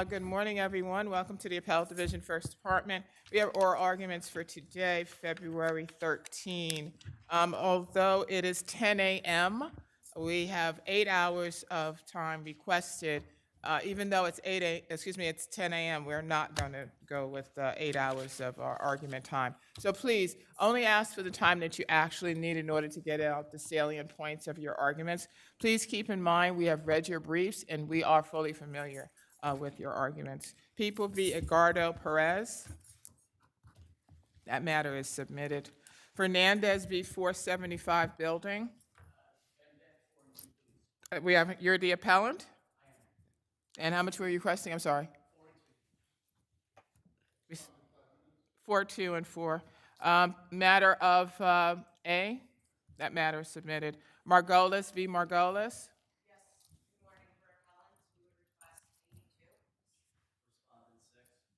Good morning, everyone. Welcome to the Appellate Division First Department. We have oral arguments for today, February 13. Although it is 10 a.m., we have 8 hours of time requested. Even though it's it's 10 a.m., we're not going to go with 8 hours of our argument time. So please, only ask for the time that you actually need in order to get out the salient points of your arguments. Please keep in mind, we have read your briefs and we are fully familiar with your arguments. People v. Edgardo Perez, that matter is submitted. Fernandez v. 475 Building. You're the appellant? And how much were you requesting? I'm sorry. 4, 2, and 4. Matter of A, that matter is submitted. Margolis v. Margolis.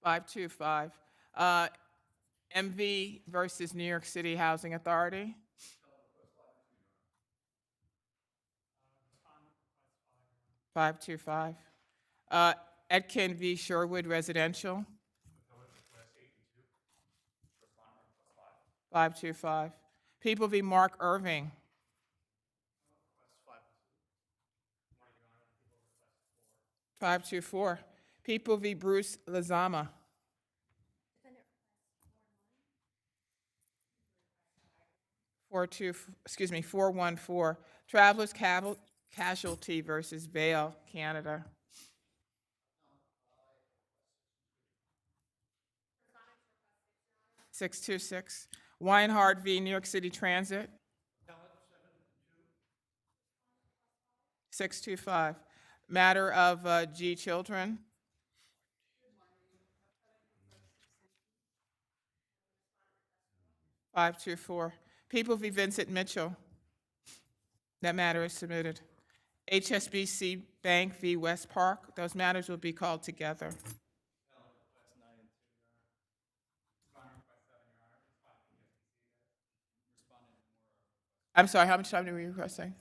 525. MV versus New York City Housing Authority. Five two five. Etkin v. Sherwood Residential. 525. People v. Mark Irving. 524. People v. Bruce Lazama. 414. Travelers Casualty versus Vail, Canada. 626. Weinhardt v. New York City Transit. 625. Matter of G. Children. 524. People v. Vincent Mitchell. That matter is submitted. HSBC Bank v. West Park. Those matters will be called together. I'm sorry, how much time are we requesting?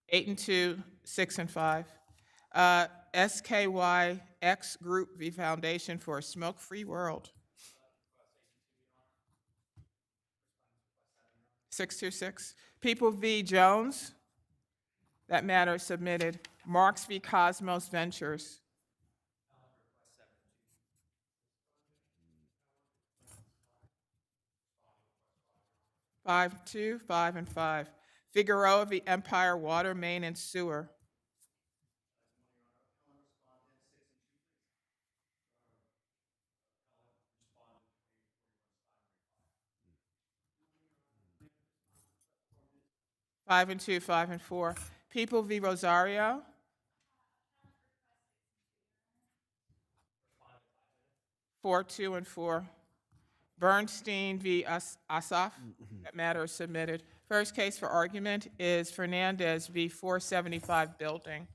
8 and 2, 6 and 5. SKYX Group v. Foundation for a Smoke-Free World. 626. People v. Jones. That matter is submitted. Marks v. Cosmos Ventures. 5, 2, 5, and 5. Figueroa v. Empire Water, Main, and Sewer. 5 and 2, 5 and 4. People v. Rosario. 4, 2, and 4. Bernstein v. Asaf. That matter is submitted. First case for argument is Fernandez v. 475 Building.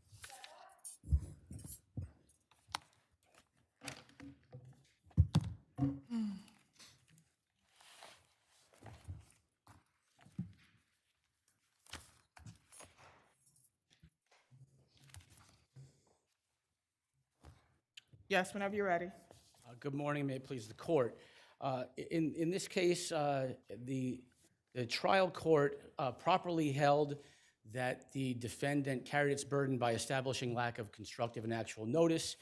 Yes, whenever you're ready. Good morning, may it please the court. In this case, the trial court properly held that the defendant carried its burden by establishing lack of constructive and actual notice.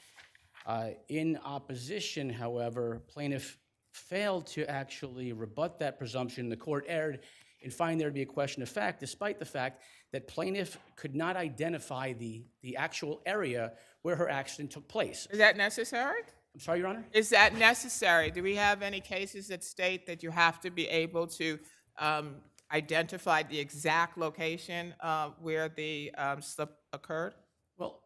In opposition, however, plaintiff failed to actually rebut that presumption. The court erred in finding there to be a question of fact, despite the fact that plaintiff could not identify the actual area where her accident took place. Is that necessary? I'm sorry, Your Honor? Is that necessary? Do we have any cases that state that you have to be able to identify the exact location where the slip occurred? Well,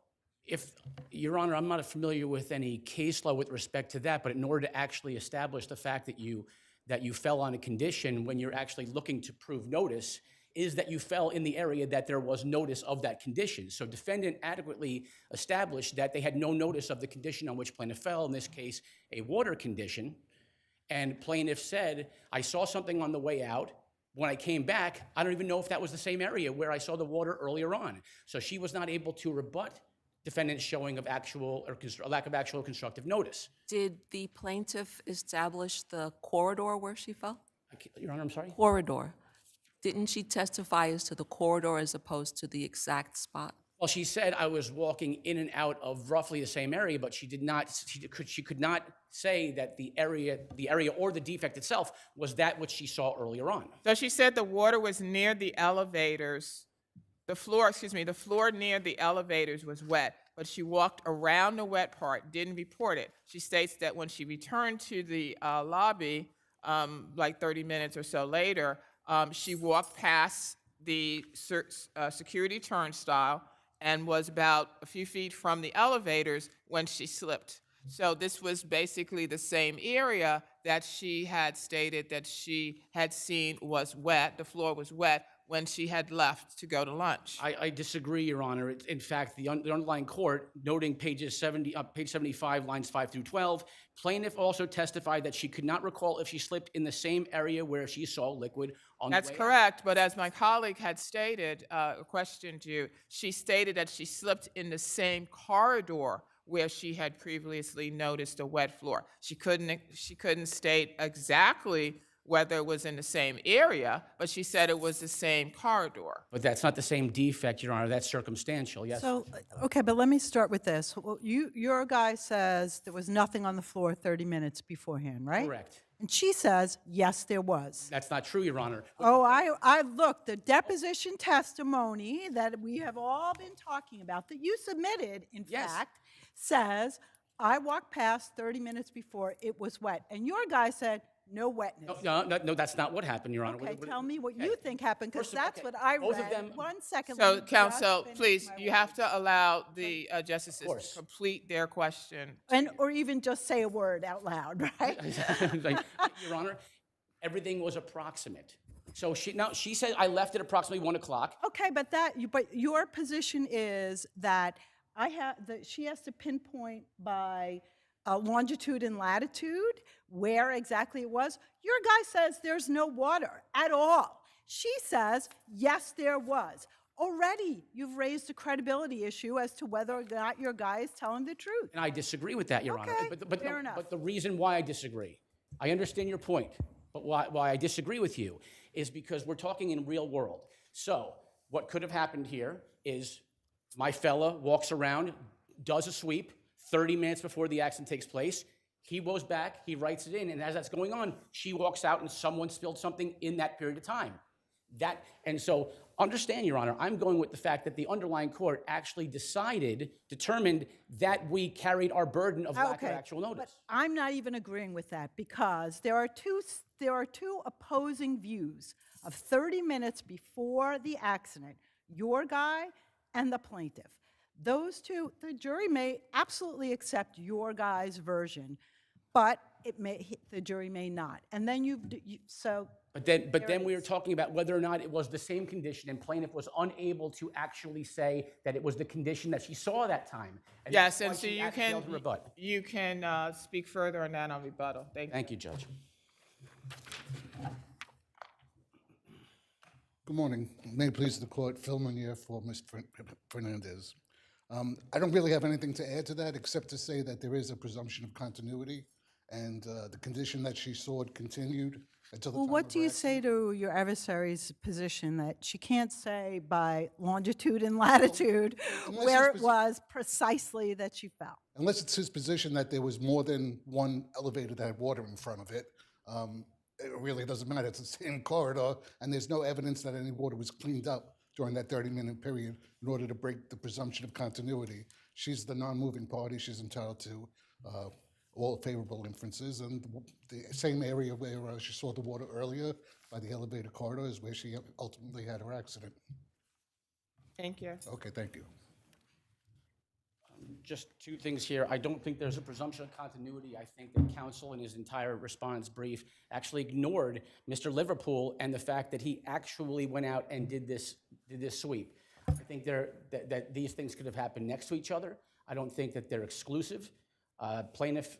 Your Honor, I'm not familiar with any case law with respect to that, but in order to actually establish the fact that you fell on a condition when you're actually looking to prove notice is that you fell in the area that there was notice of that condition. So defendant adequately established that they had no notice of the condition on which plaintiff fell, in this case, a water condition. And plaintiff said, I saw something on the way out. When I came back, I don't even know if that was the same area where I saw the water earlier on. So she was not able to rebut defendant's showing of actual or lack of actual constructive notice. Did the plaintiff establish the corridor where she fell? Your Honor, I'm sorry? Corridor. Didn't she testify as to the corridor as opposed to the exact spot? Well, she said I was walking in and out of roughly the same area, but she did not. She could not say that the area or the defect itself was that which she saw earlier on. So she said the water was near the elevators. The floor near the elevators was wet, but she walked around the wet part, didn't report it. She states that when she returned to the lobby, like 30 minutes or so later, she walked past the security turnstile and was about a few feet from the elevators when she slipped. So this was basically the same area that she had stated that she had seen was wet, the floor was wet, when she had left to go to lunch. I disagree, Your Honor. In fact, the underlying court, noting page 75, lines 5 through 12, plaintiff also testified that she could not recall if she slipped in the same area where she saw liquid on That's the way correct, but as my colleague had stated, questioned you, she stated that she slipped in the same corridor where she had previously noticed a wet floor. She couldn't state exactly whether it was in the same area, but she said it was the same corridor. But that's not the same defect, Your Honor. That's circumstantial, yes. So, okay, but let me start with this. Well, your guy says there was nothing on the floor 30 minutes beforehand, right? Correct. And she says, yes, there was. That's not true, Your Honor. Oh, I looked, the deposition testimony that we have all been talking about, that you submitted, in Yes. fact, says, I walked past 30 minutes before, it was wet. And your guy said, no wetness. No, that's not what happened, Your Honor. Okay, tell me what you think happened, because First of- that's okay, what I both of read. them- 1 second. So, let me just counsel, finish please, my you word. have to allow the justices course. to complete their question. Or even just say a word out loud, right? Like, Your Honor, everything was approximate. So she said I left at approximately 1 o'clock. Okay, but your position is that she has to pinpoint by longitude and latitude where exactly it was. Your guy says there's no water at all. She says, yes, there was. Already, you've raised a credibility issue as to whether or not your guy is telling the truth. And I disagree with that, Your Honor. Okay, fair enough. But the reason why I disagree, I understand your point, but why I disagree with you is because we're talking in real world. So what could have happened here is my fella walks around, does a sweep 30 minutes before the accident takes place. He goes back, he writes it in, and as that's going on, she walks out and someone spilled something in that period of time. And so understand, Your Honor, I'm going with the fact that the underlying court actually determined that we carried our burden of lack of actual notice. But I'm not even agreeing with that, because there are two opposing views of 30 minutes before the accident, your guy and the plaintiff. Those two, the jury may absolutely accept your guy's version, but the jury may not. And then But then we were talking about whether or not it was the same condition, and plaintiff was unable to actually say that it was the condition that she saw that time. And Yes, that's why and so she failed to rebut. you can speak further on that on rebuttal. Thank you. Thank you, Judge. Good morning. May it please the court, Phil Munier for Ms. Fernandez. I don't really have anything to add to that, except to say that there is a presumption of continuity, and the condition that she saw continued until the Well, time what of do her you accident. say to your adversary's position that she can't say by longitude and latitude unless where it's it was precisely that she fell? Unless it's his position that there was more than one elevator that had water in front of it, it really doesn't matter. It's the same corridor, and there's no evidence that any water was cleaned up during that 30-minute period in order to break the presumption of continuity. She's the non-moving party. She's entitled to all favorable inferences, and the same area where she saw the water earlier by the elevator corridor is where she ultimately had her accident. Thank you. Okay, thank you. Just two things here. I don't think there's a presumption of continuity. I think that counsel in his entire response brief actually ignored Mr. Liverpool and the fact that he actually went out and did this sweep. I think that these things could have happened next to each other. I don't think that they're exclusive. Plaintiff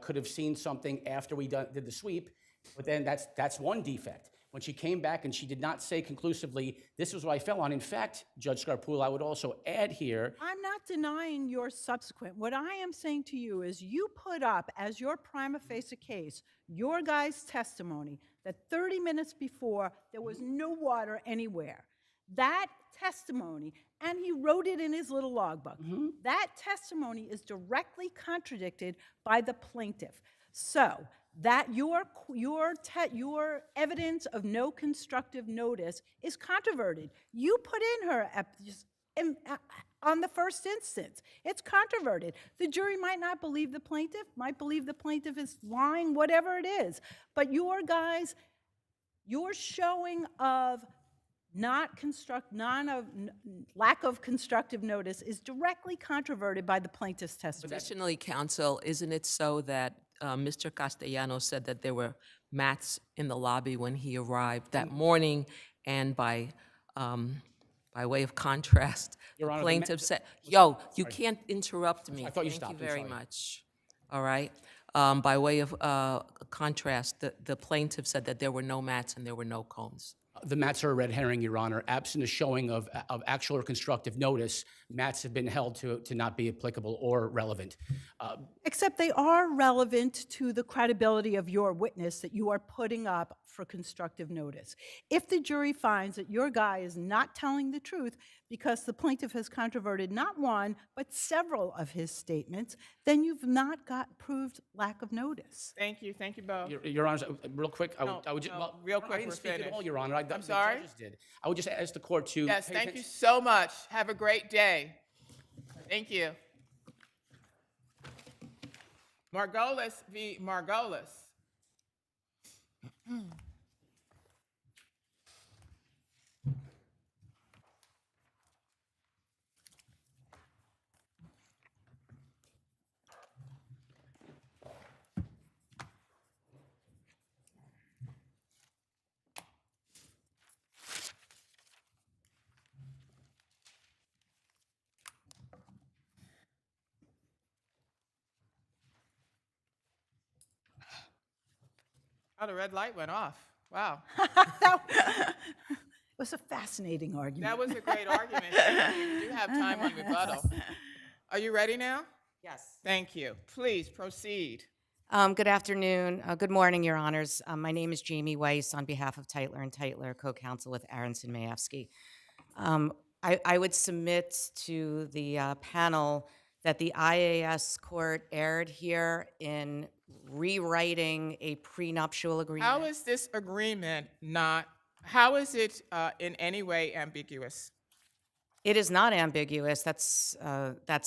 could have seen something after we did the sweep, but then that's one defect. when she came back and she did not say conclusively, this was what I fell on. In fact, Judge Scarpullo, I would also add here, I'm not denying your subsequent. What I am saying to you is you put up as your prima facie case your guy's testimony that 30 minutes before there was no water anywhere. That testimony, and he wrote it in his little logbook, that testimony is directly contradicted by the plaintiff. So that your evidence of no constructive notice is controverted. You put in her on the first instance. It's controverted. The jury might not believe the plaintiff, might believe the plaintiff is lying, whatever it is. But your showing of lack of constructive notice is directly controverted by the plaintiff's testimony. Additionally, counsel, isn't it so that Mr. Castellanos said that there were mats in the lobby when he arrived that morning, and by way of contrast, Your the Honor, plaintiff said, "Yo, you can't interrupt me." I thought you Thank stopped. you I'm very sorry. much. All right. By way of contrast, the plaintiff said that there were no mats and there were no cones. The mats are a red herring, Your Honor. Absent a showing of actual or constructive notice, mats have been held to not be applicable or relevant. Except they are relevant to the credibility of your witness that you are putting up for constructive notice. If the jury finds that your guy is not telling the truth because the plaintiff has controverted not one, but several of his statements, then you've not got proved lack of notice. Thank you both. Your Honor, real quick, I would just, no, well, real I quick, didn't we're speak at all, finished. Your Honor. The sorry? judges did. I would just ask the court to. Yes, pay thank you attention- so much. Have a great day. Thank you. Margolis v. Margolis. Oh, the red light went off. Wow. It was a fascinating argument. That was a great argument. Thank you. We do have time on rebuttal. Are you ready now? Yes. Thank you. Please proceed. Good afternoon. Good morning, Your Honors. My name is Jamie Weiss on behalf of Teitler and Teitler, co-counsel with Aronson Mayevsky. I would submit to the panel that the IAS court erred here in rewriting a prenuptial agreement. How is this agreement how is it in any way ambiguous? It is not ambiguous. That's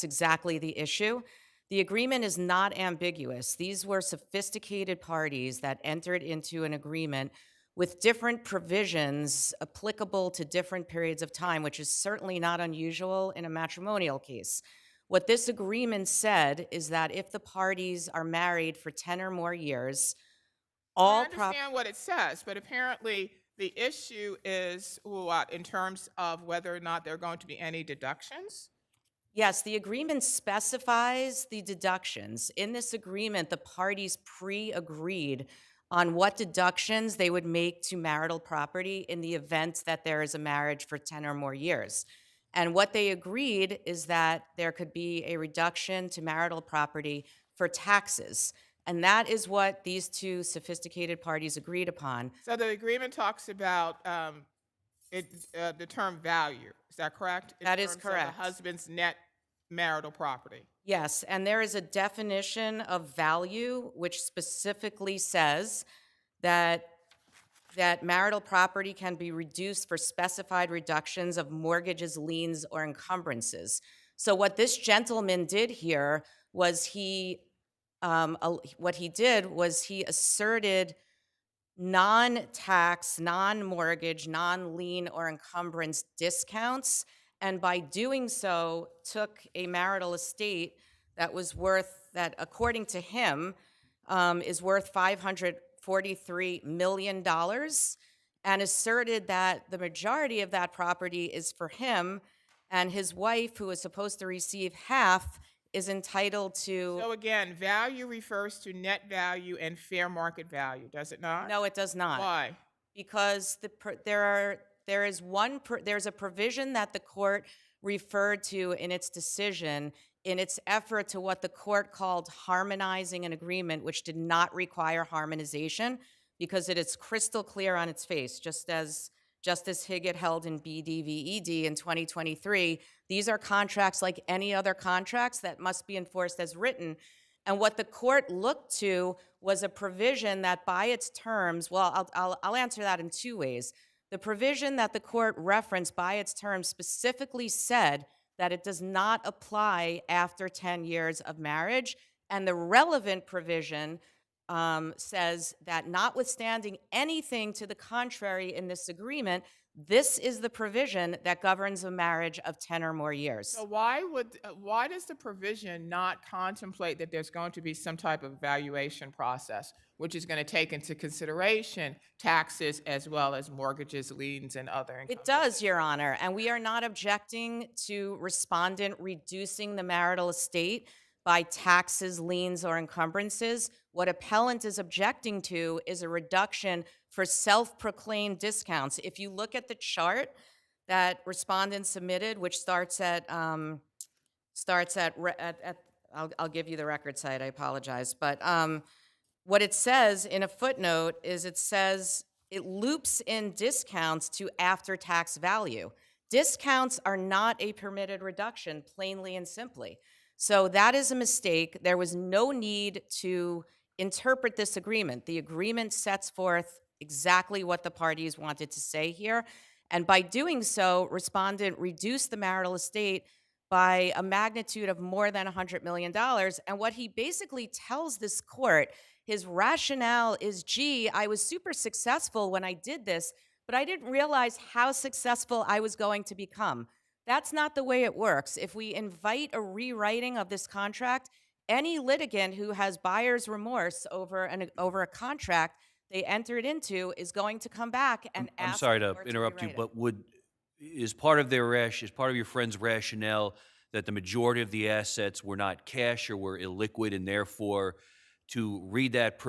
exactly the issue. The agreement is not ambiguous. These were sophisticated parties that entered into an agreement with different provisions applicable to different periods of time, which is certainly not unusual in a matrimonial case. What this agreement said is that if the parties are married for 10 or more years, I understand what it says, but apparently the issue is what, in terms of whether or not there are going to be any deductions? Yes, the agreement specifies the deductions. In this agreement, the parties pre-agreed on what deductions they would make to marital property in the event that there is a marriage for 10 or more years. And what they agreed is that there could be a reduction to marital property for taxes. And that is what these two sophisticated parties agreed upon. So the agreement talks about the term value. Is that correct? That is In terms of correct. the husband's net marital property. Yes, and there is a definition of value which specifically says that marital property can be reduced for specified reductions of mortgages, liens, or encumbrances. So what this gentleman did here was he asserted non-tax, non-mortgage, non-lien, or encumbrance discounts, and by doing so, took a marital estate that according to him, is worth $543 million, and asserted that the majority of that property is for him, and his wife, who is supposed to receive half, is entitled to... So again, value refers to net value and fair market value, does it not? No, it does not. Why? because there's a provision that the court referred to in its decision in its effort to what the court called harmonizing an agreement, which did not require harmonization because it is crystal clear on its face, just as Justice Higgett held in BDVED in 2023. These are contracts like any other contracts that must be enforced as written. And what the court looked to was a provision that by its terms, well, I'll answer that in two ways. The provision that the court referenced by its terms specifically said that it does not apply after 10 years of marriage. And the relevant provision says that notwithstanding anything to the contrary in this agreement, this is the provision that governs a marriage of 10 or more years. So why does the provision not contemplate that there's going to be some type of evaluation process, which is going to take into consideration taxes as well as mortgages, liens, and other income? It does, Your Honor, and we are not objecting to respondent reducing the marital estate by taxes, liens, or encumbrances. What appellant is objecting to is a reduction for self-proclaimed discounts. If you look at the chart that respondent submitted, which starts at I'll give you the record site, I apologize, but what it says in a footnote is it loops in discounts to after-tax value. Discounts are not a permitted reduction, plainly and simply. So that is a mistake. There was no need to interpret this agreement. The agreement sets forth exactly what the parties wanted to say here. And by doing so, respondent reduced the marital estate by a magnitude of more than $100 million. And what he basically tells this court, his rationale is, gee, I was super successful when I did this, but I didn't realize how successful I was going to become. That's not the way it works. If we invite a rewriting of this contract, any litigant who has buyer's remorse over a contract they entered into is going to come back and ask. I'm sorry the to court interrupt you, rewrite it. but is part of your friend's rationale that the majority of the assets were not cash or were illiquid, and therefore to read that,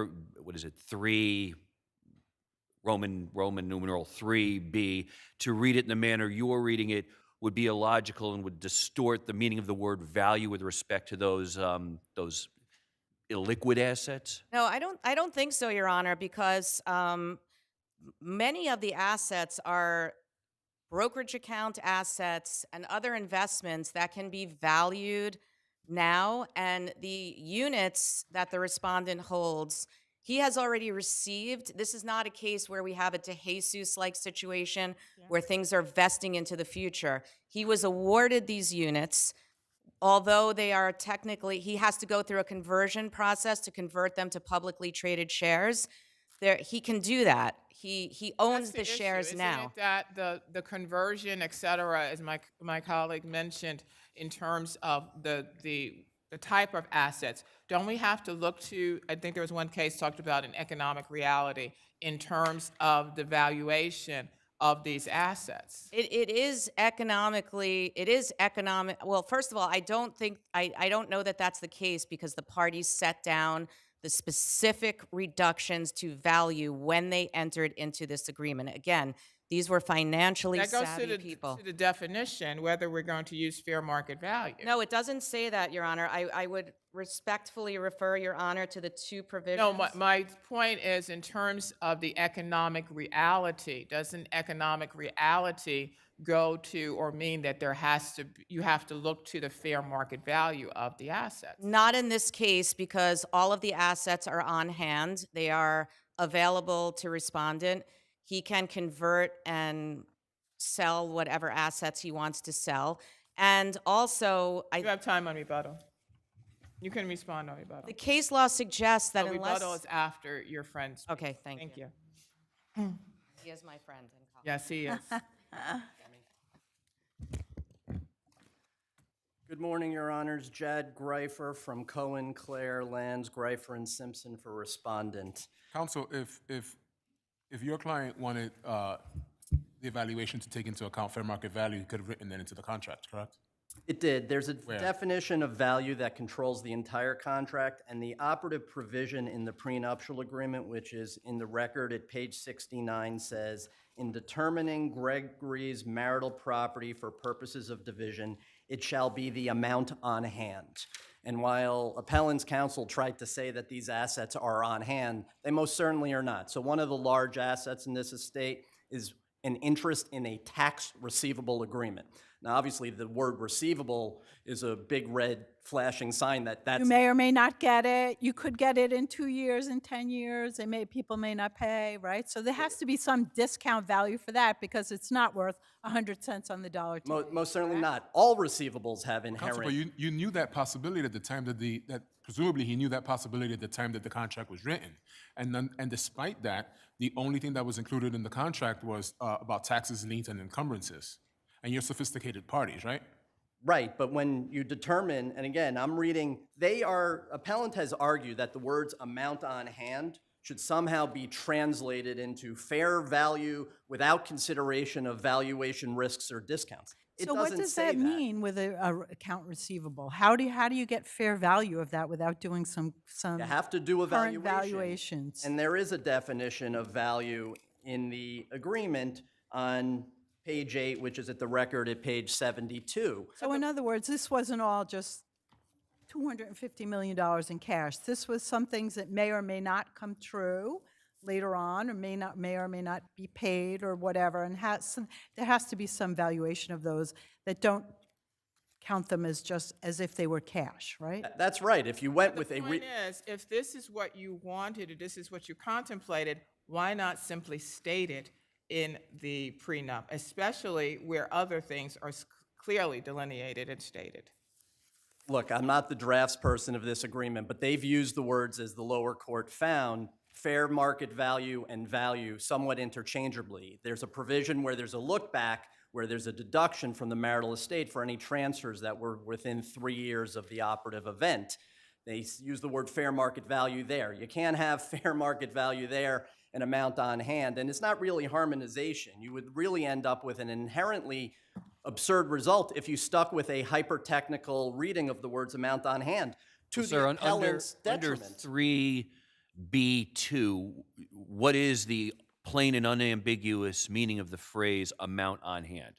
Roman numeral 3B, to read it in the manner you're reading it would be illogical and would distort the meaning of the word value with respect to those illiquid assets? No, I don't think so, Your Honor, because many of the assets are brokerage account assets and other investments that can be valued now, and the units that the respondent holds, he has already received. This is not a case where we have a DeJesus-like situation where things are vesting into the future. He was awarded these units. Although they are technically, he has to go through a conversion process to convert them to publicly traded shares. He can do that. He owns the shares now. Isn't it that the conversion, et cetera, as my colleague mentioned, in terms of the type of assets, don't we have to look to, I think there was one case talked about an economic reality in terms of the valuation of these assets? It is economic. Well, first of all, I don't know that that's the case because the parties set down the specific reductions to value when they entered into this agreement. Again, these were financially savvy people. To the definition, whether we're going to use fair market value. No, it doesn't say that, Your Honor. I would respectfully refer, Your Honor, to the two provisions. No, my point is in terms of the economic reality, doesn't economic reality go to or mean that you have to look to the fair market value of the assets? Not in this case, because all of the assets are on hand. They are available to respondent. He can convert and sell whatever assets he wants to sell. And also, You have time on rebuttal. You can respond on rebuttal. the case law suggests that unless... Rebuttal is after your friend's speech. Okay, thank you. He is my friend and colleague. Yes, he is. Good morning, Your Honors. Jad Greifer from Cohen, Clare, Lands, Greifer, and Simpson for respondent. Counsel, if your client wanted the evaluation to take into account fair market value, he could have written that into the contract, correct? It did. There's a definition of value that controls the entire contract, and the operative provision in the prenuptial agreement, which is in the record at page 69, says, in determining Gregory's marital property for purposes of division, it shall be the amount on hand. And while appellant's counsel tried to say that these assets are on hand, they most certainly are not. So one of the large assets in this estate is an interest in a tax receivable agreement. Now, obviously, the word receivable is a big red flashing sign that that's... You may or may not get it. You could get it in 2 years, in 10 years. People may not pay, right? So there has to be some discount value for that because it's not worth 100 cents on the dollar to you. Most certainly not. All receivables have Counsel, inherent... but you knew that possibility at the time that presumably he knew that possibility at the time that the contract was written. And despite that, the only thing that was included in the contract was about taxes, liens, and encumbrances. And you're sophisticated parties, right? Right, but when you determine, and again, I'm reading, appellant has argued that the words amount on hand should somehow be translated into fair value without consideration of valuation risks or discounts. It So what doesn't does say that mean with a account receivable? How do you get fair value of that without doing some You have to do a current valuation. valuations? And there is a definition of value in the agreement on page 8, which is at the record at page 72. So in other words, this wasn't all just $250 million in cash. This was some things that may or may not come true later on, or may or may not be paid or whatever, and there has to be some valuation of those that don't count them as just as if they were cash, right? That's right. If you went with The a... point is, if this is what you wanted, or this is what you contemplated, why not simply state it in the prenup, especially where other things are clearly delineated and stated? Look, I'm not the drafts person of this agreement, but they've used the words, as the lower court found, fair market value and value somewhat interchangeably. There's a provision where there's a look back, where there's a deduction from the marital estate for any transfers that were within 3 years of the operative event. They use the word fair market value there. You can't have fair market value there and amount on hand, and it's not really harmonization. You would really end up with an inherently absurd result if you stuck with a hyper-technical reading of the words amount on hand to the appellant's detriment. Under 3B2, what is the plain and unambiguous meaning of the phrase amount on hand?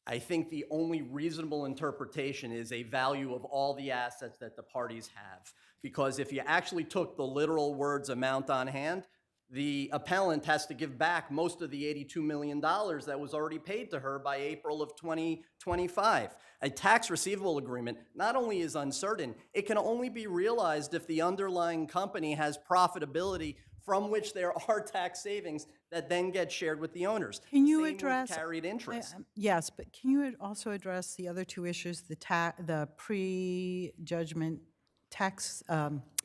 I think the only reasonable interpretation is a value of all the assets that the parties have. Because if you actually took the literal words amount on hand, the appellant has to give back most of the $82 million that was already paid to her by April of 2025. A tax receivable agreement not only is uncertain, it can only be realized if the underlying company has profitability from which there are tax savings that then get shared with the owners. Can you Same with address carried interest? Yes, but can you also address the other two issues, the pre-judgment tax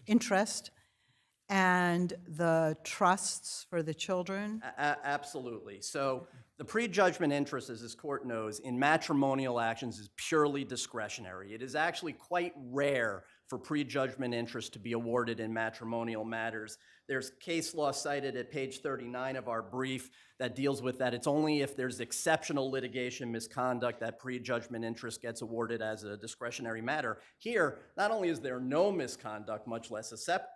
interest and the trusts for the children? Absolutely. So the prejudgment interest, as this court knows, in matrimonial actions is purely discretionary. It is actually quite rare for prejudgment interest to be awarded in matrimonial matters. There's case law cited at page 39 of our brief that deals with that. It's only if there's exceptional litigation misconduct that prejudgment interest gets awarded as a discretionary matter. Here, not only is there no misconduct, much less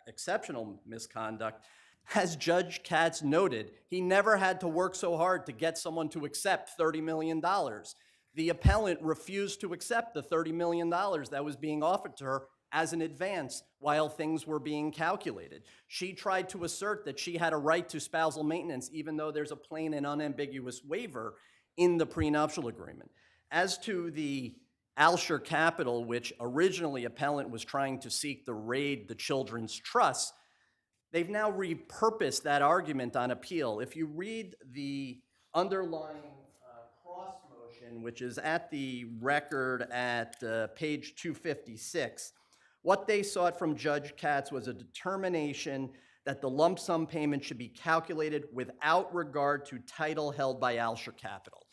exceptional misconduct, as Judge Katz noted, he never had to work so hard to get someone to accept $30 million. The appellant refused to accept the $30 million that was being offered to her as an advance while things were being calculated. She tried to assert that she had a right to spousal maintenance, even though there's a plain and unambiguous waiver in the prenuptial agreement. As to the Alsher Capital, which originally appellant was trying to seek to raid the children's trusts, they've now repurposed that argument on appeal. If you read the underlying cross motion, which is at the record at page 256, what they sought from Judge Katz was a determination that the lump sum payment should be calculated without regard to title held by Alsher Capital.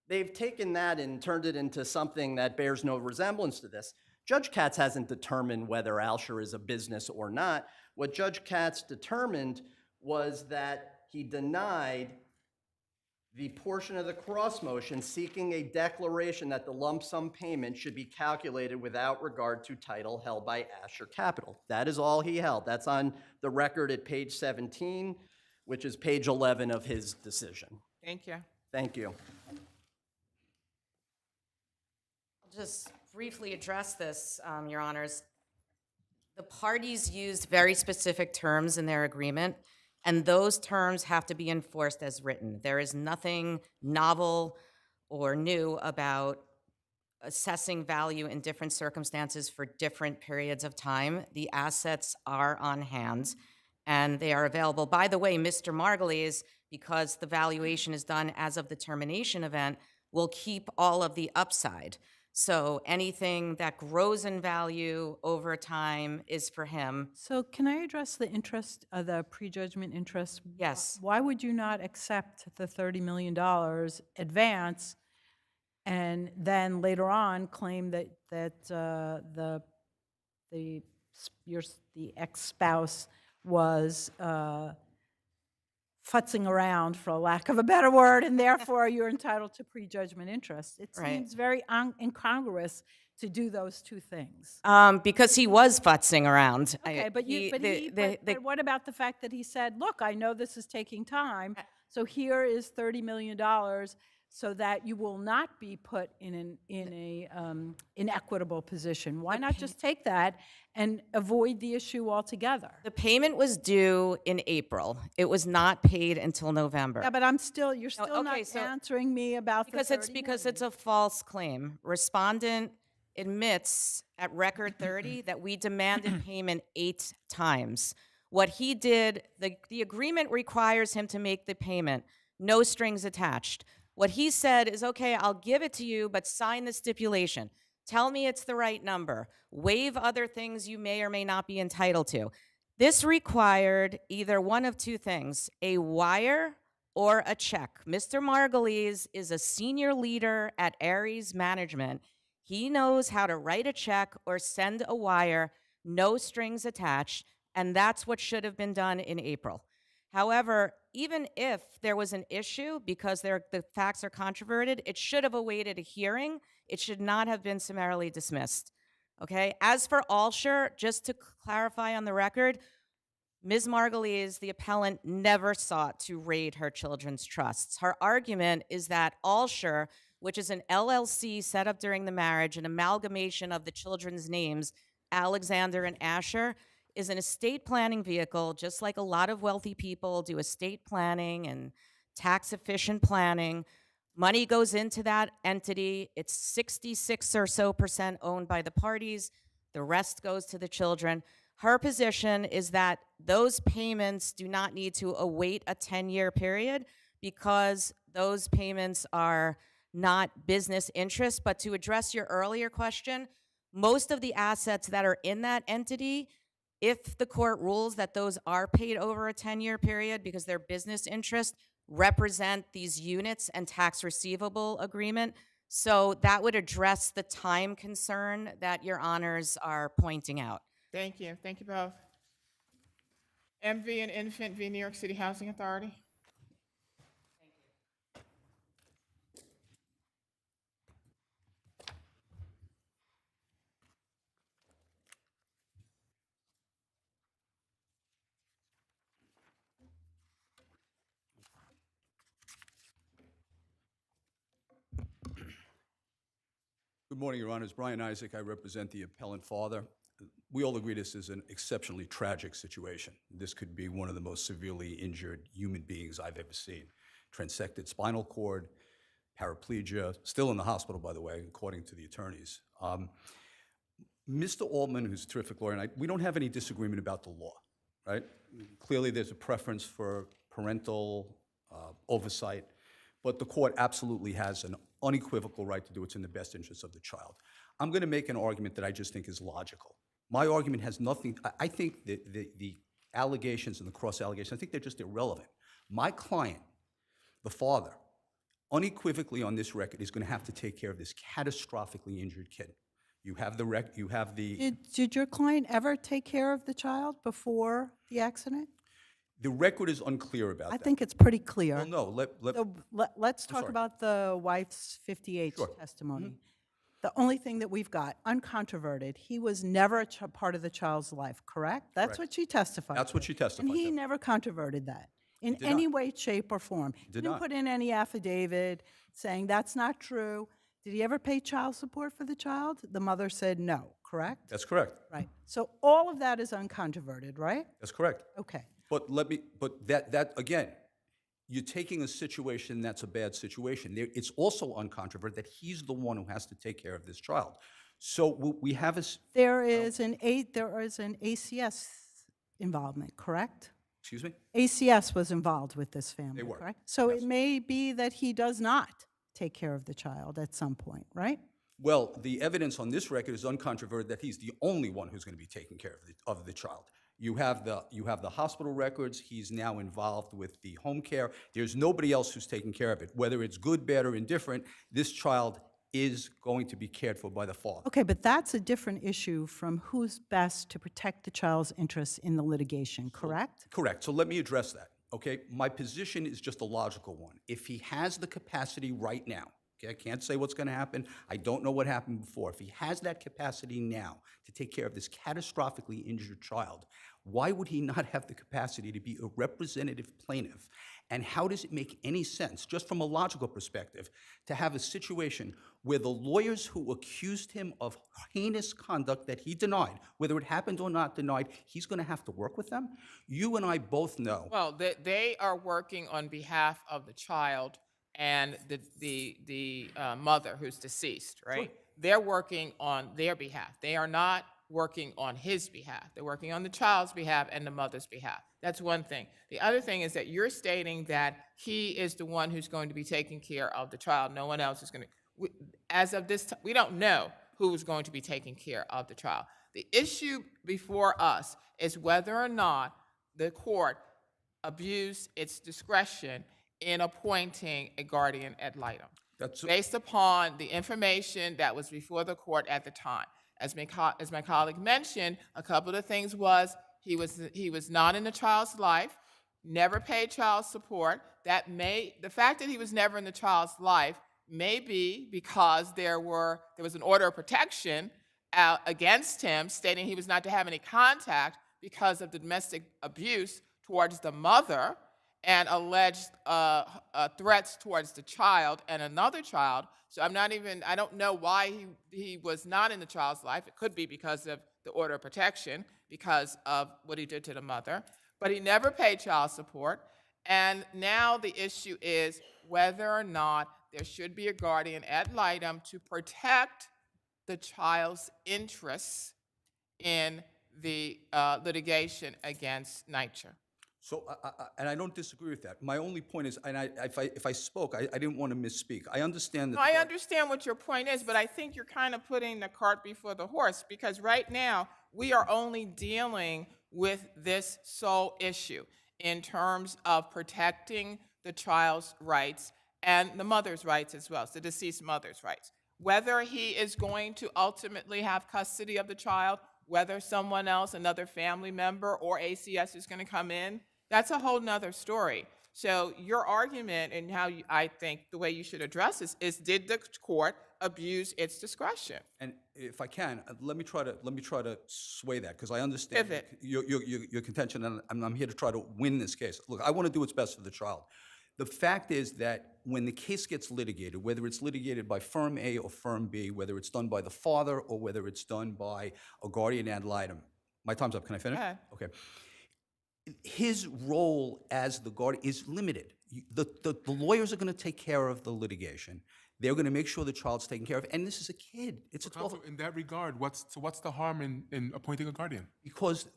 They've taken that and turned it into something that bears no resemblance to this. Judge Katz hasn't determined whether Alsher is a business or not. What Judge Katz determined was that he denied the portion of the cross motion seeking a declaration that the lump sum payment should be calculated without regard to title held by Asher Capital. That is all he held. That's on the record at page 17, which is page 11 of his decision. Thank you. Thank you. I'll just briefly address this, Your Honors. The parties used very specific terms in their agreement, and those terms have to be enforced as written. There is nothing novel or new about assessing value in different circumstances for different periods of time. The assets are on hand, and they are available. By the way, Mr. Margulies, because the valuation is done as of the termination event, will keep all of the upside. So anything that grows in value over time is for him. So can I address the interest, the prejudgment interest? Yes. Why would you not accept the $30 million advance and then later on claim that the ex-spouse was futzing around, for a lack of a better word, and therefore you're entitled to prejudgment interest? It Right. seems very incongruous to do those two things. Because he was futzing around. Okay, but but what about the fact that he said, look, I know this is taking time, so here is $30 million so that you will not be put in an inequitable position? Why not just take that and avoid the issue altogether? The payment was due in April. It was not paid until November. Yeah, but you're still okay, not so- answering me about the Because it's a false claim. Respondent admits at record 30 that we demanded payment 8 times. What he did, the agreement requires him to make the payment, no strings attached. What he said is, okay, I'll give it to you, but sign the stipulation. Tell me it's the right number. Waive other things you may or may not be entitled to. This required either one of two things, a wire or a check. Mr. Margulies is a senior leader at Aries Management. He knows how to write a check or send a wire, no strings attached, and that's what should have been done in April. However, even if there was an issue because the facts are controverted, it should have awaited a hearing. It should not have been summarily dismissed. Okay? As for Alsher, just to clarify on the record, Ms. Margulies, the appellant, never sought to raid her children's trusts. Her argument is that Alsher, which is an LLC set up during the marriage, an amalgamation of the children's names, Alexander and Asher, is an estate planning vehicle, just like a lot of wealthy people do estate planning and tax-efficient planning. Money goes into that entity. It's 66% or so owned by the parties. The rest goes to the children. Her position is that those payments do not need to await a 10-year period because those payments are not business interests. But to address your earlier question, most of the assets that are in that entity, if the court rules that those are paid over a 10-year period because they're business interest, represent these units and tax receivable agreement. So that would address the time concern that your honors are pointing out. Thank you. Thank you both. MV and Infant v. New York City Housing Authority. Good morning, Your Honors. Brian Isaac. I represent the appellant father. We all agree this is an exceptionally tragic situation. This could be one of the most severely injured human beings I've ever seen. Transected spinal cord, paraplegia, still in the hospital, by the way, according to the attorneys. Mr. Altman, who's a terrific lawyer, and we don't have any disagreement about the law, right? Clearly, there's a preference for parental oversight, but the court absolutely has an unequivocal right to do what's in the best interest of the child. I'm going to make an argument that I just think is logical. My argument has nothing, I think the allegations and the cross allegations, I think they're just irrelevant. My client, the father, unequivocally on this record is going to have to take care of this catastrophically injured kid. You have the Did your client ever take care of the child before the accident? The record is unclear about I that. think it's pretty clear. Well, no, Let's talk sorry. about the wife's 58 Sure. Mm-hmm. testimony. The only thing that we've got, uncontroverted, he was never a part of the child's life, correct? That's what she testified That's what to. she testified And he to. never controverted that in did any not. way, shape, or form. He did didn't not. put in any affidavit saying that's not true. Did he ever pay child support for the child? The mother said no, correct? That's correct. Right. So all of that is uncontroverted, right? That's correct. Okay. But that again, you're taking a situation that's a bad situation. It's also uncontroverted that he's the one who has to take care of this child. So we have a, There is an ACS involvement, correct? excuse me? ACS was involved with this family, They were, correct? So yes. it may be that he does not take care of the child at some point, right? Well, the evidence on this record is uncontroverted that he's the only one who's going to be taking care of the child. You have the hospital records. He's now involved with the home care. There's nobody else who's taking care of it. Whether it's good, bad, or indifferent, this child is going to be cared for by the father. Okay, but that's a different issue from who's best to protect the child's interests in the litigation, correct? Correct. So let me address that. Okay, my position is just a logical one. If he has the capacity right now, okay, I can't say what's going to happen. I don't know what happened before. If he has that capacity now to take care of this catastrophically injured child, why would he not have the capacity to be a representative plaintiff? And how does it make any sense, just from a logical perspective, to have a situation where the lawyers who accused him of heinous conduct that he denied, whether it happened or not denied, he's going to have to work with them? You and I both know. Well, they are working on behalf of the child and the mother who's deceased, right? They're working on their behalf. They are not working on his behalf. They're working on the child's behalf and the mother's behalf. That's one thing. The other thing is that you're stating that he is the one who's going to be taking care of the child. No one else is going to. As of this time, we don't know who is going to be taking care of the child. The issue before us is whether or not the court abused its discretion in appointing a guardian ad litem, based upon the information that was before the court at the time. As my colleague mentioned, a couple of things was he was not in the child's life, never paid child support. The fact that he was never in the child's life may be because there was an order of protection against him stating he was not to have any contact because of the domestic abuse towards the mother and alleged threats towards the child and another child. So I don't know why he was not in the child's life. It could be because of the order of protection, because of what he did to the mother. But he never paid child support. And now the issue is whether or not there should be a guardian ad litem to protect the child's interests in the litigation against NYCHA. So, and I don't disagree with that. My only point is, and if I spoke, I didn't want to misspeak. I understand that. No, I understand what your point is, but I think you're kind of putting the cart before the horse, because right now we are only dealing with this sole issue in terms of protecting the child's rights and the mother's rights as well, the deceased mother's rights. Whether he is going to ultimately have custody of the child, whether someone else, another family member or ACS is going to come in, that's a whole nother story. So your argument and I think the way you should address this is, did the court abuse its discretion? And if I can, let me try to sway that, because I understand Pivot. your contention, and I'm here to try to win this case. Look, I want to do what's best for the child. The fact is that when the case gets litigated, whether it's litigated by firm A or firm B, whether it's done by the father or whether it's done by a guardian ad litem, my time's up. Can I finish? Go ahead. Okay. His role as the guardian is limited. The lawyers are going to take care of the litigation. They're going to make sure the child's taken care of. And this is a kid. It's a 12. Counsel, in that regard, what's the harm in appointing a guardian? Because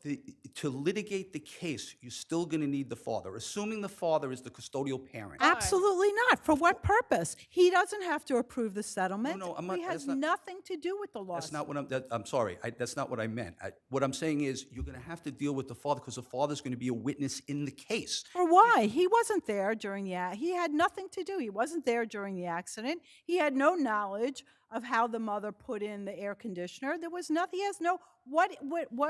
to litigate the case, you're still going to need the father, assuming the father is the custodial parent. Absolutely not. For what purpose? He doesn't have to approve the settlement. No, I'm not- He has that's not- nothing to do with the lawsuit. That's not what I'm sorry. That's not what I meant. What I'm saying is you're going to have to deal with the father because the father's going to be a witness in the case. Or why? He wasn't there during he had nothing to do. He wasn't there during the accident. He had no knowledge of how the mother put in the air conditioner. There was nothing. He has no why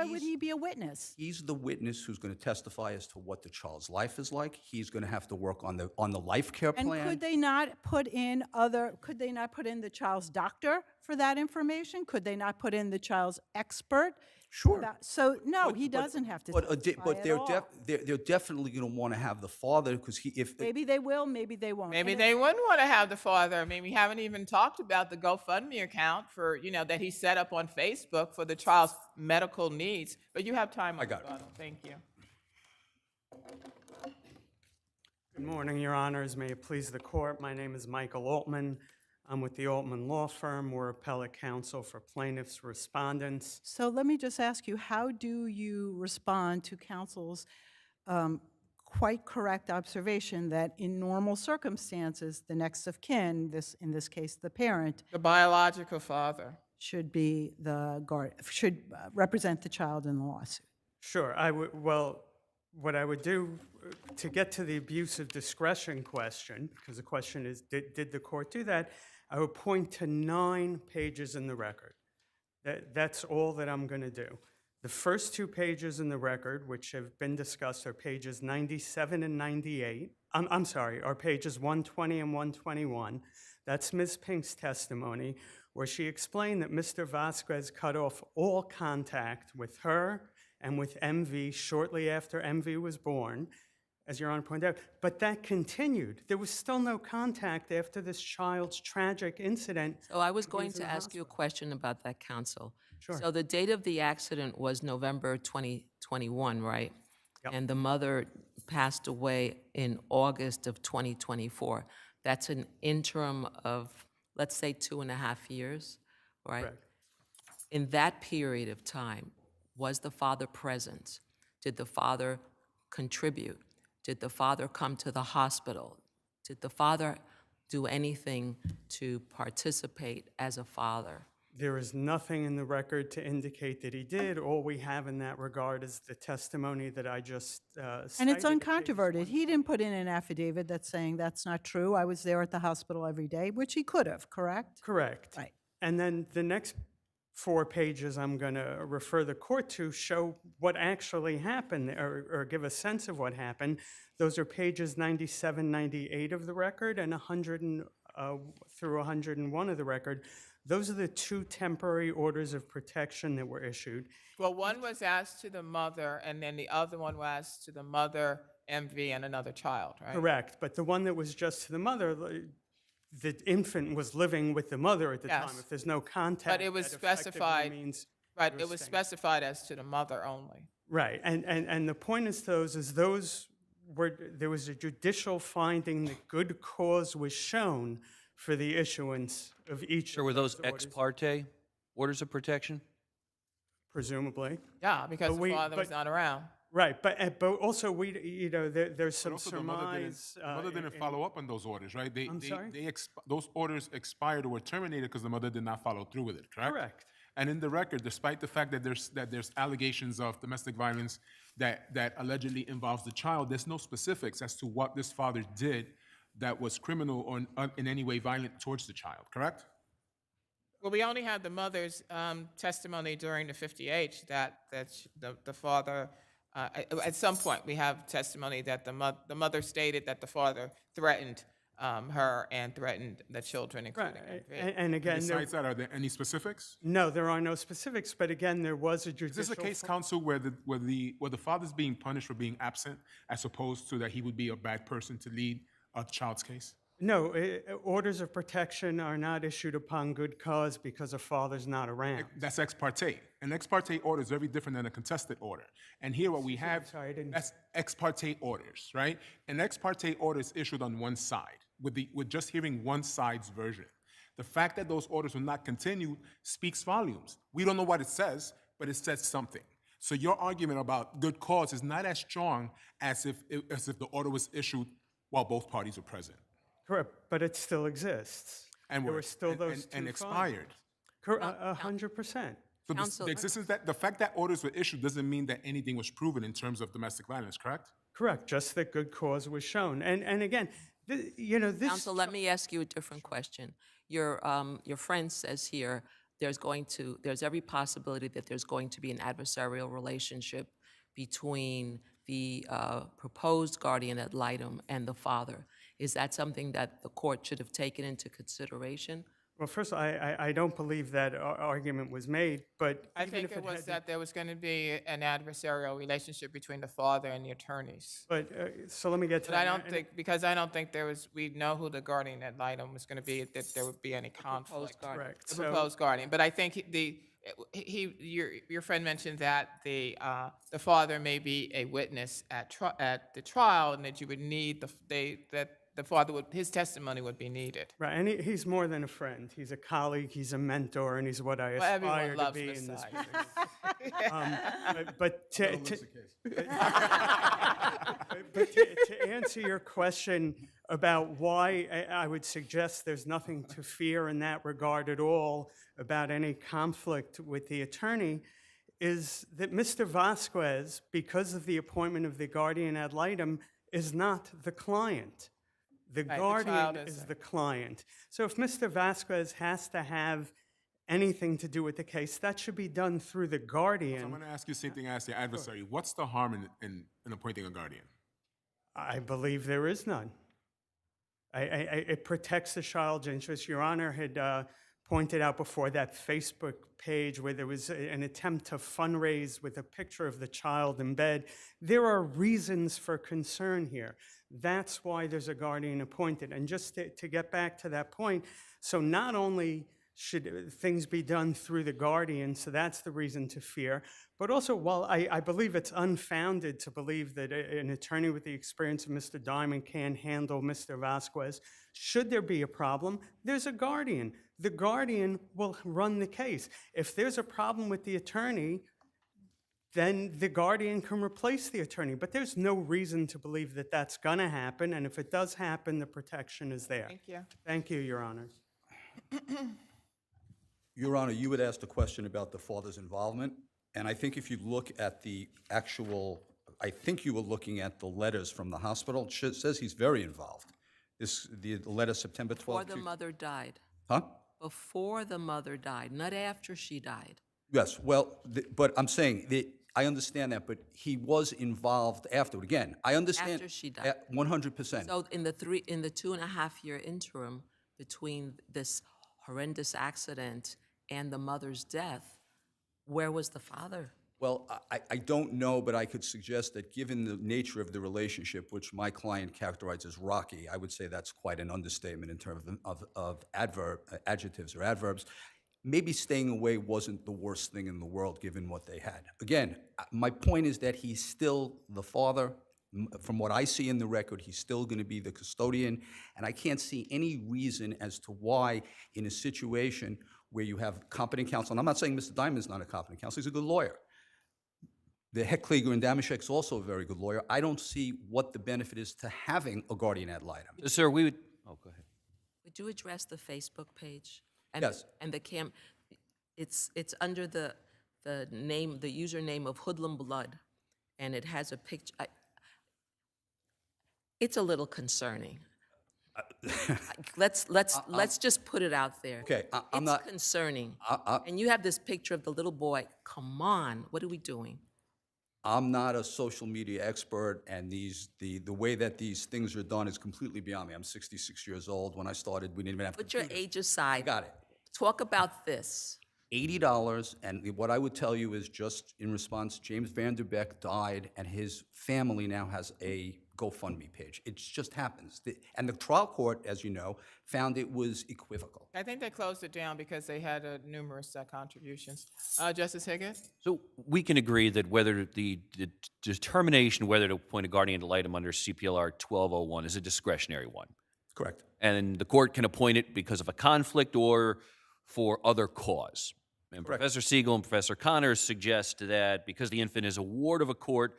would he be a witness? He's the witness who's going to testify as to what the child's life is like. He's going to have to work on the life care And plan. could they not put in the child's doctor for that information? Could they not put in the child's expert? Sure. So, no, But- he but- doesn't have to But, testify but at they're, all. they're definitely going to want to have the father because if Maybe they will, maybe they won't. Maybe And they wouldn't want to have the father. I mean, we haven't even talked about the GoFundMe account for, that he set up on Facebook for the child's medical needs. But you have time. I got it. rebuttal. Thank you. Good morning, Your Honors. May it please the court, my name is Michael Altman. I'm with the Altman Law Firm. We're appellate counsel for plaintiffs' respondents. So let me just ask you, how do you respond to counsel's quite correct observation that in normal circumstances, the next of kin, in this case, the parent, The biological father. should be should represent the child in the lawsuit? Sure, what I would do to get to the abuse of discretion question, because the question is, did the court do that? I would point to 9 pages in the record. That's all that I'm going to do. The first 2 pages in the record, which have been discussed, are pages 97 and 98. I'm sorry, are pages 120 and 121. That's Ms. Pink's testimony, where she explained that Mr. Vasquez cut off all contact with her and with MV shortly after MV was born, as Your Honor pointed out. But that continued. There was still no contact after this child's tragic incident. So I was when he going in to the ask you a hospital. question about that, counsel. Sure. So the date of the accident was November 2021, right? Yep. And the mother passed away in August of 2024. That's an interim of, let's say, 2.5 years, right? Correct. In that period of time, was the father present? Did the father contribute? Did the father come to the hospital? Did the father do anything to participate as a father? There is nothing in the record to indicate that he did. All we have in that regard is the testimony that I just And it's cited at pages uncontroverted. He didn't put in an affidavit that's saying that's not true. I was there at the hospital every day, which he could have, correct? Correct. Right. And then the next 4 pages I'm going to refer the court to show what actually happened or give a sense of what happened. Those are pages 97, 98 of the record and 100 through 101 of the record. Those are the 2 temporary orders of protection that were issued. Well, one was asked to the mother, and then the other one was to the mother, MV, and another child, right? Correct. But the one that was just to the mother, the infant was living with the mother at the time. Yes. If there's no contact, But it was that effectively specified, means right, it it was was staying. specified as to the mother only. Right, and the point is those were, there was a judicial finding that good cause was shown for the issuance of each Sir, of were those orders, ex parte orders of protection? presumably. Yeah, because But the we- father was but- not around. Right, but also there's But some also, the mother didn't, surmise. the mother didn't follow up on those orders, right? I'm sorry? Those orders expired or were terminated because the mother did not follow through with it, correct? Correct. And in the record, despite the fact that there's allegations of domestic violence that allegedly involves the child, there's no specifics as to what this father did that was criminal or in any way violent towards the child, correct? Well, we only have the mother's testimony during the 50H that the father, at some point, we have testimony that the mother stated that the father threatened her and threatened the children, including Right, MV. and again, Besides that, are there any specifics? no, there are no specifics, but again, there was a Is judicial. this a case, counsel, where the father's being punished for being absent as opposed to that he would be a bad person to lead a child's case? No, orders of protection are not issued upon good cause because a father's not around. That's ex parte. An ex parte order is very different than a contested order. And here what we have, sorry, I didn't- that's ex parte orders, right? An ex parte order is issued on one side, with just hearing one side's version. The fact that those orders will not continue speaks volumes. We don't know what it says, but it says something. So your argument about good cause is not as strong as if the order was issued while both parties were present. Correct, but it still exists. And There were still those and two expired. findings. 100%. So Counsel- the fact that orders were issued doesn't mean that anything was proven in terms of domestic violence, correct? Correct, just that good cause was shown. And again, this. Counsel, let me ask you a different question. Your friend says here there's every possibility that there's going to be an adversarial relationship between the proposed guardian ad litem and the father. Is that something that the court should have taken into consideration? Well, first, I don't believe that argument was made, but I even think if it was had that there was going to be an adversarial relationship between the father and the attorneys. But, so let me get to But that. I don't think, because I don't think we know who the guardian ad litem was going to be, that there would be any conflict. Correct. The So- proposed guardian, but I think your friend mentioned that the father may be a witness at the trial, and that you would need that the father his testimony would be needed. Right, and he's more than a friend. He's a colleague, he's a mentor, and he's what I Well, aspire everyone to loves be this in this side. position. But to answer your question about why I would suggest there's nothing to fear in that regard at all about any conflict with the attorney, is that Mr. Vasquez, because of the appointment of the guardian ad litem, is not the client. The Right, the guardian child is is- the client. So if Mr. Vasquez has to have anything to do with the case, that should be done through the So I'm guardian. going to ask you the same thing I asked your adversary. What's the harm in appointing a guardian? I believe there is none. It protects the child's interest. Your Honor had pointed out before that Facebook page where there was an attempt to fundraise with a picture of the child in bed. There are reasons for concern here. That's why there's a guardian appointed. And just to get back to that point, so not only should things be done through the guardian, so that's the reason to fear, but also, while I believe it's unfounded to believe that an attorney with the experience of Mr. Diamond can handle Mr. Vasquez, should there be a problem, there's a guardian. The guardian will run the case. If there's a problem with the attorney, then the guardian can replace the attorney. But there's no reason to believe that that's going to happen, and if it does happen, the protection is there. Thank you. Thank you, Your Honors. Your Honor, you had asked a question about the father's involvement, and I think if you look at the actual, I think you were looking at the letters from the hospital. It says he's very involved. The letter September 12th. Before the mother died. Huh? Before the mother died, not after she died. Yes, well, but I'm saying, I understand that, but he was involved afterward. Again, I understand. After she died. 100%. So in the 2.5-year interim between this horrendous accident and the mother's death, where was the father? Well, I don't know, but I could suggest that given the nature of the relationship, which my client characterized as rocky, I would say that's quite an understatement in terms of adjectives or adverbs. Maybe staying away wasn't the worst thing in the world given what they had. Again, my point is that he's still the father. From what I see in the record, he's still going to be the custodian, and I can't see any reason as to why in a situation where you have competent counsel, and I'm not saying Mr. Diamond is not a competent counsel, he's a good lawyer. The Heckliger and Damashek is also a very good lawyer. I don't see what the benefit is to having a guardian ad litem. Sir, we would, oh, go ahead. Would you address the Facebook page? Yes. And the it's under the name, the username of Hoodlum Blood, and it has a picture. It's a little concerning. Let's just put it out there. Okay, I'm not. It's concerning. And you have this picture of the little boy. Come on, what are we doing? I'm not a social media expert, and the way that these things are done is completely beyond me. I'm 66 years old. When I started, we didn't even have Put your computers. age aside. Got it. Talk about this. $80, and what I would tell you is just in response, James Vanderbeck died, and his family now has a GoFundMe page. It just happens. And the trial court, as you know, found it was equivocal. I think they closed it down because they had numerous contributions. Justice Higgins? So we can agree that whether the determination whether to appoint a guardian ad litem under CPLR 1201 is a discretionary one. Correct. And the court can appoint it because of a conflict or for other cause. And Correct. Professor Siegel and Professor Connors suggest that because the infant is a ward of a court,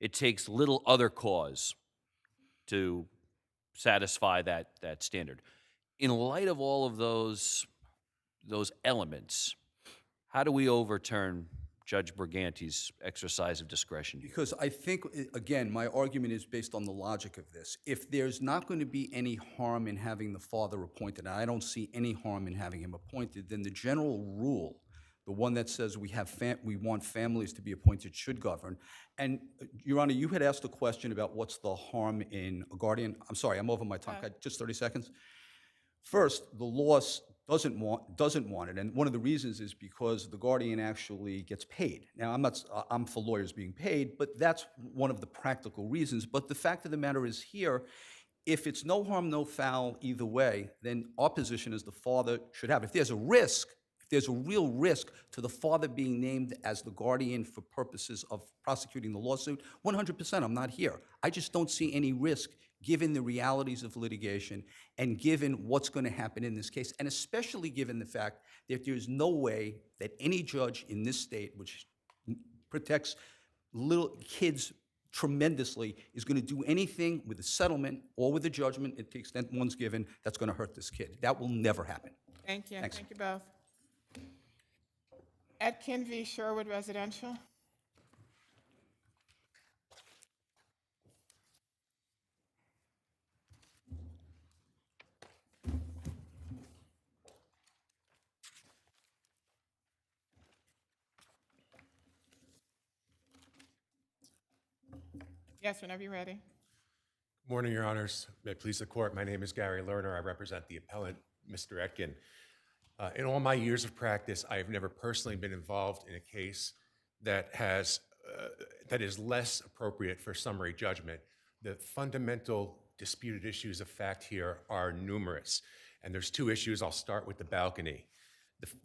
it takes little other cause to satisfy that standard. In light of all of those elements, how do we overturn Judge Briganti's exercise of discretion here? Because I think, again, my argument is based on the logic of this. If there's not going to be any harm in having the father appointed, and I don't see any harm in having him appointed, then the general rule, the one that says we want families to be appointed, should govern. And, Your Honor, you had asked a question about what's the harm in a guardian. I'm sorry, I'm over my time. Just 30 seconds. First, the law doesn't want it, and one of the reasons is because the guardian actually gets paid. Now, I'm for lawyers being paid, but that's one of the practical reasons. But the fact of the matter is here, if it's no harm, no foul either way, then our position is the father should have it. If there's a risk, if there's a real risk to the father being named as the guardian for purposes of prosecuting the lawsuit, 100%, I'm not here. I just don't see any risk given the realities of litigation and given what's going to happen in this case, and especially given the fact that there's no way that any judge in this state, which protects little kids tremendously, is going to do anything with a settlement or with a judgment, to the extent one's given, that's going to hurt this kid. That will never happen. Thank you. Thanks. Thank you both. Etkin v. Sherwood Residential. Yes, whenever you're ready. Morning, Your Honors. May it please the court, my name is Gary Lerner. I represent the appellant, Mr. Etkin. In all my years of practice, I have never personally been involved in a case that is less appropriate for summary judgment. The fundamental disputed issues of fact here are numerous, and there's two issues. I'll start with the balcony.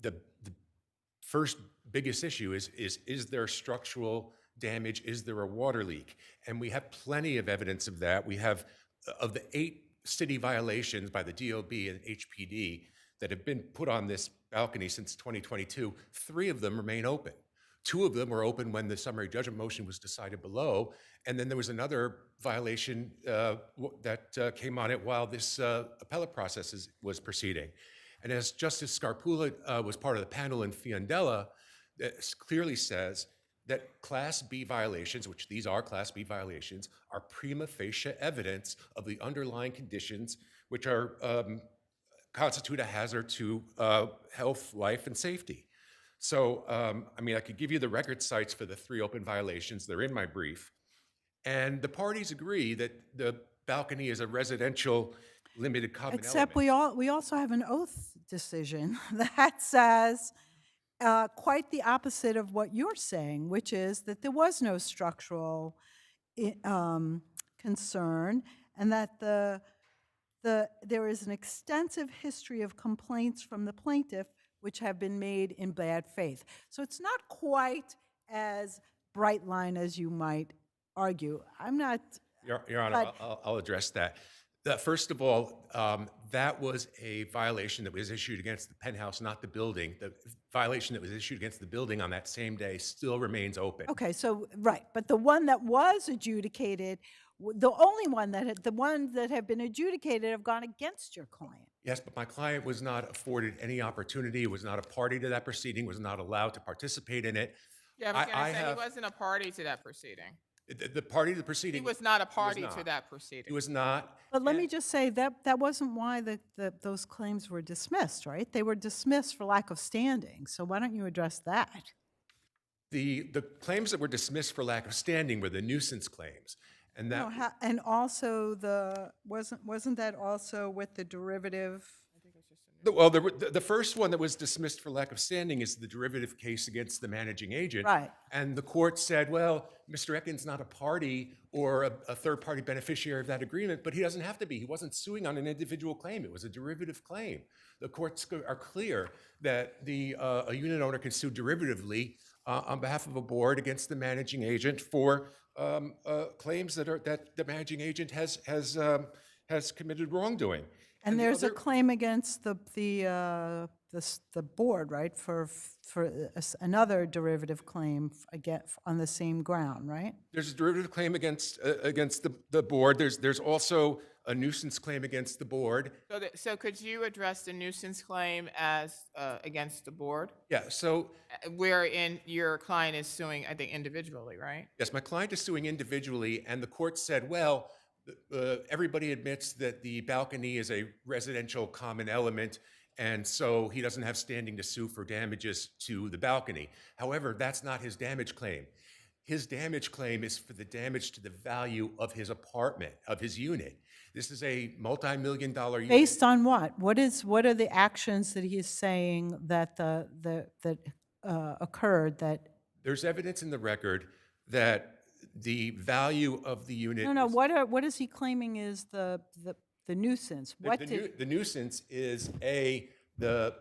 The first biggest issue is there structural damage? Is there a water leak? And we have plenty of evidence of that. We have, of the 8 city violations by the DOB and HPD that have been put on this balcony since 2022, 3 of them remain open. 2 of them were open when the summary judgment motion was decided below, and then there was another violation that came on it while this appellate process was proceeding. And as Justice Scarpula was part of the panel in Fiondella, it clearly says that Class B violations, which these are Class B violations, are prima facie evidence of the underlying conditions which are constitute a hazard to health, life, and safety. So, I mean, I could give you the record sites for the 3 open violations. They're in my brief. And the parties agree that the balcony is a residential limited common Except element. we also have an oath decision that says quite the opposite of what you're saying, which is that there was no structural concern, and that there is an extensive history of complaints from the plaintiff which have been made in bad faith. So it's not quite as bright line as you might argue. I'm not. Your Honor, I'll address that. First of all, that was a violation that was issued against the penthouse, not the building. The violation that was issued against the building on that same day still remains open. Okay, so, right, but the one that was adjudicated, the only one the ones that have been adjudicated have gone against your client. Yes, but my client was not afforded any opportunity, was not a party to that proceeding, was not allowed to participate in it. Yeah, I was going to say, he wasn't a party to that proceeding. The party to the proceeding. He was not a party not. to that proceeding. He was not. But let me just say that wasn't why those claims were dismissed, right? They were dismissed for lack of standing. So why don't you address that? The claims that were dismissed for lack of standing were the nuisance claims. And that No, and also wasn't that also with the derivative? well, the first one that was dismissed for lack of standing is the derivative case against the managing agent. Right. And the court said, well, Mr. Etkin's not a party or a third-party beneficiary of that agreement, but he doesn't have to be. He wasn't suing on an individual claim. It was a derivative claim. The courts are clear that a unit owner can sue derivatively on behalf of a board against the managing agent for claims that the managing agent has committed wrongdoing. And there's a claim against the board, right, for another derivative claim again on the same ground, right? There's a derivative claim against the board. There's also a nuisance claim against the board. So could you address the nuisance claim as against the board, Yeah, so wherein your client is suing, I think, individually, right? yes, my client is suing individually, and the court said, well, everybody admits that the balcony is a residential common element, and so he doesn't have standing to sue for damages to the balcony. However, that's not his damage claim. His damage claim is for the damage to the value of his apartment, of his unit. This is a multi-million-dollar unit. Based on what? What are the actions that he's saying that occurred that? There's evidence in the record that the value of the unit. No, is- what is he claiming is the nuisance? The nuisance is the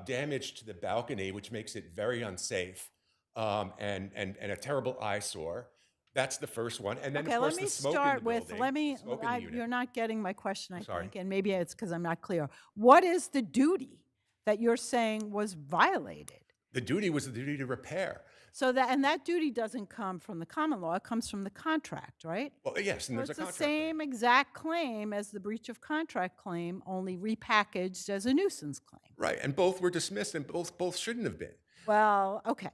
damage to the balcony, which makes it very unsafe, and a terrible eyesore. That's the first one, and then Okay, of course let me the smoke start in the with, building. Smoke in the unit. you're not getting my question, I Sorry. think, and maybe it's because I'm not clear. What is the duty that you're saying was violated? The duty was the duty to repair. So that duty doesn't come from the common law, it comes from the contract, right? Well, yes, and So there's a it's the contract. same exact claim as the breach of contract claim, only repackaged as a nuisance claim. Right, and both were dismissed, and both shouldn't have been. Well, okay.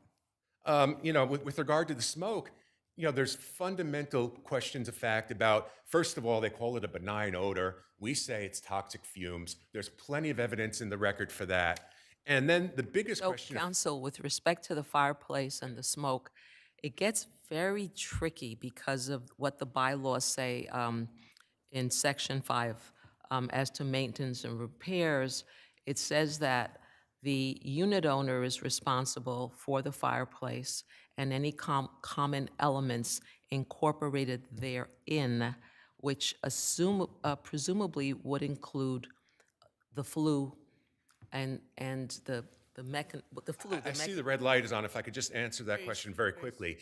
With regard to the smoke, there's fundamental questions of fact about, first of all, they call it a benign odor. We say it's toxic fumes. There's plenty of evidence in the record for that. And then the biggest So, question. counsel, with respect to the fireplace and the smoke, it gets very tricky because of what the bylaws say in Section 5 as to maintenance and repairs. It says that the unit owner is responsible for the fireplace and any common elements incorporated therein, which presumably would include the flue and the flue. I see the red light is on. If I could just answer that question very quickly.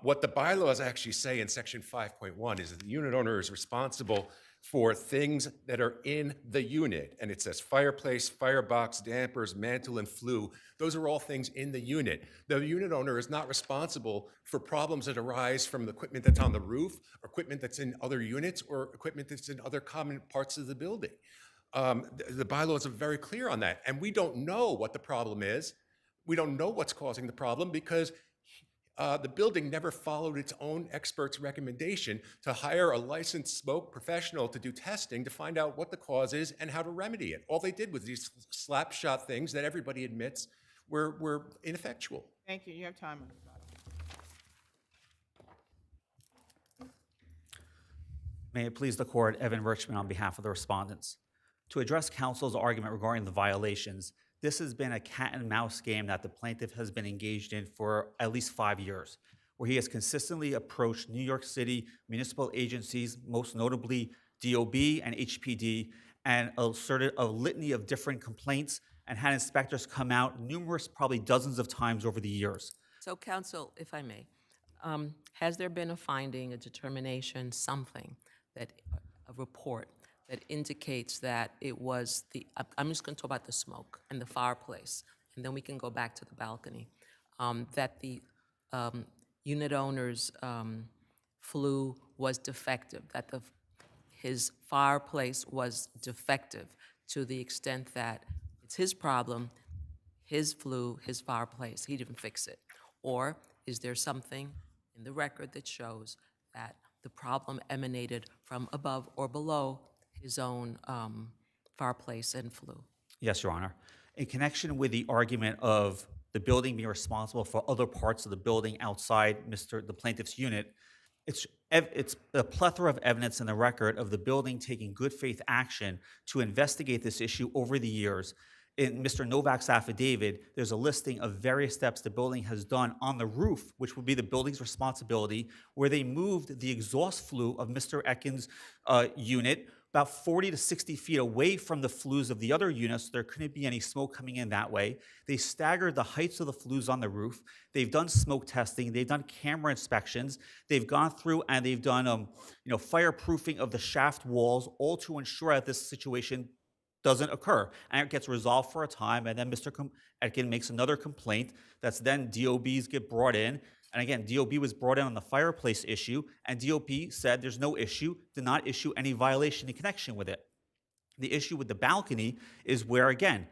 What the bylaws actually say in Section 5.1 is that the unit owner is responsible for things that are in the unit. And it says fireplace, firebox, dampers, mantle, and flue. Those are all things in the unit. The unit owner is not responsible for problems that arise from the equipment that's on the roof, or equipment that's in other units, or equipment that's in other common parts of the building. The bylaws are very clear on that. And we don't know what the problem is. We don't know what's causing the problem because the building never followed its own expert's recommendation to hire a licensed smoke professional to do testing to find out what the cause is and how to remedy it. All they did was these slap shot things that everybody admits were ineffectual. Thank you. You have time. May it please the court, Evan Richmond on behalf of the respondents. To address counsel's argument regarding the violations, this has been a cat and mouse game that the plaintiff has been engaged in for at least 5 years, where he has consistently approached New York City municipal agencies, most notably DOB and HPD, and asserted a litany of different complaints and had inspectors come out numerous, probably dozens of times over the years. So, counsel, if I may, has there been a finding, a determination, something, a report that indicates that it was I'm just going to talk about the smoke and the fireplace, and then we can go back to the balcony, that the unit owner's flue was defective, that his fireplace was defective to the extent that it's his problem, his flue, his fireplace, he didn't fix it? Or is there something in the record that shows that the problem emanated from above or below his own fireplace and flue? Yes, Your Honor. In connection with the argument of the building being responsible for other parts of the building outside the plaintiff's unit, it's a plethora of evidence in the record of the building taking good faith action to investigate this issue over the years. In Mr. Novak's affidavit, there's a listing of various steps the building has done on the roof, which would be the building's responsibility, where they moved the exhaust flue of Mr. Etkin's unit about 40 to 60 feet away from the flues of the other units, so there couldn't be any smoke coming in that way. They staggered the heights of the flues on the roof. They've done smoke testing. They've done camera inspections. They've gone through and they've done fireproofing of the shaft walls, all to ensure that this situation doesn't occur. And it gets resolved for a time, and then Mr. Etkin makes another complaint. That's then DOBs get brought in, And again, DOB was brought in on the fireplace issue, and DOP said there's no issue, did not issue any violation in connection with it. The issue with the balcony is where, again,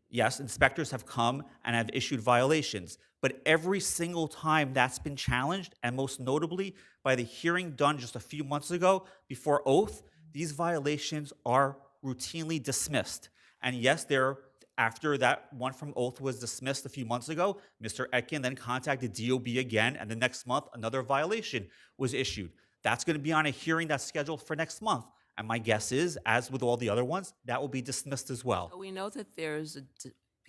yes, inspectors have come and have issued violations, but every single time that's been challenged, and most notably by the hearing done just a few months ago before oath, these violations are routinely dismissed. And yes, after that one from oath was dismissed a few months ago, Mr. Etkin then contacted DOB again, and the next month another violation was issued. That's going to be on a hearing that's scheduled for next month. And my guess is, as with all the other ones, that will be dismissed as well. So we know that there's a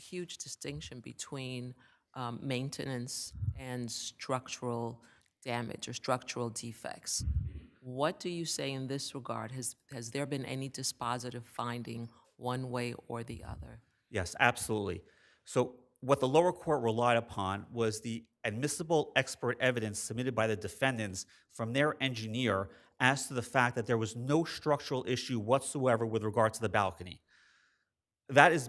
huge distinction between maintenance and structural damage or structural defects. What do you say in this regard? Has there been any dispositive finding one way or the other? Yes, absolutely. So what the lower court relied upon was the admissible expert evidence submitted by the defendants from their engineer as to the fact that there was no structural issue whatsoever with regard to the balcony. That's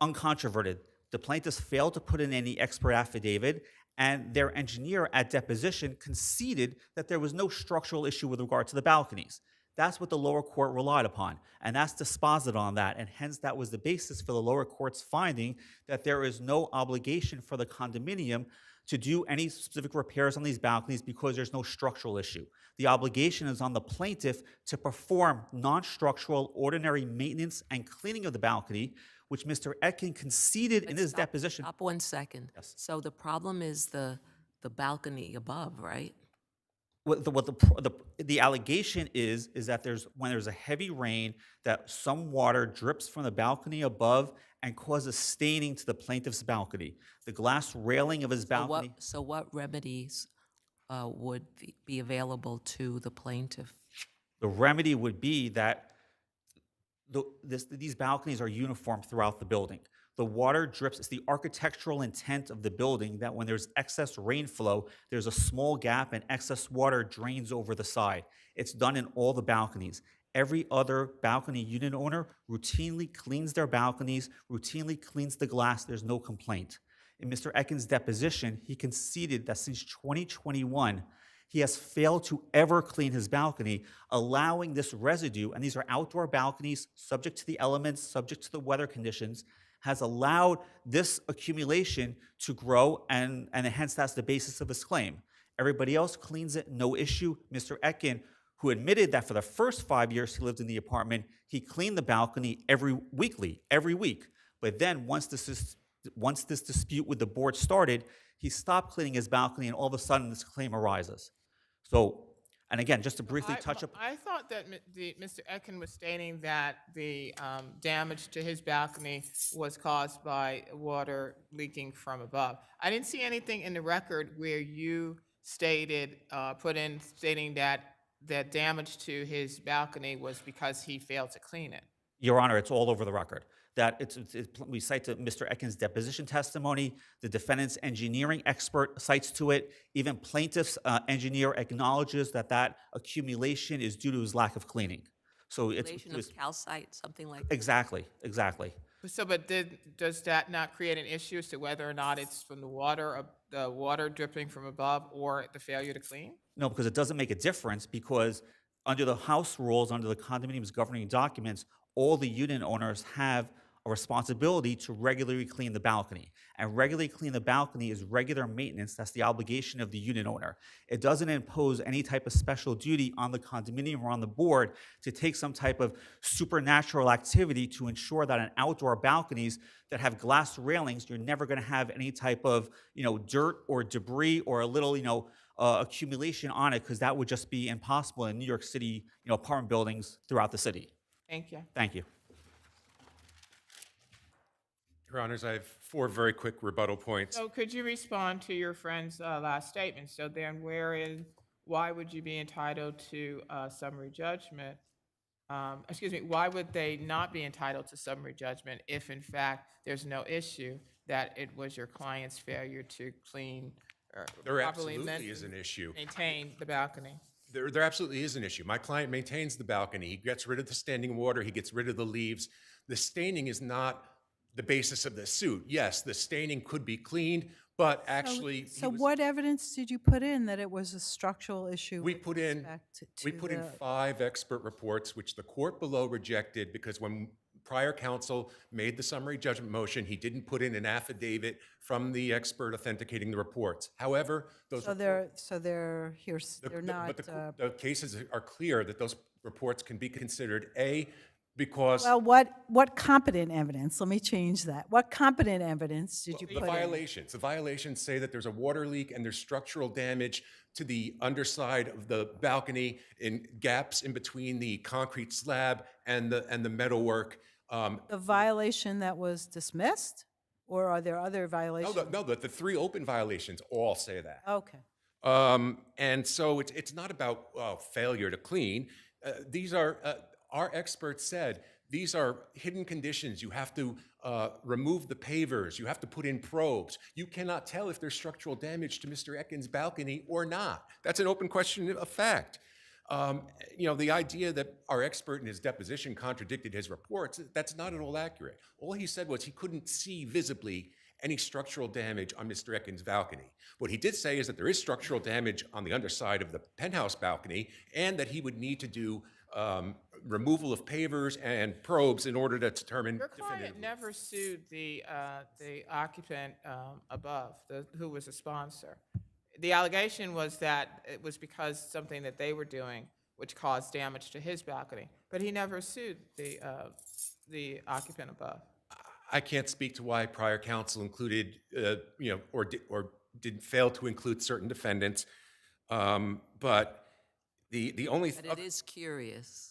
uncontroverted. The plaintiffs failed to put in any expert affidavit, and their engineer at deposition conceded that there was no structural issue with regard to the balconies. That's what the lower court relied upon, and that's disposited on that, and hence that was the basis for the lower court's finding that there is no obligation for the condominium to do any specific repairs on these balconies because there's no structural issue. The obligation is on the plaintiff to perform non-structural ordinary maintenance and cleaning of the balcony, which Mr. Etkin conceded in his deposition. Stop 1 second. Yes. So the problem is the balcony above, right? The allegation is that when there's a heavy rain, that some water drips from the balcony above and causes staining to the plaintiff's balcony. The glass railing of his balcony. So what remedies would be available to the plaintiff? The remedy would be that these balconies are uniform throughout the building. The water drips. It's the architectural intent of the building that when there's excess rainflow, there's a small gap and excess water drains over the side. It's done in all the balconies. Every other balcony unit owner routinely cleans their balconies, routinely cleans the glass. There's no complaint. In Mr. Etkin's deposition, he conceded that since 2021, he has failed to ever clean his balcony, allowing this residue, and these are outdoor balconies, subject to the elements, subject to the weather conditions, has allowed this accumulation to grow, and hence that's the basis of his claim. Everybody else cleans it, no issue. Mr. Etkin, who admitted that for the first 5 years he lived in the apartment, he cleaned the balcony every week. But then once this dispute with the board started, he stopped cleaning his balcony, and all of a sudden this claim arises. So, and again, just to briefly touch up. I thought that Mr. Etkin was stating that the damage to his balcony was caused by water leaking from above. I didn't see anything in the record where you stating that damage to his balcony was because he failed to clean it. Your Honor, it's all over the record. We cite to Mr. Etkin's deposition testimony, the defendant's engineering expert cites to it, even plaintiff's engineer acknowledges that accumulation is due to his lack of cleaning. So Accumulation of calcite, something like that. Exactly. So, but does that not create an issue as to whether or not it's from the water dripping from above or the failure to clean? No, because it doesn't make a difference, because under the house rules, under the condominium's governing documents, all the unit owners have a responsibility to regularly clean the balcony. And regularly clean the balcony is regular maintenance. That's the obligation of the unit owner. It doesn't impose any type of special duty on the condominium or on the board to take some type of supernatural activity to ensure that on outdoor balconies that have glass railings, you're never going to have any type of dirt or debris or a little accumulation on it, because that would just be impossible in New York City apartment buildings throughout the city. Thank you. Thank you. Your Honors, I have 4 very quick rebuttal points. So could you respond to your friend's last statement? So then why would you be entitled to summary judgment? Why would they not be entitled to summary judgment if in fact there's no issue that it was your client's failure to clean or There properly absolutely is an issue. maintain the balcony? There absolutely is an issue. My client maintains the balcony. He gets rid of the standing water. He gets rid of the leaves. The staining is not the basis of the suit. Yes, the staining could be cleaned, But actually, So what evidence did you put in that it was a structural issue we with put in respect we to put in the- 5 expert reports, which the court below rejected because when prior counsel made the summary judgment motion, he didn't put in an affidavit from the expert authenticating the reports. However, those So they're here, they're not, but the cases are clear that those reports can be considered because well, what competent evidence? Let me change that. What competent evidence did you the put in? violations. The violations say that there's a water leak and there's structural damage to the underside of the balcony in gaps in between the concrete slab and the metalwork. The violation that was dismissed? Or are there other violations? No, the 3 open violations all say that. Okay. And so it's not about failure to clean. These are, our experts said, these are hidden conditions. You have to remove the pavers. You have to put in probes. You cannot tell if there's structural damage to Mr. Etkin's balcony or not. That's an open question of fact. You know, the idea that our expert in his deposition contradicted his reports, that's not at all accurate. All he said was he couldn't see visibly any structural damage on Mr. Etkin's balcony. What he did say is that there is structural damage on the underside of the penthouse balcony and that he would need to do removal of pavers and probes in order to determine Your client definitively. never sued the occupant above, who was a sponsor. The allegation was that it was because something that they were doing which caused damage to his balcony, but he never sued the occupant above. I can't speak to why prior counsel included, you know, or did fail to include certain defendants, but the only. But it is curious.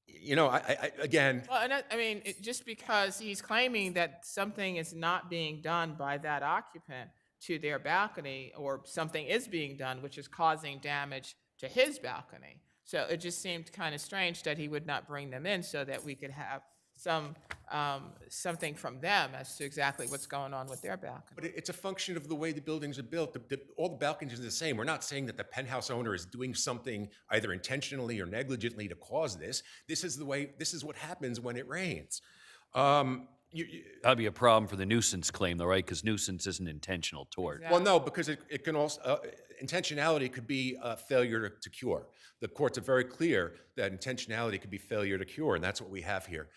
You know, I again. Well, and I mean, just because he's claiming that something is not being done by that occupant to their balcony, or something is being done which is causing damage to his balcony. So it just seemed kind of strange that he would not bring them in so that we could have something from them as to exactly what's going on with their balcony. But it's a function of the way the buildings are built. All the balconies are the same. We're not saying that the penthouse owner is doing something either intentionally or negligently to cause this. This is what happens when it rains. That'd be a problem for the nuisance claim, though, right? Because nuisance is an intentional tort. Well, no, because it can also, intentionality could be failure to cure. The courts are very clear that intentionality could be failure to cure, and that's what we have here.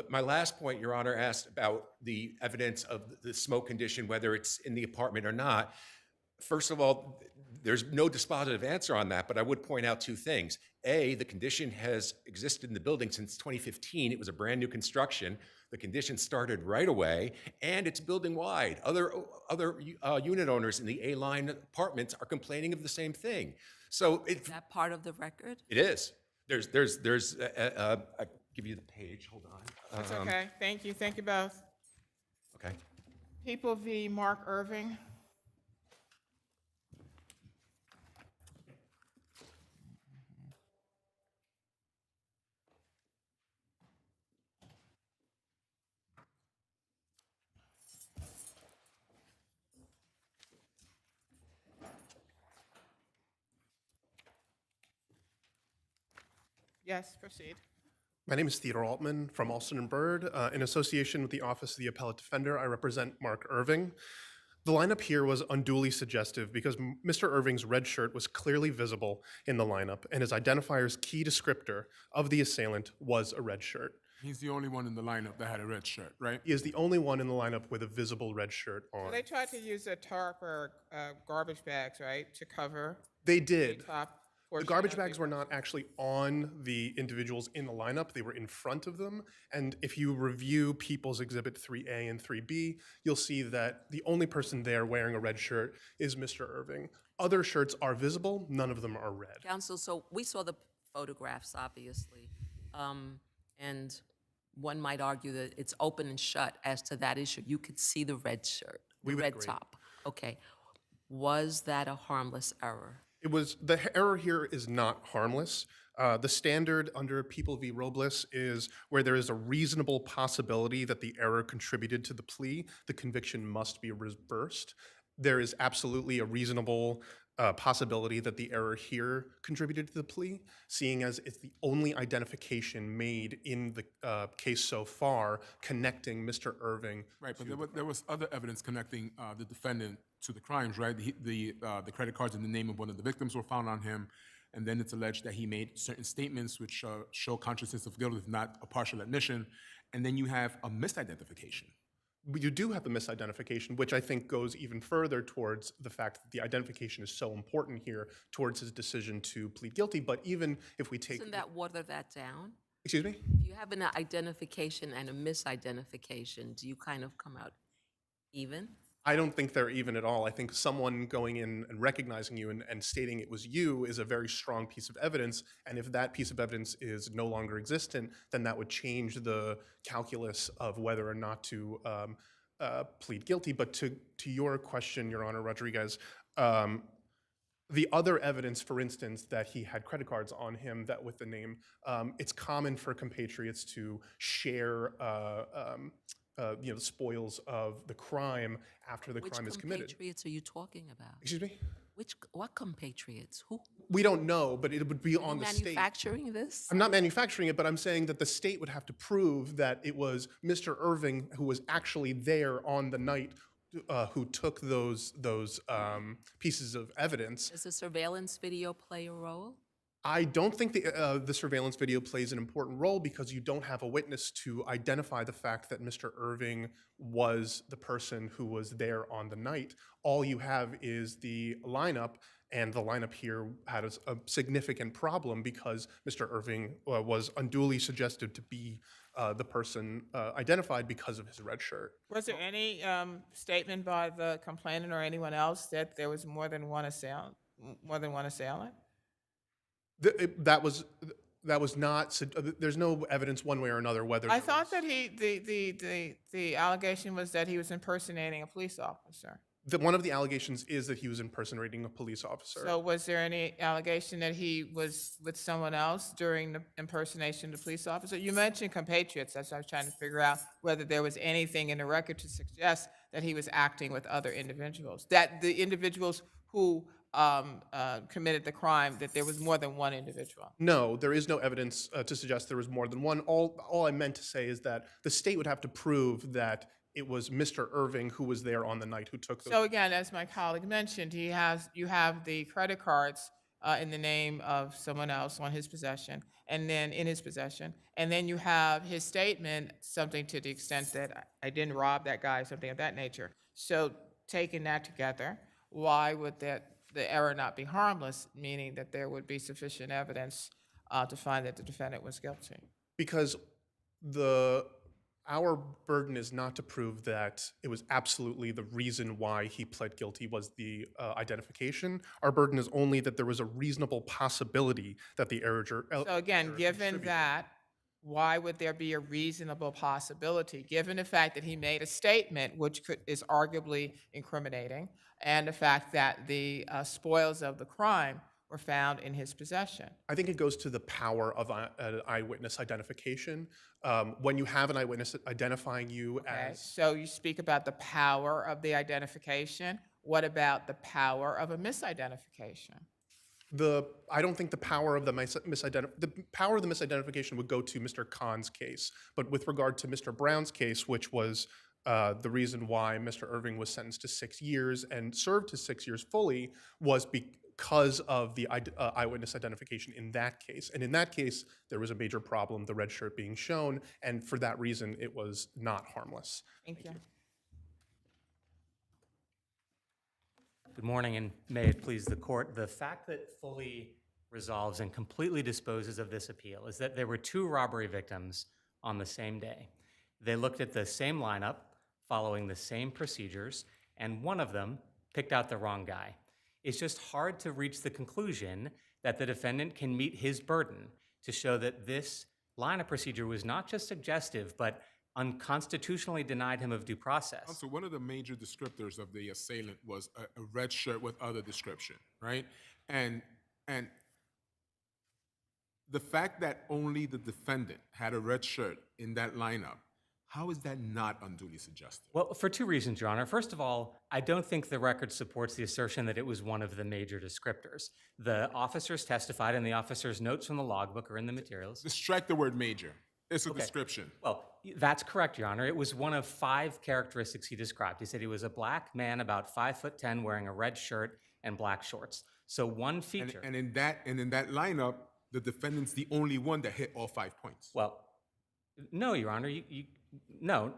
My last point, Your Honor, asked about the evidence of the smoke condition, whether it's in the apartment or not. First of all, there's no dispositive answer on that, but I would point out 2 things. A, the condition has existed in the building since 2015. It was a brand new construction. The condition started right away, and it's building wide. Other unit owners in the A-line apartments are complaining of the same thing. So Is that part of the record? it is. There's I'll give you the page. Hold on. That's okay. Thank you. Thank you both. Okay. People v. Mark Irving. Yes, proceed. My name is Theodore Altman from Alston and Bird. In association with the Office of the Appellate Defender, I represent Mark Irving. The lineup here was unduly suggestive because Mr. Irving's red shirt was clearly visible in the lineup, and his identifier's key descriptor of the assailant was a red shirt. He's the only one in the lineup that had a red shirt, right? He is the only one in the lineup with a visible red shirt So on. they tried to use a tarp or garbage bags, right, to cover They the did. top The portion garbage of bags were not actually on the individuals in the lineup. They were in front of them. And if you review People's Exhibit 3A and 3B, you'll see that the only person there wearing a red shirt is Mr. Irving. Other shirts are visible. None of them are red. Counsel, so we saw the photographs, obviously, and one might argue that it's open and shut as to that issue. You could see the red shirt, We the would red agree. top. Okay. Was that a harmless error? It was, the error here is not harmless. The standard under People v. Robles is where there is a reasonable possibility that the error contributed to the plea, the conviction must be reversed. There is absolutely a reasonable possibility that the error here contributed to the plea, seeing as it's the only identification made in the case so far connecting Mr. Irving. Right, but there was other evidence connecting the defendant to the crimes, right? The credit cards in the name of one of the victims were found on him, and then it's alleged that he made certain statements which show consciousness of guilt, if not a partial admission, and then you have a misidentification. You do have the misidentification, which I think goes even further towards the fact that the identification is so important here towards his decision to plead guilty. But even if we take... Doesn't that water that down? Excuse me? If you have an identification and a misidentification, do you kind of come out even? I don't think they're even at all. I think someone going in and recognizing you and stating it was you is a very strong piece of evidence. And if that piece of evidence is no longer existent, then that would change the calculus of whether or not to plead guilty. But to your question, Your Honor, Rodriguez, the other evidence, for instance, that he had credit cards on him that with the name, it's common for compatriots to share the spoils of the crime after the crime is committed. Which compatriots are you talking about? Excuse me? What compatriots? Who? We don't know, but it would be on the state. Manufacturing this? I'm not manufacturing it, but I'm saying that the state would have to prove that it was Mr. Irving who was actually there on the night who took those pieces of evidence. Does the surveillance video play a role? I don't think the surveillance video plays an important role because you don't have a witness to identify the fact that Mr. Irving was the person who was there on the night. All you have is the lineup, and the lineup here had a significant problem because Mr. Irving was unduly suggested to be the person identified because of his red shirt. Was there any statement by the complainant or anyone else that there was more than one assailant? That was not. There's no evidence one way or another whether. I thought that the allegation was that he was impersonating a police officer. One of the allegations is that he was impersonating a police officer. So was there any allegation that he was with someone else during the impersonation of the police officer? You mentioned compatriots. That's what I was trying to figure out, whether there was anything in the record to suggest that he was acting with other individuals, that the individuals who committed the crime, that there was more than one individual. No, there is no evidence to suggest there was more than one. All I meant to say is that the state would have to prove that it was Mr. Irving who was there on the night who took those. So again, as my colleague mentioned, you have the credit cards in the name of someone else on his possession, and then in his possession, and then you have his statement, something to the extent that I didn't rob that guy, something of that nature. So taking that together, why would the error not be harmless, meaning that there would be sufficient evidence to find that the defendant was guilty? Because our burden is not to prove that it was absolutely the reason why he pled guilty was the identification. Our burden is only that there was a reasonable possibility that the error. So again, given that, why would there be a reasonable possibility, given the fact that he made a statement which is arguably incriminating, and the fact that the spoils of the crime were found in his possession? I think it goes to the power of an eyewitness identification. When you have an eyewitness identifying you as... So you speak about the power of the identification. What about the power of a misidentification? I don't think the power of the misidentification would go to Mr. Khan's case, but with regard to Mr. Brown's case, which was the reason why Mr. Irving was sentenced to 6 years and served his 6 years fully, was because of the eyewitness identification in that case. And in that case, there was a major problem, the red shirt being shown, and for that reason, it was not harmless. Thank you. Good morning, and may it please the court. The fact that fully resolves and completely disposes of this appeal is that there were 2 robbery victims on the same day. They looked at the same lineup, following the same procedures, and one of them picked out the wrong guy. It's just hard to reach the conclusion that the defendant can meet his burden to show that this line of procedure was not just suggestive, but unconstitutionally denied him of due process. Also, one of the major descriptors of the assailant was a red shirt with other description, right? And the fact that only the defendant had a red shirt in that lineup, How is that not unduly suggestive? Well, for two reasons, Your Honor. First of all, I don't think the record supports the assertion that it was one of the major descriptors. The officers testified, and the officers' notes from the logbook are in the materials. Just strike the word major. It's a description. Well, that's correct, Your Honor. It was one of 5 characteristics he described. He said he was a black man, about 5'10", wearing a red shirt and black shorts. So one feature. And in that lineup, the defendant's the only one that hit all 5 points. Well, no, Your Honor. No.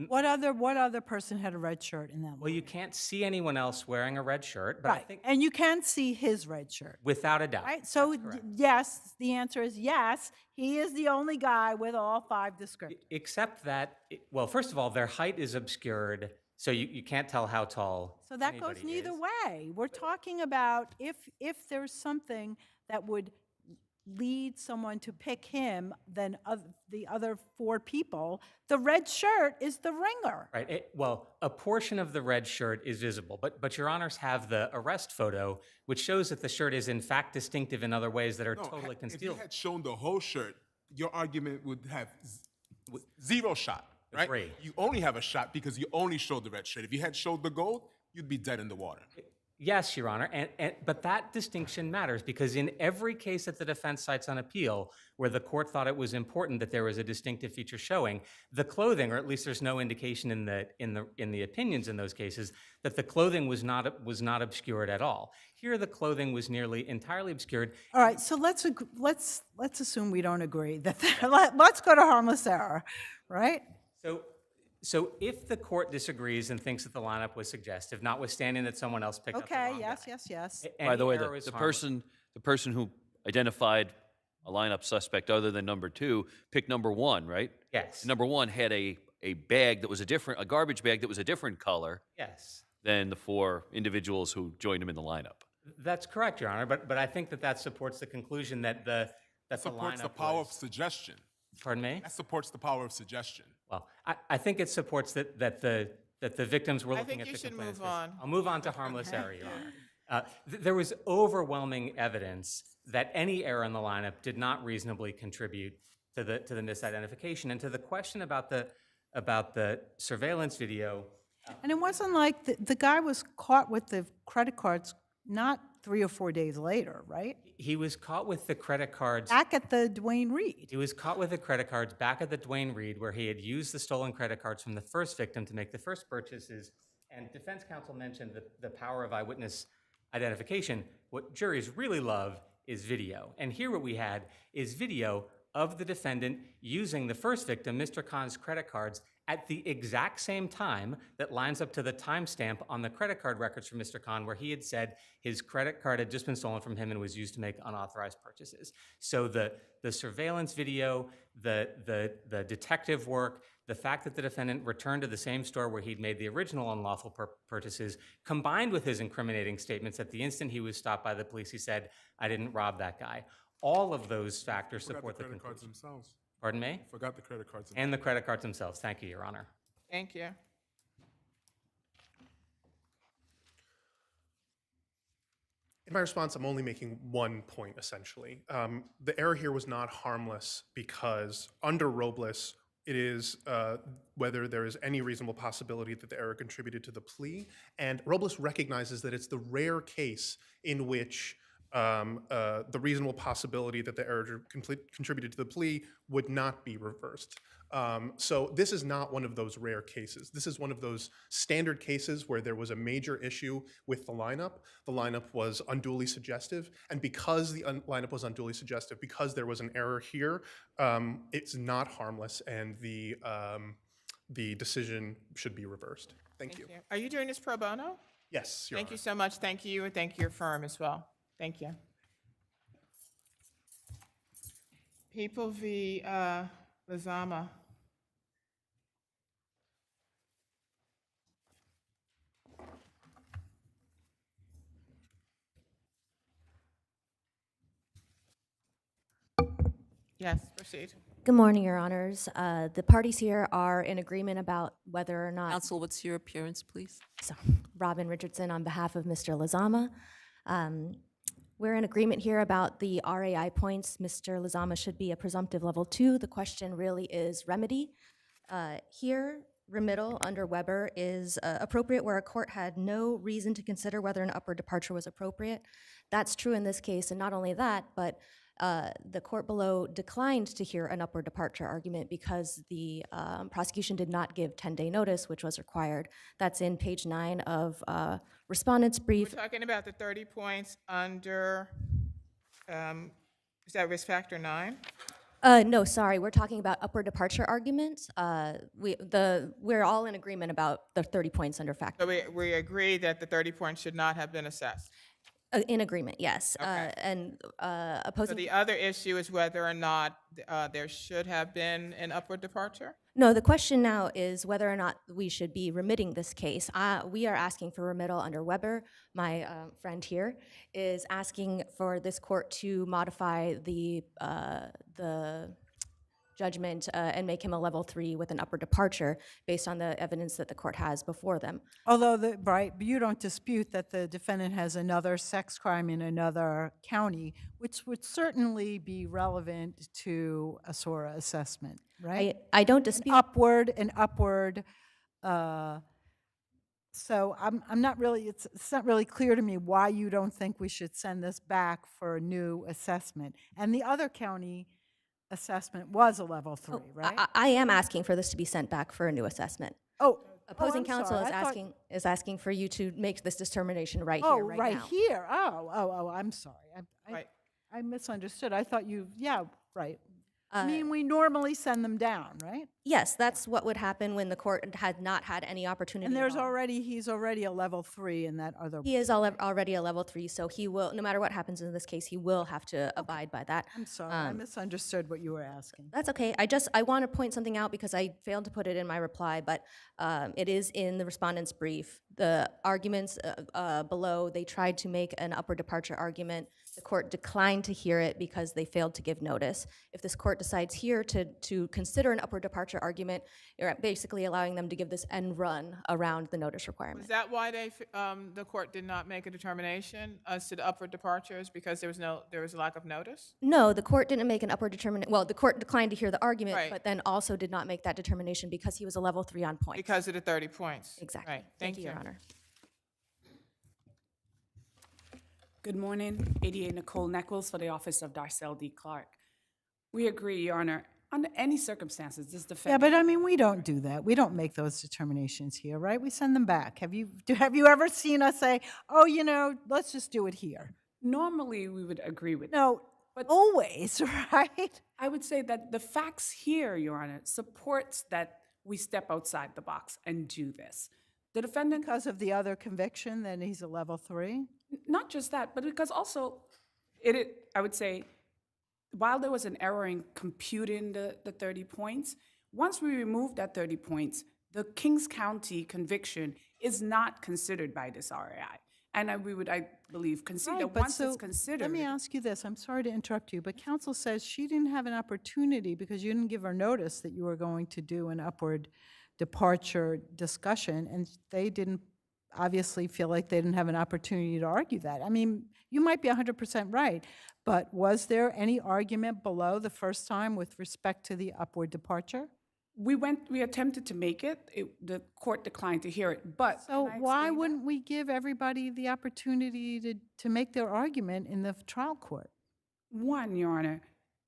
What other person had a red shirt in that? Well, you can't see anyone else wearing a red shirt, but I Right, think and you can see his red shirt. without a doubt. Right, so yes, the answer is yes, he is the only guy with all 5 descriptors. Except that, well, first of all, their height is obscured, so you can't tell how tall. So that goes anybody neither is. way. We're talking about if there's something that would lead someone to pick him than the other 4 people, the red shirt is the ringer. Right. Well, a portion of the red shirt is visible, but Your Honors have the arrest photo, which shows that the shirt is in fact distinctive in other ways that are totally If you concealed. had shown the whole shirt, your argument would have 0 shot, right? Agree. You only have a shot because you only showed the red shirt. If you had showed the gold, you'd be dead in the water. Yes, Your Honor, but that distinction matters because in every case that the defense cites on appeal where the court thought it was important that there was a distinctive feature showing, the clothing, or at least there's no indication in the opinions in those cases that the clothing was not obscured at all. Here, the clothing was nearly entirely obscured. All right, so let's assume we don't agree that let's go to harmless error, right? So if the court disagrees and thinks that the lineup was suggestive, notwithstanding that someone else picked up the wrong guy, yes. By the way, any error is the harmless. person who identified a lineup suspect other than number 2 picked number 1, right? Yes. Number 1 had a bag that was a garbage bag that was a different color Yes. than the 4 individuals who joined him in the lineup. That's correct, Your Honor, but I think that supports the conclusion that the Supports the lineup power was- of suggestion. Pardon me? That supports the power of suggestion. Well, I think it supports that the victims were I looking think at you the should complainant's move face. on. I'll move on to harmless error, Your Honor. There was overwhelming evidence that any error in the lineup did not reasonably contribute to the misidentification. And to the question about the surveillance video, And it wasn't like the guy was caught with the credit cards not 3 or 4 days later, right? he was caught with the credit cards. Back at the Dwayne Reed. He was caught with the credit cards back at the Dwayne Reed, where he had used the stolen credit cards from the first victim to make the first purchases. And defense counsel mentioned the power of eyewitness identification. What juries really love is video. And here what we had is video of the defendant using the first victim, Mr. Khan's credit cards, at the exact same time that lines up to the timestamp on the credit card records for Mr. Khan, where he had said his credit card had just been stolen from him and was used to make unauthorized purchases. So the surveillance video, the detective work, the fact that the defendant returned to the same store where he'd made the original unlawful purchases, combined with his incriminating statements at the instant he was stopped by the police, he said, "I didn't rob that guy." All of those factors support the credit cards conclusion. themselves. Pardon me? Forgot the credit cards. And the credit cards themselves. Thank you, Your Honor. Thank you. In my response, I'm only making one point, essentially. The error here was not harmless because under Robles, it is whether there is any reasonable possibility that the error contributed to the plea. And Robles recognizes that it's the rare case in which the reasonable possibility that the error contributed to the plea would not be reversed. So this is not one of those rare cases. This is one of those standard cases where there was a major issue with the lineup was unduly suggestive, and because the lineup was unduly suggestive, because there was an error here, it's not harmless, and the decision should be reversed. Thank you. Are you doing this pro bono? Yes, Your Thank you Honor. so much. Thank you, and thank your firm as well. Thank you. People v. Lizama. Yes, proceed. Good morning, Your Honors. The parties here are in agreement about whether or not... Counsel, what's your appearance, please? So, Robin Richardson on behalf of Mr. Lizama. We're in agreement here about the RAI points. Mr. Lizama should be a presumptive level 2. The question really is remedy. Here, remittal under Weber is appropriate where a court had no reason to consider whether an upward departure was appropriate. That's true in this case, and not only that, but the court below declined to hear an upward departure argument because the prosecution did not give 10-day notice, which was required. That's in page 9 of respondent's brief. We're talking about the 30 points under, is that risk factor 9? No, sorry, we're talking about upward departure arguments. We're all in agreement about the 30 points under factor. So we agree that the 30 points should not have been assessed. In agreement, yes. And So opposing. the other issue is whether or not there should have been an upward departure? No, the question now is whether or not we should be remitting this case. We are asking for remittal under Weber. My friend here is asking for this court to modify the judgment and make him a level 3 with an upward departure based on the evidence that the court has before them. Although, but you don't dispute that the defendant has another sex crime in another county, which would certainly be relevant to a SORA assessment, right? I don't dispute. An upward. So I'm not really, it's not really clear to me why you don't think we should send this back for a new assessment. And the other county assessment was a level 3, right? I am asking for this to be sent back for a new assessment. Opposing I'm counsel sorry. is asking for you to make this determination right Oh, here, right now. here. Oh, I'm sorry. Right. I misunderstood. I thought right. I mean, we normally send them down, right? Yes, that's what would happen when the court had not had any opportunity. And at all. he's already a level 3 in that other. He is already a level 3, so he will, no matter what happens in this case, he will have to abide by that. I'm sorry, I misunderstood what you were asking. That's okay. I want to point something out because I failed to put it in my reply, but it is in the respondent's brief. The arguments below, they tried to make an upward departure argument. The court declined to hear it because they failed to give notice. If this court decides here to consider an upward departure argument, you're basically allowing them to give this end run around the notice requirement. Was that why the court did not make a determination as to the upward departures because there was a lack of notice? No, the court didn't make an upward determination. Well, the court declined to hear the argument, Right. but then also did not make that determination because he was a level 3 on points. Because of the 30 points? Exactly. Right. Thank you, Your Honor. Good morning, ADA Nicole Neckles for the Office of Darcel D. Clark. We agree, Your Honor, under any circumstances, this Yeah, defendant. but I mean, we don't do that. We don't make those determinations here, right? We send them back. Have you ever seen us say, oh, let's just do it here? Normally, we would agree with No, but always, right? I would say that the facts here, Your Honor, supports that we step outside the box and do this. The defendant, Because of the other conviction, then he's a level 3? not just that, but because also, I would say, while there was an error in computing the 30 points, once we remove that 30 points, the Kings County conviction is not considered by this RAI. And we would, I believe, concede that Right, but once it's considered. let me ask you this. I'm sorry to interrupt you, but counsel says she didn't have an opportunity because you didn't give her notice that you were going to do an upward departure discussion, and they didn't obviously feel like they didn't have an opportunity to argue that. I mean, you might be 100% right, but was there any argument below the first time with respect to the upward departure? We attempted to make it. The court declined to hear it, but. So can I why explain wouldn't we give everybody the opportunity to make their argument in the trial court? One, Your Honor,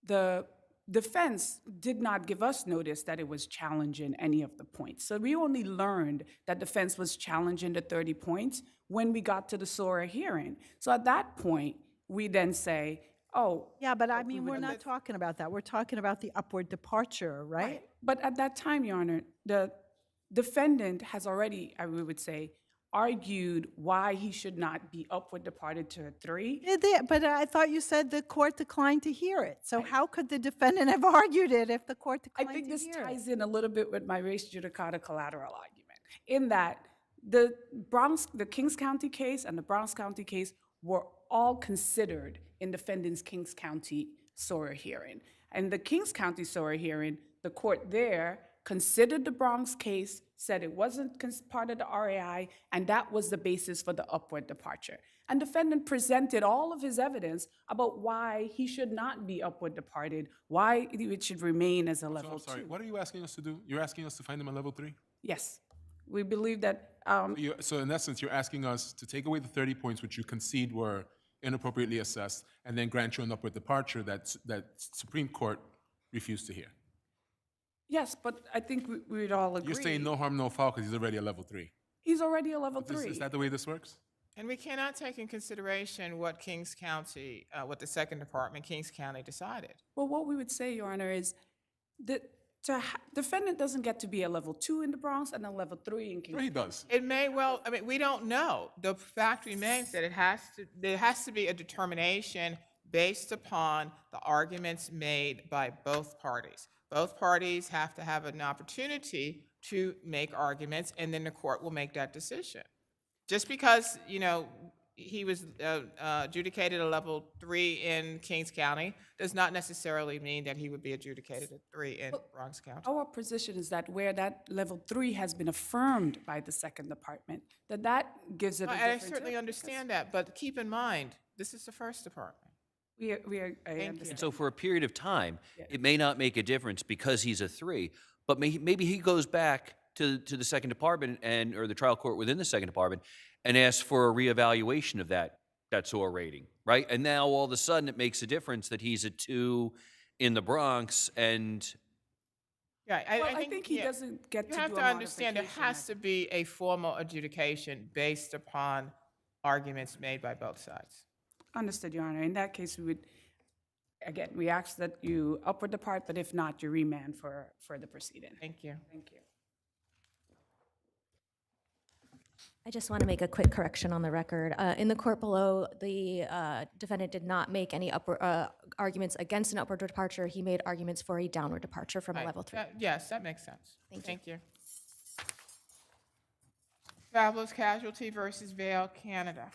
the defense did not give us notice that it was challenging any of the points. So we only learned that defense was challenging the 30 points when we got to the SORA hearing. So at that point, we then say, oh. Yeah, but I mean, we're not talking about that. We're talking about the upward departure, right? But at that time, Your Honor, the defendant has already, I would say, argued why he should not be upward departed to a 3. But I thought you said the court declined to hear it. So how could the defendant have argued it if the court declined to hear it? I think this ties in a little bit with my res judicata collateral argument, in that the Kings County case and the Bronx County case were all considered in defendant's Kings County SORA hearing. And the Kings County SORA hearing, the court there considered the Bronx case said it wasn't part of the RAI, and that was the basis for the upward departure. And defendant presented all of his evidence about why he should not be upward departed, why it should remain as a So level I'm sorry, 2. what are you asking us to do? You're asking us to find him a level 3? Yes, we believe that. So in essence, you're asking us to take away the 30 points which you concede were inappropriately assessed, and then grant you an upward departure that Supreme Court refused to hear. Yes, but I think we would all agree. You're saying no harm, no foul because he's already a level 3. He's already a level 3. Is that the way this works? And we cannot take in consideration what Kings County, what the second department, Kings County, decided. Well, what we would say, Your Honor, is that defendant doesn't get to be a level 2 in the Bronx and a level 3 in Kings. Sure he does. It may well, I mean, we don't know. The fact remains that there has to be a determination based upon the arguments made by both parties. Both parties have to have an opportunity to make arguments, and then the court will make that decision. Just because, you know, he was adjudicated a level 3 in Kings County does not necessarily mean that he would be adjudicated a 3 in Bronx County. Our position is that where that level 3 has been affirmed by the second department, that gives it a different. I certainly understand that, but keep in mind, this is the first department. I Thank understand. And so for a period of time, it may not make a difference because he's a 3, but maybe he goes back to the second department or the trial court within the second department and asks for a reevaluation of that SOAR rating, right? And now all of a sudden it makes a difference that he's a 2 in the Bronx and Yeah, I think he doesn't get to do a You have to understand, there modification. has to be a formal adjudication based upon arguments made by both sides. Understood, Your Honor. In that case, we would, again, we ask that you upward depart, but if not, you remand for the proceeding. Thank you. Thank you. I just want to make a quick correction on the record. In the court below, the defendant did not make any arguments against an upward departure. He made arguments for a downward departure from a level 3. Yes, that makes sense. Thank you. you. Fabulous Casualty versus Vail, Canada.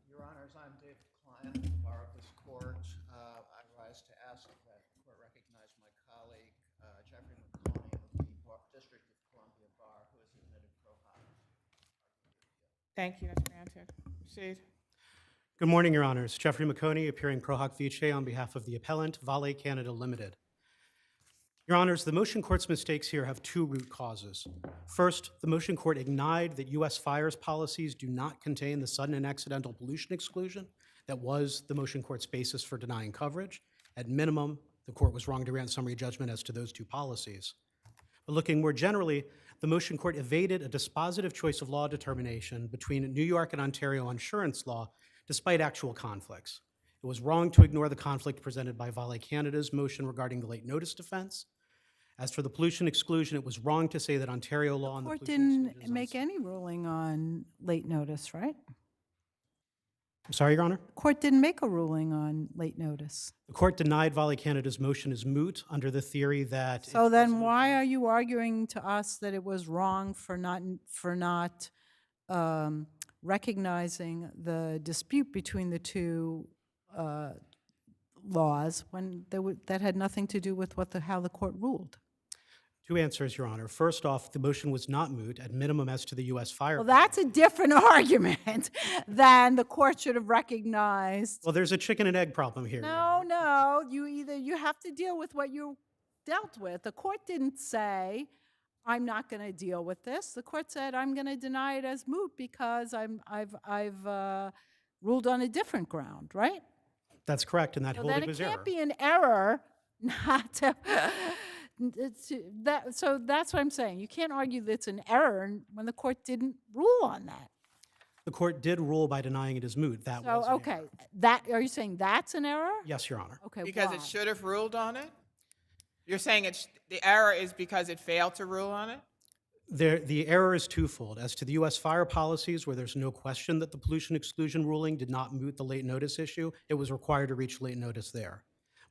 Your Honors, I'm David Klein, bar of this court. I rise to ask that the court recognize my colleague, Jeffrey McConey of the District of Columbia Bar, who has admitted pro hoc. Thank you, that's granted. Proceed. Good morning, Your Honors. Jeffrey McConey, appearing pro hoc vice on behalf of the appellant, Vale Canada Limited. Your Honors, the motion court's mistakes here have two root causes. First, the motion court ignored that U.S. fires policies do not contain the sudden and accidental pollution exclusion that was the motion court's basis for denying coverage. At minimum, the court was wrong to grant summary judgment as to those two policies. But looking more generally, the motion court evaded a dispositive choice of law determination between New York and Ontario insurance law despite actual conflicts. It was wrong to ignore the conflict presented by Vale Canada's motion regarding the late notice defense. As for the pollution exclusion, it was wrong to say that Ontario law on the Court pollution didn't make any ruling on late notice, right? I'm sorry, Your Honor? Court didn't make a ruling on late notice. The court denied Vale Canada's motion as moot under the theory that So then why are you arguing to us that it was wrong for not recognizing the dispute between the two laws when that had nothing to do with how the court ruled? two answers, Your Honor. First off, the motion was not moot, at minimum as to the U.S. fire. Well, that's a different argument than the court should have recognized. Well, there's a chicken and egg problem here. No, you have to deal with what you dealt with. The court didn't say, I'm not going to deal with this. The court said, I'm going to deny it as moot because I've ruled on a different ground, right? That's correct, and that So holding then it was can't error. be an error not to. So that's what I'm saying. You can't argue that it's an error when the court didn't rule on that. The court did rule by denying it as moot. That was So, an okay, error. are you saying that's an error? Yes, Your Honor. Okay, Because why? it should have ruled on it? You're saying the error is because it failed to rule on it? The error is twofold. As to the U.S. fire policies, where there's no question that the pollution exclusion ruling did not moot the late notice issue, it was required to reach late notice there.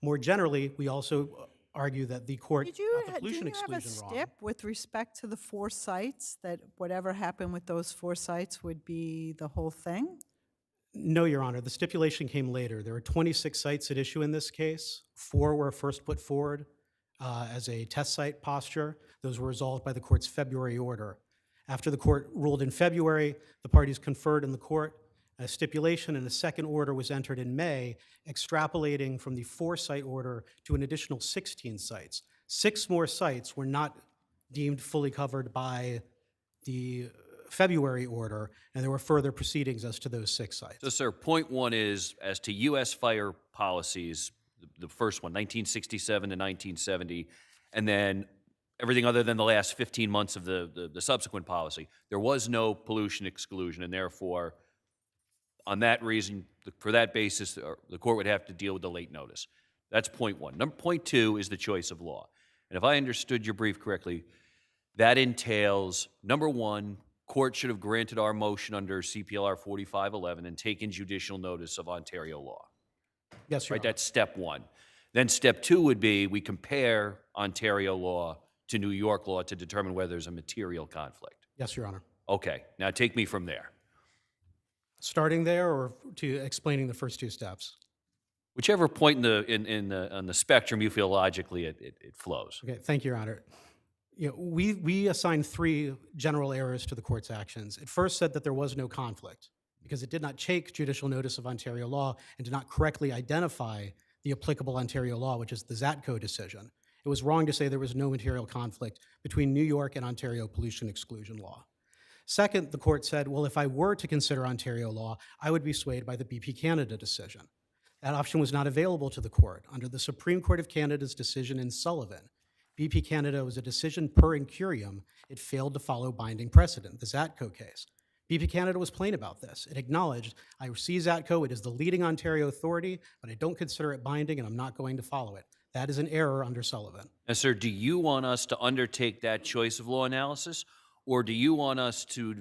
More generally, we also argue that the court got the pollution Didn't you have a exclusion wrong. stip with respect to the 4 sites, that whatever happened with those 4 sites would be the whole thing? No, Your Honor. The stipulation came later. There were 26 sites at issue in this case. 4 were first put forward as a test site posture. Those were resolved by the court's February order. After the court ruled in February, the parties conferred in the court. A stipulation and a second order was entered in May, extrapolating from the 4-site order to an additional 16 sites. 6 more sites were not deemed fully covered by the February order, and there were further proceedings as to those 6 sites. So, sir, point one is, as to U.S. fire policies, the first one, 1967 to 1970, and then everything other than the last 15 months of the subsequent policy, there was no pollution exclusion, and therefore, on that reason, for that basis, the court would have to deal with the late notice. That's point one. Point two is the choice of law. And if I understood your brief correctly, that entails, number one, court should have granted our motion under CPLR 4511 and taken judicial notice of Ontario law. Yes, Your Right, Honor. that's step one. Then step two would be we compare Ontario law to New York law to determine whether there's a material conflict. Yes, Your Honor. Okay, now take me from there. Starting there or to explaining the first 2 steps? Whichever point on the spectrum you feel logically it flows. Okay, thank you, Your Honor. We assigned 3 general errors to the court's actions. It first said that there was no conflict because it did not take judicial notice of Ontario law and did not correctly identify the applicable Ontario law, which is the Zatko decision. It was wrong to say there was no material conflict between New York and Ontario pollution exclusion law. Second, the court said, well, if I were to consider Ontario law, I would be swayed by the BP Canada decision. That option was not available to the court. Under the Supreme Court of Canada's decision in Sullivan, BP Canada was a decision per incurium. It failed to follow binding precedent, the Zatko case. BP Canada was plain about this. It acknowledged, I see Zatko, it is the leading Ontario authority, but I don't consider it binding and I'm not going to follow it. That is an error under Sullivan. Now, sir, do you want us to undertake that choice of law analysis, or do you want us to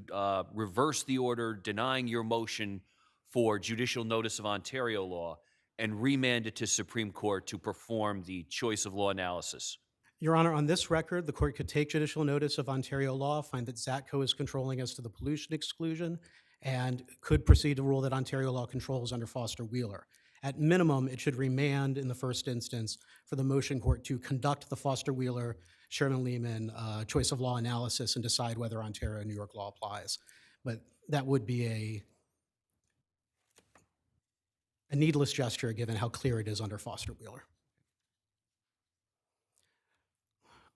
reverse the order denying your motion for judicial notice of Ontario law and remand it to Supreme Court to perform the choice of law analysis? Your Honor, on this record, the court could take judicial notice of Ontario law, find that Zatko is controlling as to the pollution exclusion, and could proceed to rule that Ontario law controls under Foster Wheeler. At minimum, it should remand in the first instance for the motion court to conduct the Foster Wheeler, Sherman-Lehman choice of law analysis and decide whether Ontario and New York law applies. But that would be a needless gesture given how clear it is under Foster Wheeler.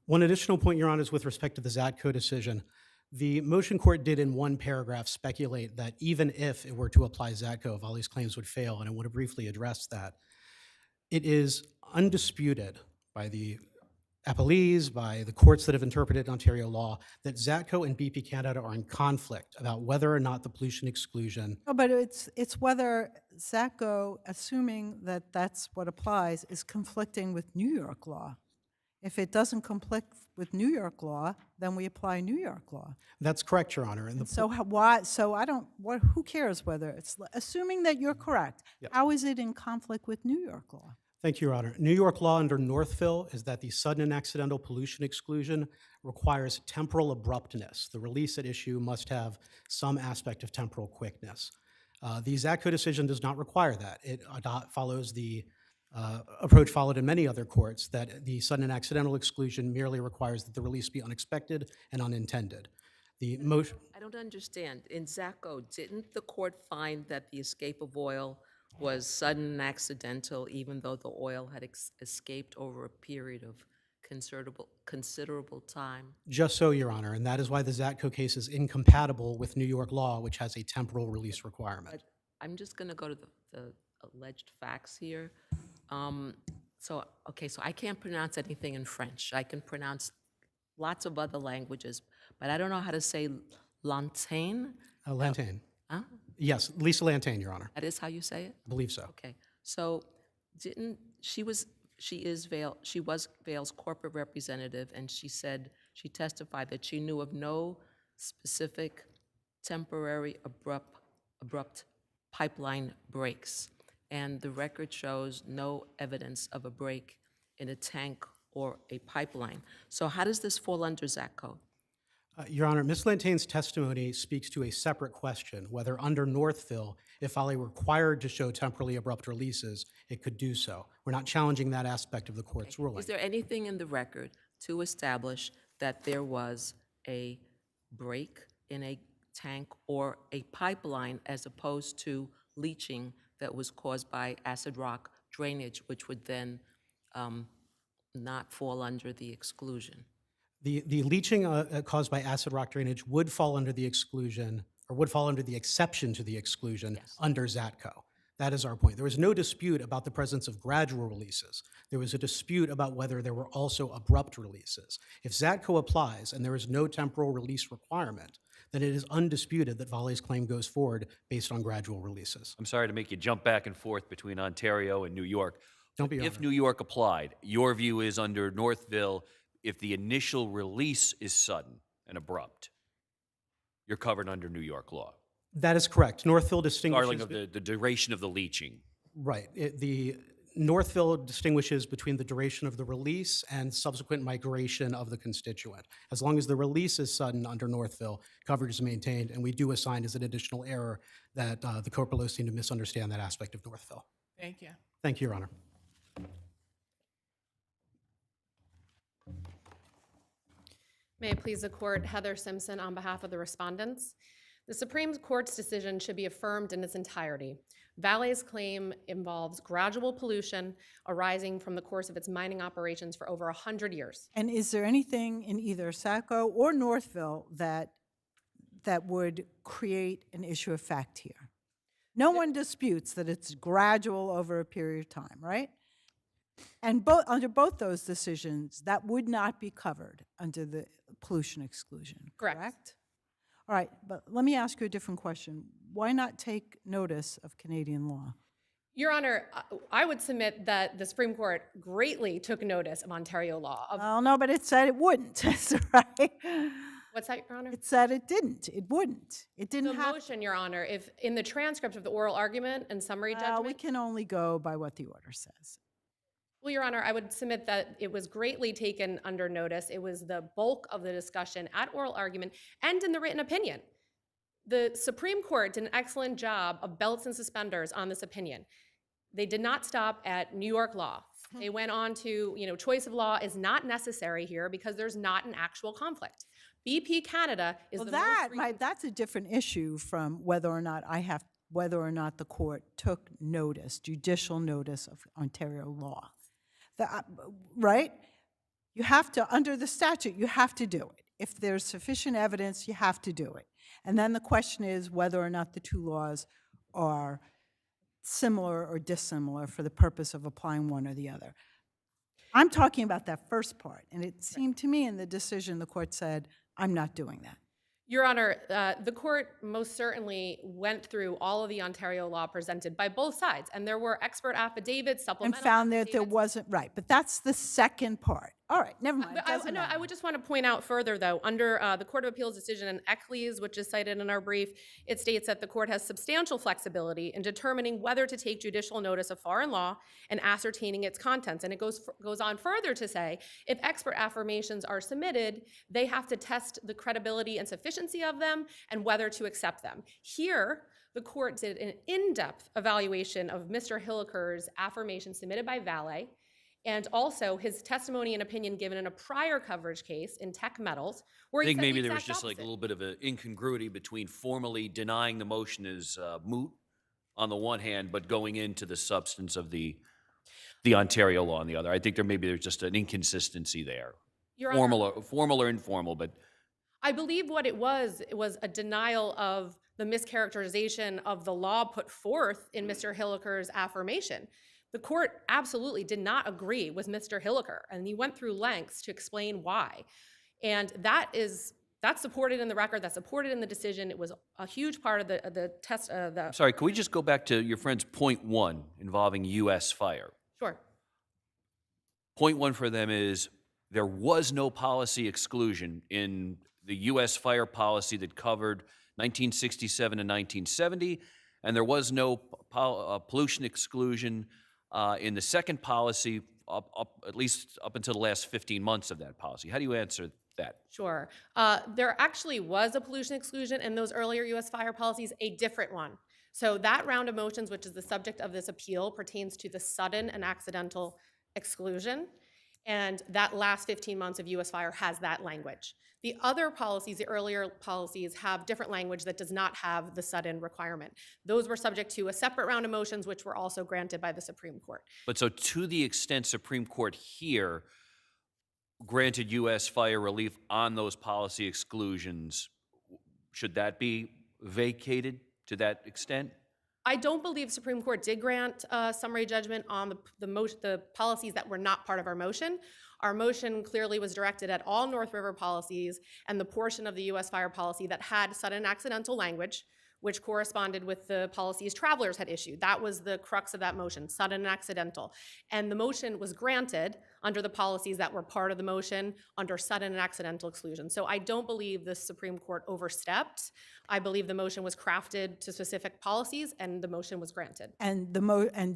One additional point, Your Honor, is with respect to the Zatko decision. The motion court did in one paragraph speculate that even if it were to apply Zatko, Volley's claims would fail, and I want to briefly address that. It is undisputed by the appellees, by the courts that have interpreted Ontario law, that Zatko and BP Canada are in conflict about whether or not the pollution exclusion. No, but it's whether Zatko, assuming that that's what applies, is conflicting with New York law. If it doesn't conflict with New York law, then we apply New York law. That's correct, Your Honor. And so who cares whether it's, assuming that you're correct, how is it in conflict with New York law? Thank you, Your Honor. New York law under Northville is that the sudden and accidental pollution exclusion requires temporal abruptness. The release at issue must have some aspect of temporal quickness. The Zatko decision does not require that. It follows the approach followed in many other courts, that the sudden and accidental exclusion merely requires that the release be unexpected and unintended. The motion. I don't understand. In Zatko, didn't the court find that the escape of oil was sudden and accidental, even though the oil had escaped over a period of considerable time? Just so, Your Honor, and that is why the Zatko case is incompatible with New York law, which has a temporal release requirement. But I'm just going to go to the alleged facts here. So I can't pronounce anything in French. I can pronounce lots of other languages, but I don't know how to say Lantain. Lantain. Huh? Yes, Lisa Lantain, Your Honor. That is how you say it? I believe so. Okay. So she was Vail's corporate representative, and she testified that she knew of no specific temporary abrupt pipeline breaks. And the record shows no evidence of a break in a tank or a pipeline. So how does this fall under Zatko? Your Honor, Ms. Lantane's testimony speaks to a separate question, whether under Northville, if Vale were required to show temporally abrupt releases, it could do so. We're not challenging that aspect of the court's ruling. Is there anything in the record to establish that there was a break in a tank or a pipeline as opposed to leaching that was caused by acid rock drainage, which would then not fall under the exclusion? The leaching caused by acid rock drainage would fall under the exclusion, or would fall under the exception to the exclusion under ZATCO. That is our point. There was no dispute about the presence of gradual releases. There was a dispute about whether there were also abrupt releases. If ZATCO applies and there is no temporal release requirement, then it is undisputed that Vale's claim goes forward based on gradual releases. I'm sorry to make you jump back and forth between Ontario and New York. Don't be If honored. New York applied, your view is under Northville, if the initial release is sudden and abrupt, you're covered under New York law. That is correct. Northville distinguishes... Regardless of the duration of the leaching. Right. The Northville distinguishes between the duration of the release and subsequent migration of the constituent. As long as the release is sudden under Northville, coverage is maintained, and we do assign as an additional error that the court below seemed to misunderstand that aspect of Northville. Thank you. Thank you, Your Honor. May it please the court, Heather Simpson on behalf of the respondents. The Supreme Court's decision should be affirmed in its entirety. Vale's claim involves gradual pollution arising from the course of its mining operations for over 100 years. And is there anything in either Saco or Northville that would create an issue of fact here? No one disputes that it's gradual over a period of time, right? And under both those decisions, that would not be covered under the pollution exclusion, correct? All right, but let me ask you a different question. Why not take notice of Canadian law? Your Honor, I would submit that the Supreme Court greatly took notice of Ontario law. Well, no, but it said it wouldn't, right? What's that, Your Honor? It said it didn't. It wouldn't. It didn't The motion, Your Honor, if in the transcript of the oral argument and summary judgment. We can only go by what the order says. Well, Your Honor, I would submit that it was greatly taken under notice. It was the bulk of the discussion at oral argument and in the written opinion. The Supreme Court did an excellent job of belts and suspenders on this opinion. They did not stop at New York law. They went on to, choice of law is not necessary here because there's not an actual conflict. BP Canada is well, the that's a different issue from whether or not the court took notice, judicial notice of Ontario law. Right? You have to, under the statute, you have to do it. If there's sufficient evidence, you have to do it. And then the question is whether or not the two laws are similar or dissimilar for the purpose of applying one or the other. I'm talking about that first part, and it seemed to me in the decision the court said, I'm not doing that. Your Honor, the court most certainly went through all of the Ontario law presented by both sides, and there were expert affidavits, supplemental and found that there wasn't, right, but that's the second part. All right, never mind. I would just want to point out further, though, under the Court of Appeals decision in Eccles, which is cited in our brief, it states that the court has substantial flexibility in determining whether to take judicial notice of foreign law and ascertaining its contents. And it goes on further to say, if expert affirmations are submitted, they have to test the credibility and sufficiency of them and whether to accept them. Here, the court did an in-depth evaluation of Mr. Hilliker's affirmation submitted by Vale, and also his testimony and opinion given in a prior coverage case in Tech Metals, where I he think said maybe the there was exact just like a opposite. little bit of an incongruity between formally denying the motion as moot on the one hand, but going into the substance of the Ontario law on the other. I think there's just an inconsistency there. Your Formal or informal, but I believe what it was a denial of the mischaracterization of the law put forth in Mr. Hilliker's affirmation. The court absolutely did not agree with Mr. Hilliker, and he went through lengths to explain why. And that's supported in the record, that's supported in the decision. It was a huge part of the test. I'm sorry, can we just go back to your friend's point one involving U.S. fire? Sure. Point one for them is there was no policy exclusion in the U.S. fire policy that covered 1967 and 1970, and there was no pollution exclusion in the second policy, at least up until the last 15 months of that policy. How do you answer that? Sure. There actually was a pollution exclusion in those earlier U.S. fire policies, a different one. So that round of motions, which is the subject of this appeal, pertains to the sudden and accidental exclusion. And that last 15 months of U.S. fire has that language. The other policies, the earlier policies, have different language that does not have the sudden requirement. Those were subject to a separate round of motions, which were also granted by the Supreme Court. But so to the extent Supreme Court here granted U.S. fire relief on those policy exclusions, should that be vacated to that extent? I don't believe Supreme Court did grant summary judgment on the policies that were not part of our motion. Our motion clearly was directed at all North River policies and the portion of the U.S. fire policy that had sudden and accidental language, which corresponded with the policies travelers had issued. That was the crux of that motion, sudden and accidental. And the motion was granted under the policies that were part of the motion under sudden and accidental exclusion. So I don't believe the Supreme Court overstepped. I believe the motion was crafted to specific policies and the motion was granted. And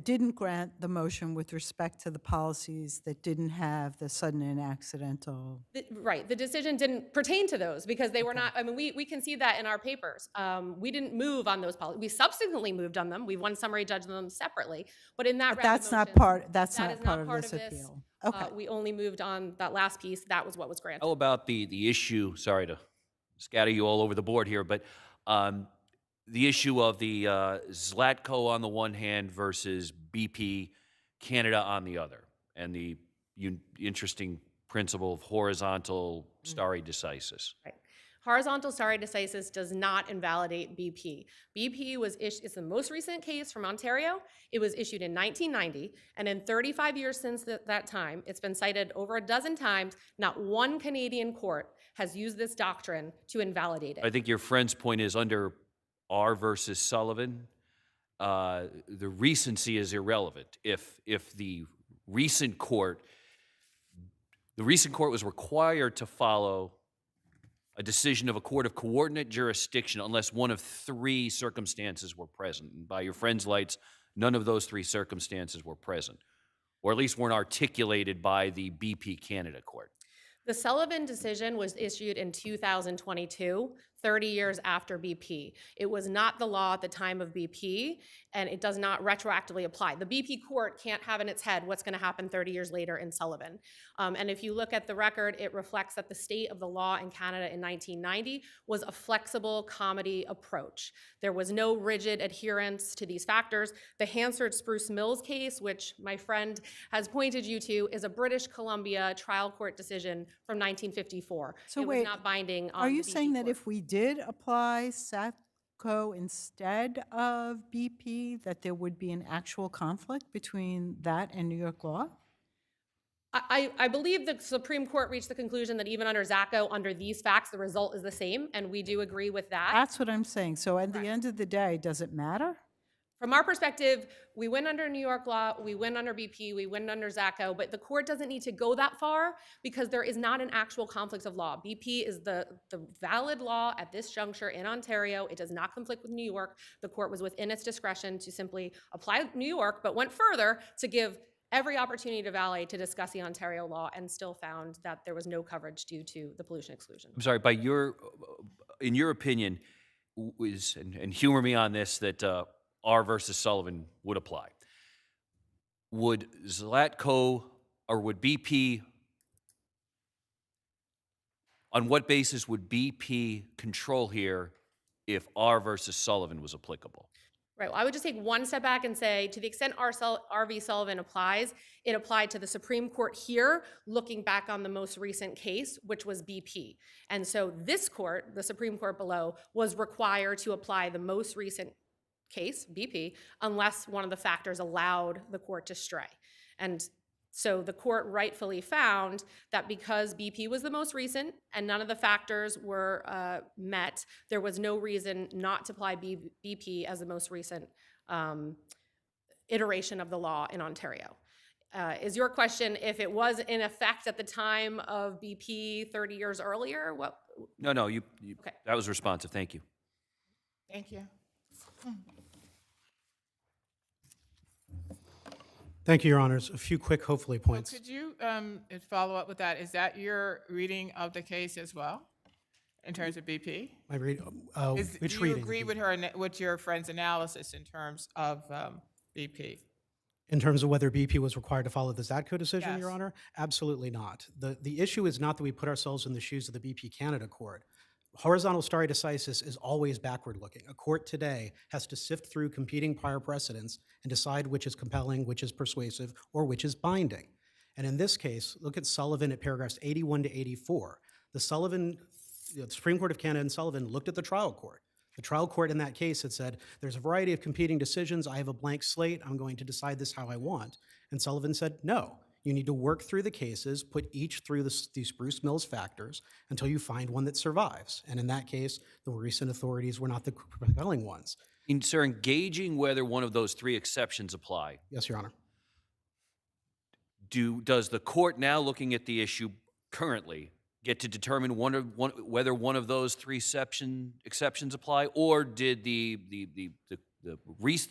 didn't grant the motion with respect to the policies that didn't have the sudden and accidental. Right, the decision didn't pertain to those because they were not, I mean, we can see that in our papers. We didn't move on those policies. We subsequently moved on them. We won summary judgment on them separately. But in that But round of that's not motions, part. That's that not is part of this appeal. Okay. We only moved on that last piece. That was what was granted. How about the issue, sorry to scatter you all over the board here, but the issue of the Zlatko on the one hand versus BP Canada on the other, and the interesting principle of horizontal stare decisis. Right. Horizontal stare decisis does not invalidate BP. BP was issued, it's the most recent case from Ontario. It was issued in 1990, and in 35 years since that time, it's been cited over a dozen times. Not one Canadian court has used this doctrine to invalidate it. I think your friend's point is under R versus Sullivan, the recency is irrelevant. If the recent court was required to follow a decision of a court of coordinate jurisdiction unless one of three circumstances were present. And by your friend's lights, none of those three circumstances were present, or at least weren't articulated by the BP Canada court. The Sullivan decision was issued in 2022, 30 years after BP. It was not the law at the time of BP, and it does not retroactively apply. The BP court can't have in its head what's going to happen 30 years later in Sullivan. And if you look at the record, it reflects that the state of the law in Canada in 1990 was a flexible comedy approach. There was no rigid adherence to these factors. The Hansard Spruce Mills case, which my friend has pointed you to, is a British Columbia trial court decision from 1954. So it wait, was not binding on are you the BP saying that court. if we did apply SATCO instead of BP, that there would be an actual conflict between that and New York law? I believe the Supreme Court reached the conclusion that even under ZACO, under these facts, the result is the same, and we do agree with that. That's what I'm saying. So at the end of the day, does it matter? From our perspective, we win under New York law, we win under BP, we win under ZACO, but the court doesn't need to go that far because there is not an actual conflict of law. BP is the valid law at this juncture in Ontario. It does not conflict with New York. The court was within its discretion to simply apply New York, but went further to give every opportunity to Valley to discuss the Ontario law and still found that there was no coverage due to the pollution exclusion. I'm sorry, in your opinion, and humor me on this, that R versus Sullivan would apply. Would Zlatko or would BP, on what basis would BP control here if R versus Sullivan was applicable? Right, well, I would just take one step back and say, to the extent R.V. Sullivan applies, it applied to the Supreme Court here, looking back on the most recent case, which was BP. And so this court, the Supreme Court below, was required to apply the most recent case, BP, unless one of the factors allowed the court to stray. And so the court rightfully found that because BP was the most recent and none of the factors were met, there was no reason not to apply BP as the most recent iteration of the law in Ontario. Is your question if it was in effect at the time of BP 30 years earlier? What? No, okay. That was responsive. Thank you. Thank you. Thank you, Your Honors. A few quick, hopefully, points. Could you follow up with that? Is that your reading of the case as well, in terms of BP? My read, which Do you reading? agree with with your friend's analysis in terms of BP? In terms of whether BP was required to follow the Zatko decision, Your Yes. Honor? Absolutely not. The issue is not that we put ourselves in the shoes of the BP Canada court. Horizontal stare decisis is always backward-looking. A court today has to sift through competing prior precedents and decide which is compelling, which is persuasive, or which is binding. And in this case, look at Sullivan at paragraphs 81 to 84. The Supreme Court of Canada and Sullivan looked at the trial court. The trial court in that case had said, there's a variety of competing decisions. I have a blank slate. I'm going to decide this how I want. And Sullivan said, no. You need to work through the cases, put each through these Spruce Mills factors until you find one that survives. And in that case, the recent authorities were not the compelling ones. Sir, engaging whether one of those three exceptions apply. Yes, Your Honor. Does the court now, looking at the issue currently, get to determine whether one of those three exceptions apply, or did the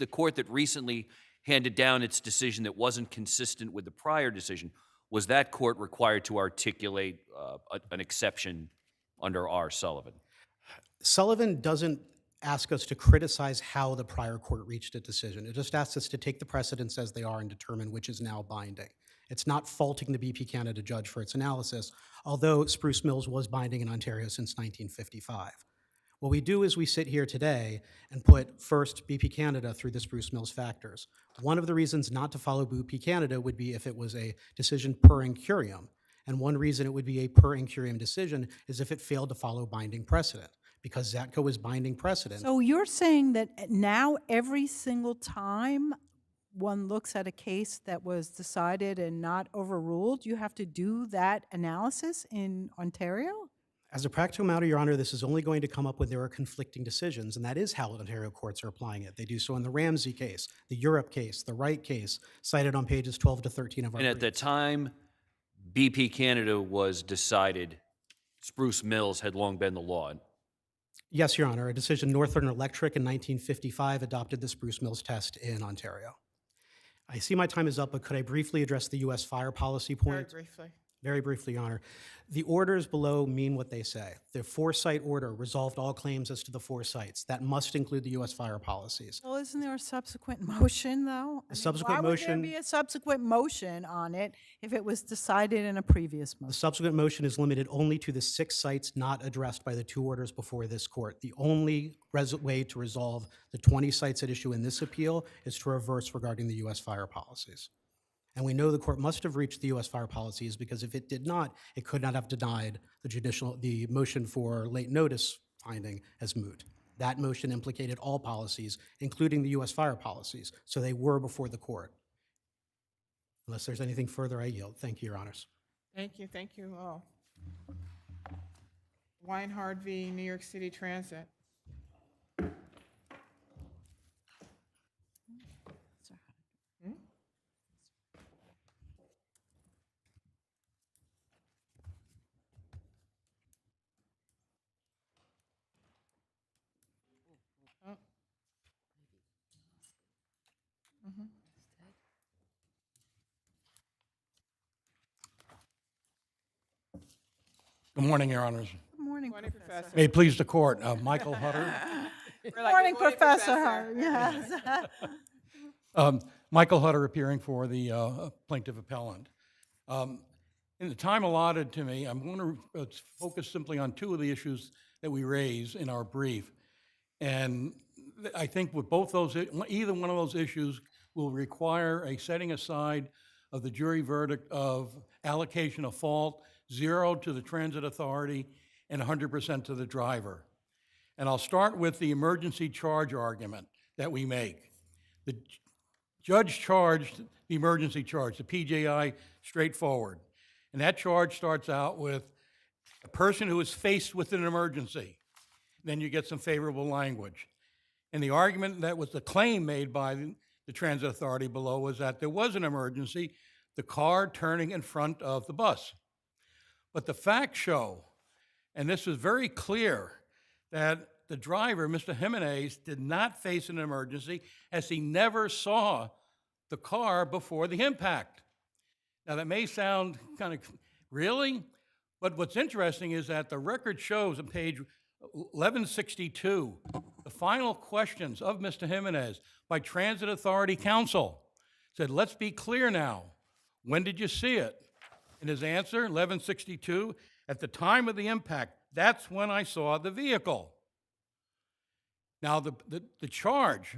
court that recently handed down its decision that wasn't consistent with the prior decision, was that court required to articulate an exception under R. Sullivan? Sullivan doesn't ask us to criticize how the prior court reached a decision. It just asks us to take the precedents as they are and determine which is now binding. It's not faulting the BP Canada judge for its analysis, although Spruce Mills was binding in Ontario since 1955. What we do is we sit here today and put first BP Canada through the Spruce Mills factors. One of the reasons not to follow BP Canada would be if it was a decision per incurium. And one reason it would be a per incurium decision is if it failed to follow binding precedent, because Zatko is binding precedent. So you're saying that now every single time one looks at a case that was decided and not overruled, you have to do that analysis in Ontario? As a practical matter, Your Honor, this is only going to come up when there are conflicting decisions, and that is how Ontario courts are applying it. They do so in the Ramsey case, the Europe case, the Wright case, cited on pages 12 to 13 of our And at the time BP Canada was decided, Spruce Mills had long been the law. Yes, Your Honor. A decision, Northern Electric in 1955, adopted the Spruce Mills test in Ontario. I see my time is up, but could I briefly address the U.S. fire policy point? Very briefly. Very briefly, Your Honor. The orders below mean what they say. The four-site order resolved all claims as to the 4 sites. That must include the U.S. fire policies. Well, isn't there a subsequent motion, though? The subsequent why motion. would there be a subsequent motion on it if it was decided in a previous The motion? subsequent motion is limited only to the 6 sites not addressed by the 2 orders before this court. The only way to resolve the 20 sites at issue in this appeal is to reverse regarding the U.S. fire policies. And we know the court must have reached the U.S. fire policies because if it did not, it could not have denied the motion for late notice finding as moot. That motion implicated all policies, including the U.S. fire policies, so they were before the court. Unless there's anything further, I yield. Thank you, Your Honors. Thank you all. Weinhardt v. New York City Transit. Good morning, Your Honors. Good morning, Professor. May it please the court, Michael Hutter. Good morning, Professor. Yes. Michael Hutter appearing for the plaintiff appellant. In the time allotted to me, I'm going to focus simply on 2 of the issues that we raise in our brief. And I think with both those, either one of those issues will require a setting aside of the jury verdict of allocation of fault, 0 to the transit authority, and 100% to the driver. And I'll start with the emergency charge argument that we make. The judge charged the emergency charge, the PJI, straightforward. And that charge starts out with a person who is faced with an emergency. Then you get some favorable language. And the argument that was the claim made by the transit authority below was that there was an emergency, the car turning in front of the bus. But the facts show, and this is very clear, that the driver, Mr. Jimenez, did not face an emergency as he never saw the car before the impact. Now, that may sound kind of, really? But what's interesting is that the record shows on page 1162, the final questions of Mr. Jimenez by Transit Authority Counsel said, let's be clear now. When did you see it? And his answer, 1162, at the time of the impact, that's when I saw the vehicle. Now, the charge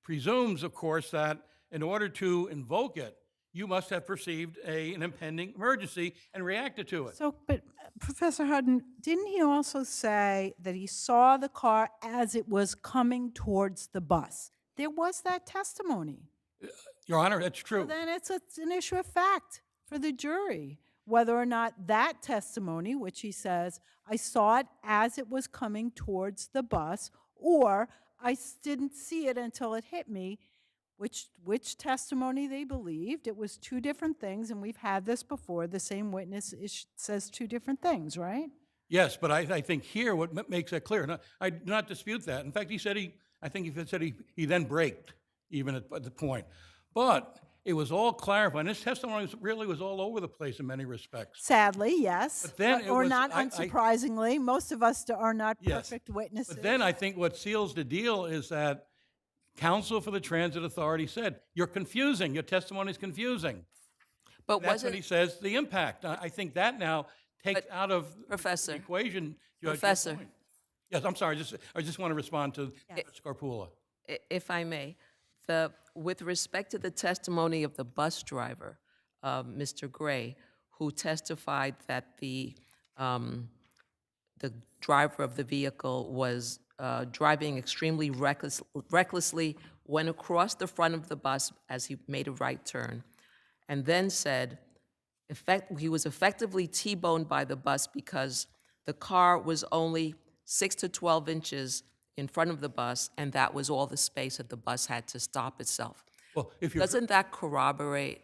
presumes, of course, that in order to invoke it, you must have perceived an impending emergency and reacted to it. So, but Professor Hudden, didn't he also say that he saw the car as it was coming towards the bus? There was that testimony. Your Honor, that's true. So then it's an issue of fact for the jury, whether or not that testimony, which he says, I saw it as it was coming towards the bus, or I didn't see it until it hit me, which testimony they believed. It was two different things, and we've had this before. The same witness says two different things, right? Yes, but I think here what makes that clear, and I do not dispute that. In fact, he said he then braked, even at the point. But it was all clarified. His testimony really was all over the place in many respects. Sadly, yes. But then or not unsurprisingly. Most of us are not Yes. perfect witnesses. But then I think what seals the deal is that counsel for the Transit Authority said, you're confusing, your testimony is confusing. But That's when he says the impact. I think that now takes out of Professor, the equation, Judge, your Professor. point. Yes, I'm sorry, I just want to respond to Judge Scarpula. If I may, with respect to the testimony of the bus driver, Mr. Gray, who testified that the driver of the vehicle was driving extremely recklessly, went across the front of the bus as he made a right turn, and then said he was effectively T-boned by the bus because the car was only 6 to 12 inches in front of the bus, and that was all the space that the bus had to stop itself. Well, if you're Doesn't that corroborate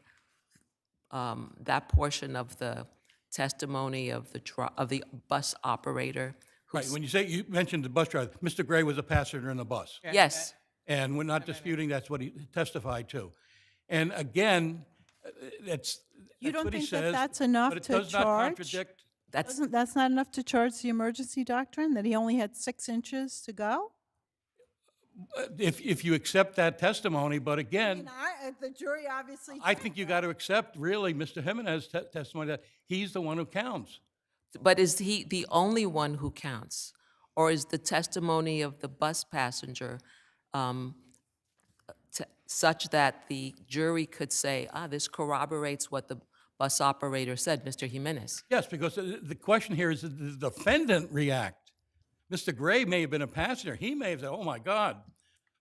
that portion of the testimony of the bus operator? Right, when you mentioned the bus driver, Mr. Gray was a passenger in the bus. Yes. And we're not disputing that's what he testified to. And again, that's You don't what he think says, that that's enough but it to does not charge? contradict. That's not enough to charge the emergency doctrine, that he only had 6 inches to go? If you accept that testimony, but again, The jury obviously. I think you got to accept really Mr. Jimenez's testimony that he's the one who counts. But is he the only one who counts? Or is the testimony of the bus passenger such that the jury could say, this corroborates what the bus operator said, Mr. Jimenez? Yes, because the question here is, did the defendant react? Mr. Gray may have been a passenger. He may have said, oh, my God.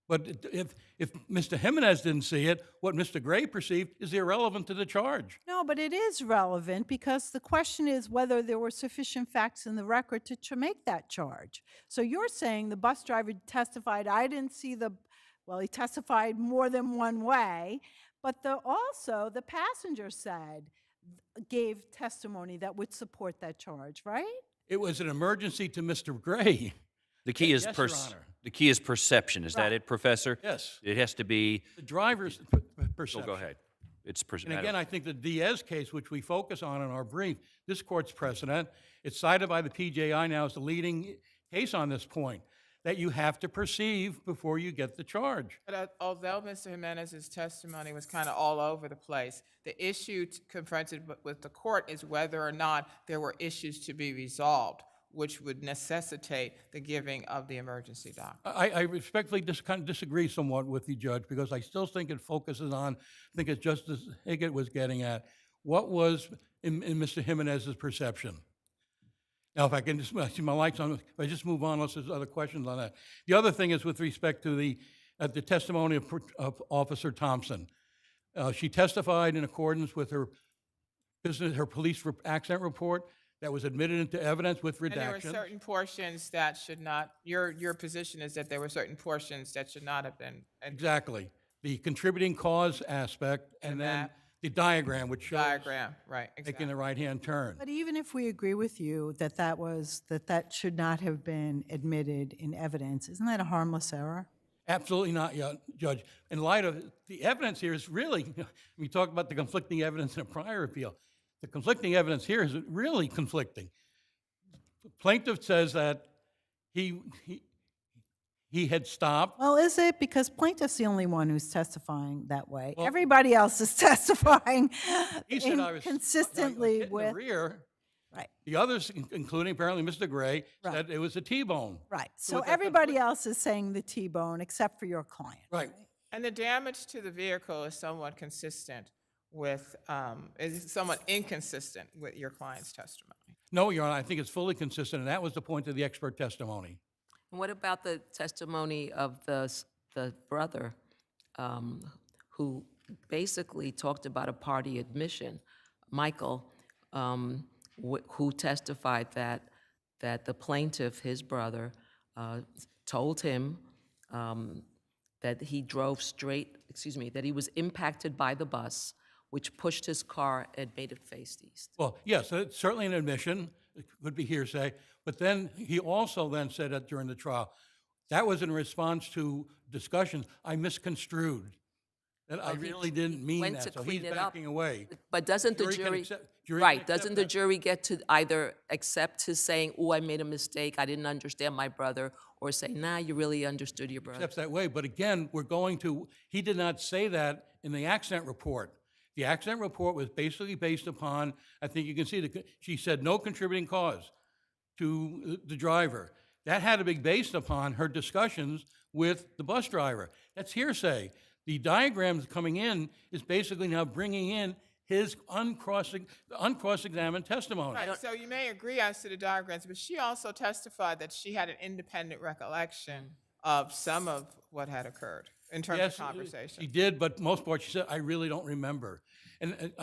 But if Mr. Jimenez didn't see it, what Mr. Gray perceived is irrelevant to the charge. No, but it is relevant because the question is whether there were sufficient facts in the record to make that charge. So you're saying the bus driver testified, I didn't see he testified more than one way, but also the passenger gave testimony that would support that charge, right? It was an emergency to Mr. Gray. The key is Yes, Your Honor. the key is perception. Is that it, Professor? Yes. It has to be. The driver's perception. Go ahead. It's And again, I think the Diaz case, which we focus on in our brief, this court's precedent, it's cited by the PJI now as the leading case on this point, that you have to perceive before you get the charge. But although Mr. Jimenez's testimony was kind of all over the place, the issue confronted with the court is whether or not there were issues to be resolved, which would necessitate the giving of the emergency doctrine. I respectfully kind of disagree somewhat with you, Judge, because I still think it focuses on, I think it's Justice Higgett was getting at, what was in Mr. Jimenez's perception. Now, if I can just, I see my lights on, if I just move on, unless there's other questions on that. The other thing is with respect to the testimony of Officer Thompson. She testified in accordance with her police accident report that was admitted into evidence with redactions. And there were certain portions that should not, your position is that there were certain portions that should not have been. Exactly. The contributing cause aspect and then the diagram, which shows right, exactly. making the right-hand turn. But even if we agree with you that should not have been admitted in evidence, isn't that a harmless error? Absolutely not, Judge. In light of, the evidence here is really, we talked about the conflicting evidence in a prior appeal. The conflicting evidence here is really conflicting. Plaintiff says that he had stopped. Well, is it? Because plaintiff's the only one who's testifying that way. Well- Everybody else is testifying He said I was consistently hit in with. the rear. Right. The others, including apparently Mr. Gray, Right. said it was a T-bone. Right. So So with that everybody else is saying the T-bone except for your client. Right. And the damage to the vehicle is somewhat consistent with, is somewhat inconsistent with your client's testimony. No, Your Honor, I think it's fully consistent, and that was the point of the expert testimony. And what about the testimony of the brother who basically talked about a party admission, Michael, who testified that the plaintiff, his brother, told him that he drove straight, that he was impacted by the bus, which pushed his car and made it face east. Well, yes, it's certainly an admission. It could be hearsay. But then he also then said that during the trial, that was in response to discussions I misconstrued. That I really didn't mean went that, to so he's clean it up. backing away. But doesn't the Jury can jury, accept- jury right, can accept doesn't the that. jury get to either accept his saying, oh, I made a mistake, I didn't understand my brother, or say, nah, you really understood your brother? Accepts that way, but again, we're going to, he did not say that in the accident report. The accident report was basically based upon, I think you can see, she said no contributing cause to the driver. That had to be based upon her discussions with the bus driver. That's hearsay. The diagrams coming in is basically now bringing in his uncross-examined testimony. Right, so you may agree as to the diagrams, but she also testified that she had an independent recollection of some of what had occurred in terms of conversation. She did, but most part, she said, I really don't remember. And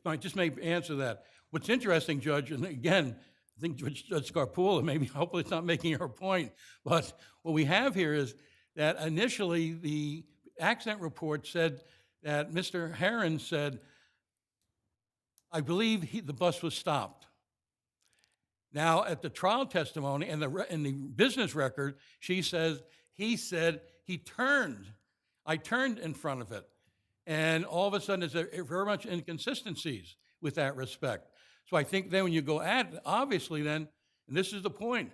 I just may answer that. What's interesting, Judge, and again, I think Judge Scarpula, maybe, hopefully it's not making her point, but what we have here is that initially the accident report said that Mr. Herron said, I believe the bus was stopped. Now, at the trial testimony and in the business record, she says, he said he turned. I turned in front of it. And all of a sudden, there's very much inconsistencies with that respect. So I think then when you go at, obviously then, and this is the point,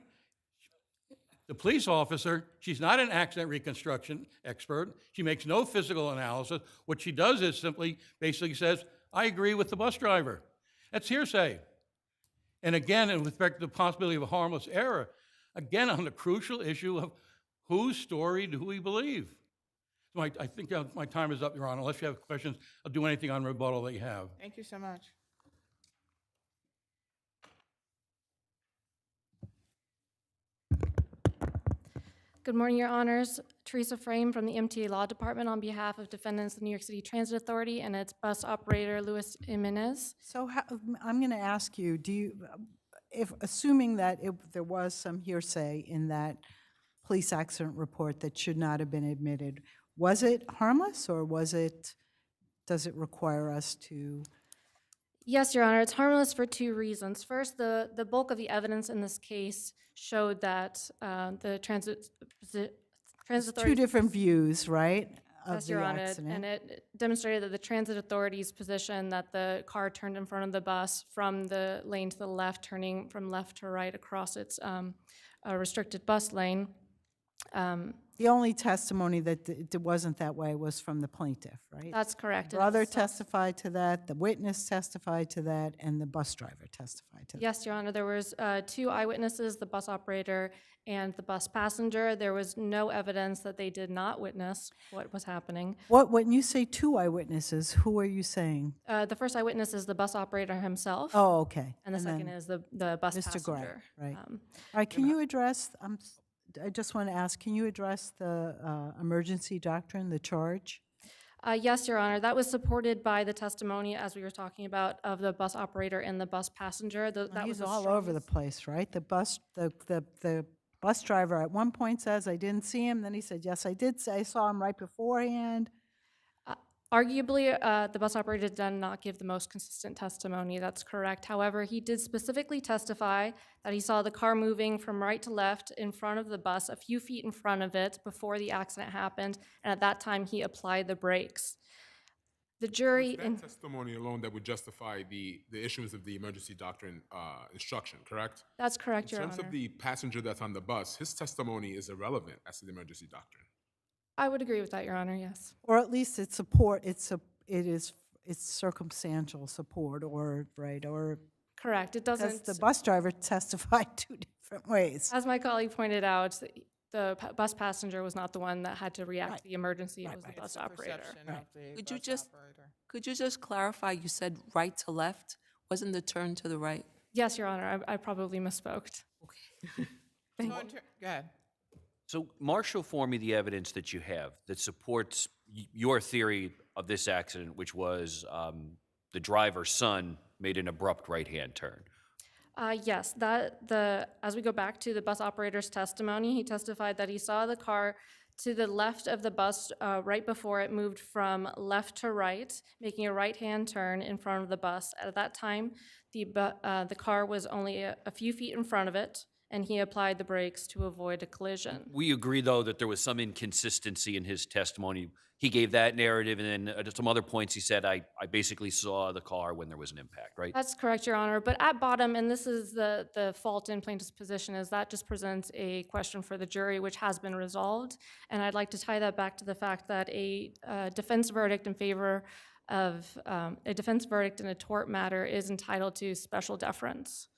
the police officer, she's not an accident reconstruction expert. She makes no physical analysis. What she does is simply basically says, I agree with the bus driver. That's hearsay. And again, and with respect to the possibility of a harmless error, again, on the crucial issue of whose story do we believe? So I think my time is up, Your Honor. Unless you have questions, I'll do anything on rebuttal that you have. Thank you so much. Good morning, Your Honors. Teresa Frame from the MTA Law Department on behalf of defendants of the New York City Transit Authority and its bus operator, Luis Jimenez. So I'm going to ask you, if assuming that there was some hearsay in that police accident report that should not have been admitted, was it harmless or does it require us to? Yes, Your Honor, it's harmless for two reasons. First, the bulk of the evidence in this case showed that the transit Two different views, right, of Yes, the Your Honor, accident? and it demonstrated that the transit authority's position that the car turned in front of the bus from the lane to the left, turning from left to right across its restricted bus lane. The only testimony that it wasn't that way was from the plaintiff, right? That's correct. The brother testified to that, the witness testified to that, and the bus driver testified to that. Yes, Your Honor, there was two eyewitnesses, the bus operator and the bus passenger. There was no evidence that they did not witness what was happening. When you say two eyewitnesses, who are you saying? The first eyewitness is the bus operator himself. Oh, okay. And the second then is the bus Mr. passenger. Gray, right. All right, can you address, I just want to ask, can you address the emergency doctrine, the charge? Yes, Your Honor, that was supported by the testimony, as we were talking about, of the bus operator and the bus passenger. He's all over the place, right? The bus driver at one point says, I didn't see him. Then he said, yes, I did. I saw him right beforehand. Arguably, the bus operator did not give the most consistent testimony. That's correct. However, he did specifically testify that he saw the car moving from right to left in front of the bus, a few feet in front of it before the accident happened, and at that time he applied the brakes. The jury It's that testimony alone that would justify the issuance of the emergency doctrine instruction, correct? That's correct, Your In terms Honor. of the passenger that's on the bus, his testimony is irrelevant as to the emergency doctrine. I would agree with that, Your Honor, yes. Or at least it's circumstantial support, or, right, or. Correct. It Because doesn't. the bus driver testified two different ways. As my colleague pointed out, the bus passenger was not the one that had to react to the emergency. It was the bus operator. Could you just clarify, you said right to left, wasn't the turn to the right? Yes, Your Honor, I probably misspoke. Go ahead. So marshal for me the evidence that you have that supports your theory of this accident, which was the driver's son made an abrupt right-hand turn. Yes, as we go back to the bus operator's testimony, he testified that he saw the car to the left of the bus right before it moved from left to right, making a right-hand turn in front of the bus. At that time, the car was only a few feet in front of it, and he applied the brakes to avoid a collision. We agree, though, that there was some inconsistency in his testimony. He gave that narrative, and then at some other points he said, I basically saw the car when there was an impact, right? That's correct, Your Honor. But at bottom, and this is the fault in plaintiff's position, is that just presents a question for the jury, which has been resolved. And I'd like to tie that back to the fact that a defense verdict in favor of a defense verdict in a tort matter is entitled to special deference.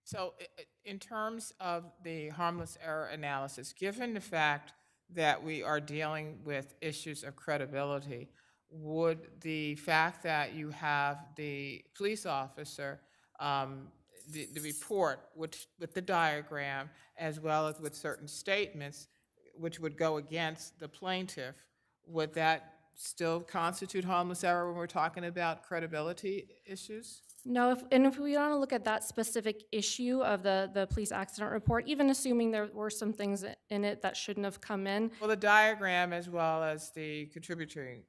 So in terms of the harmless error analysis, given the fact that we are dealing with issues of credibility, would the fact that you have the police officer, the report with the diagram, as well as with certain statements, which would go against the plaintiff, would that still constitute harmless error when we're talking about credibility issues? No, if we want to look at that specific issue of the police accident report, even assuming there were some things in it that shouldn't have come in. Well, the diagram as well as the contributing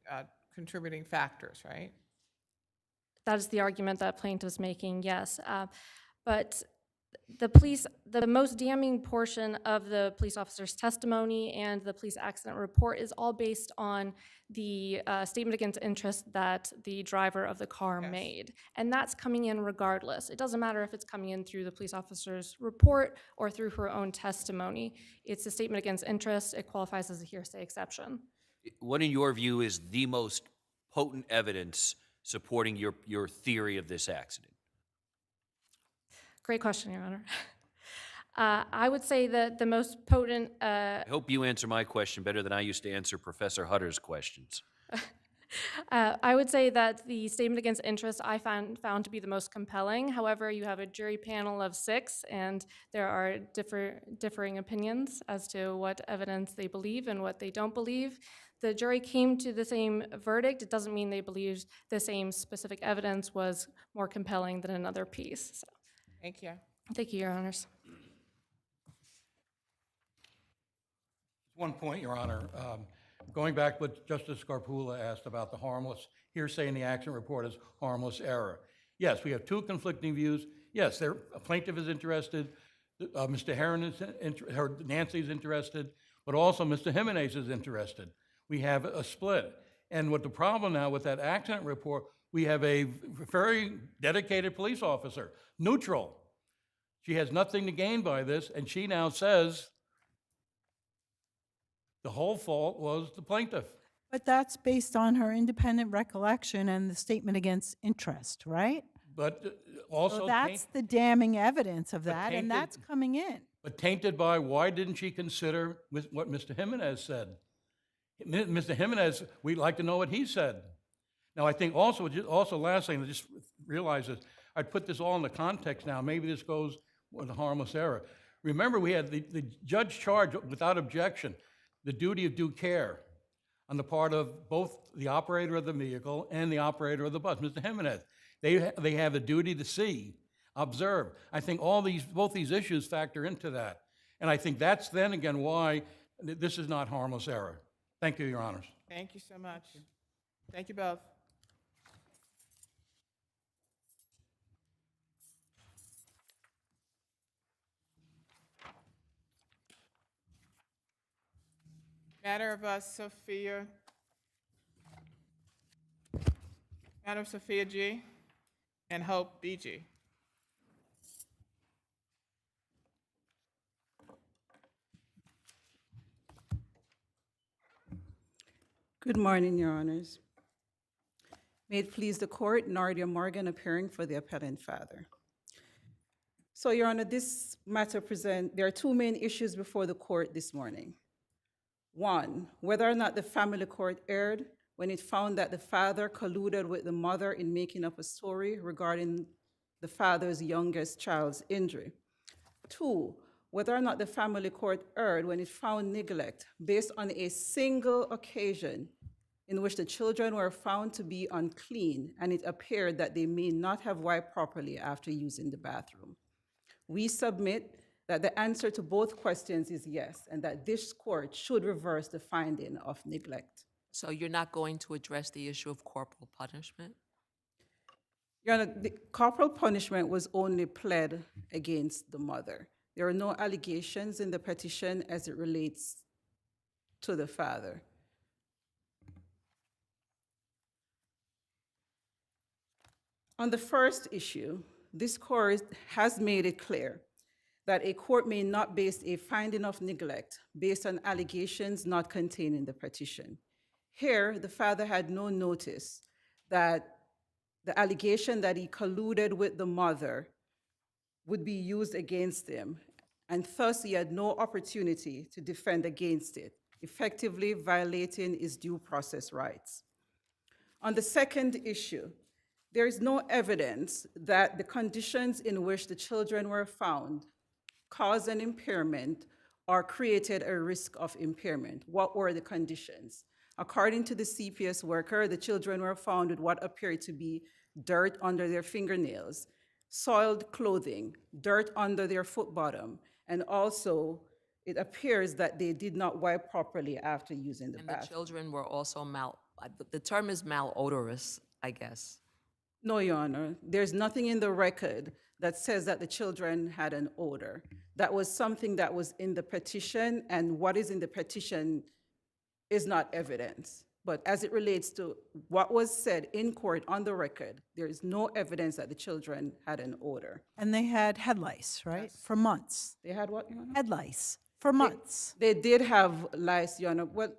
factors, right? That is the argument that plaintiff's making, yes. But the most damning portion of the police officer's testimony and the police accident report is all based on the statement against interest that the driver of the car made. And that's coming in regardless. It doesn't matter if it's coming in through the police officer's report or through her own testimony. It's a statement against interest. It qualifies as a hearsay exception. What, in your view, is the most potent evidence supporting your theory of this accident? Great question, Your Honor. I would say that the most potent... I hope you answer my question better than I used to answer Professor Hutter's questions. I would say that the statement against interest I found to be the most compelling. However, you have a jury panel of 6, and there are differing opinions as to what evidence they believe and what they don't believe. The jury came to the same verdict. It doesn't mean they believed the same specific evidence was more compelling than another piece. So. Thank you. Thank you, Your Honors. One point, Your Honor. Going back to what Justice Scarpula asked about the harmless hearsay in the accident report as harmless error. Yes, we have two conflicting views. Yes, a plaintiff is interested, Mr. Heron is Nancy is interested, but also Mr. Jimenez is interested. We have a split. And what the problem now with that accident report, we have a very dedicated police officer, neutral. She has nothing to gain by this, and she now says the whole fault was the plaintiff. But that's based on her independent recollection and the statement against interest, right? But also... So that's the damning evidence of that, and that's coming in. But tainted by, why didn't she consider what Mr. Jimenez said? Mr. Jimenez, we'd like to know what he said. Now, I think also last thing, I just realized this, I'd put this all in the context now, maybe this goes with a harmless error. Remember, we had the judge charged without objection the duty of due care on the part of both the operator of the vehicle and the operator of the bus, Mr. Jimenez. They have a duty to see, observe. I think both these issues factor into that. And I think that's then again why this is not harmless error. Thank you, Your Honors. Thank you so much. Thank you both. Matter of Sophia G. and Hope BG. Good morning, Your Honors. May it please the court, Nardia Morgan appearing for the appellant father. So, Your Honor, this matter there are two main issues before the court this morning. One, whether or not the family court erred when it found that the father colluded with the mother in making up a story regarding the father's youngest child's injury. Two, whether or not the family court erred when it found neglect based on a single occasion in which the children were found to be unclean and it appeared that they may not have wiped properly after using the bathroom. We submit that the answer to both questions is yes, and that this court should reverse the finding of neglect. So you're not going to address the issue of corporal punishment? Your Honor, the corporal punishment was only pled against the mother. There are no allegations in the petition as it relates to the father. On the first issue, this court has made it clear that a court may not base a finding of neglect based on allegations not contained in the petition. Here, the father had no notice that the allegation that he colluded with the mother would be used against him, and thus he had no opportunity to defend against it, effectively violating his due process rights. On the second issue, there is no evidence that the conditions in which the children were found caused an impairment or created a risk of impairment. What were the conditions? According to the CPS worker, the children were found with what appeared to be dirt under their fingernails, soiled clothing, dirt under their foot bottom, and also it appears that they did not wipe properly after using the bathroom. And the children were also the term is malodorous, I guess. No, Your Honor. There's nothing in the record that says that the children had an odor. That was something that was in the petition, and what is in the petition is not evidence. But as it relates to what was said in court on the record, there is no evidence that the children had an odor. And they had head lice, right? Yes. For months. They had what, Your Honor? Head lice for months. They did have lice, Your Honor. Well,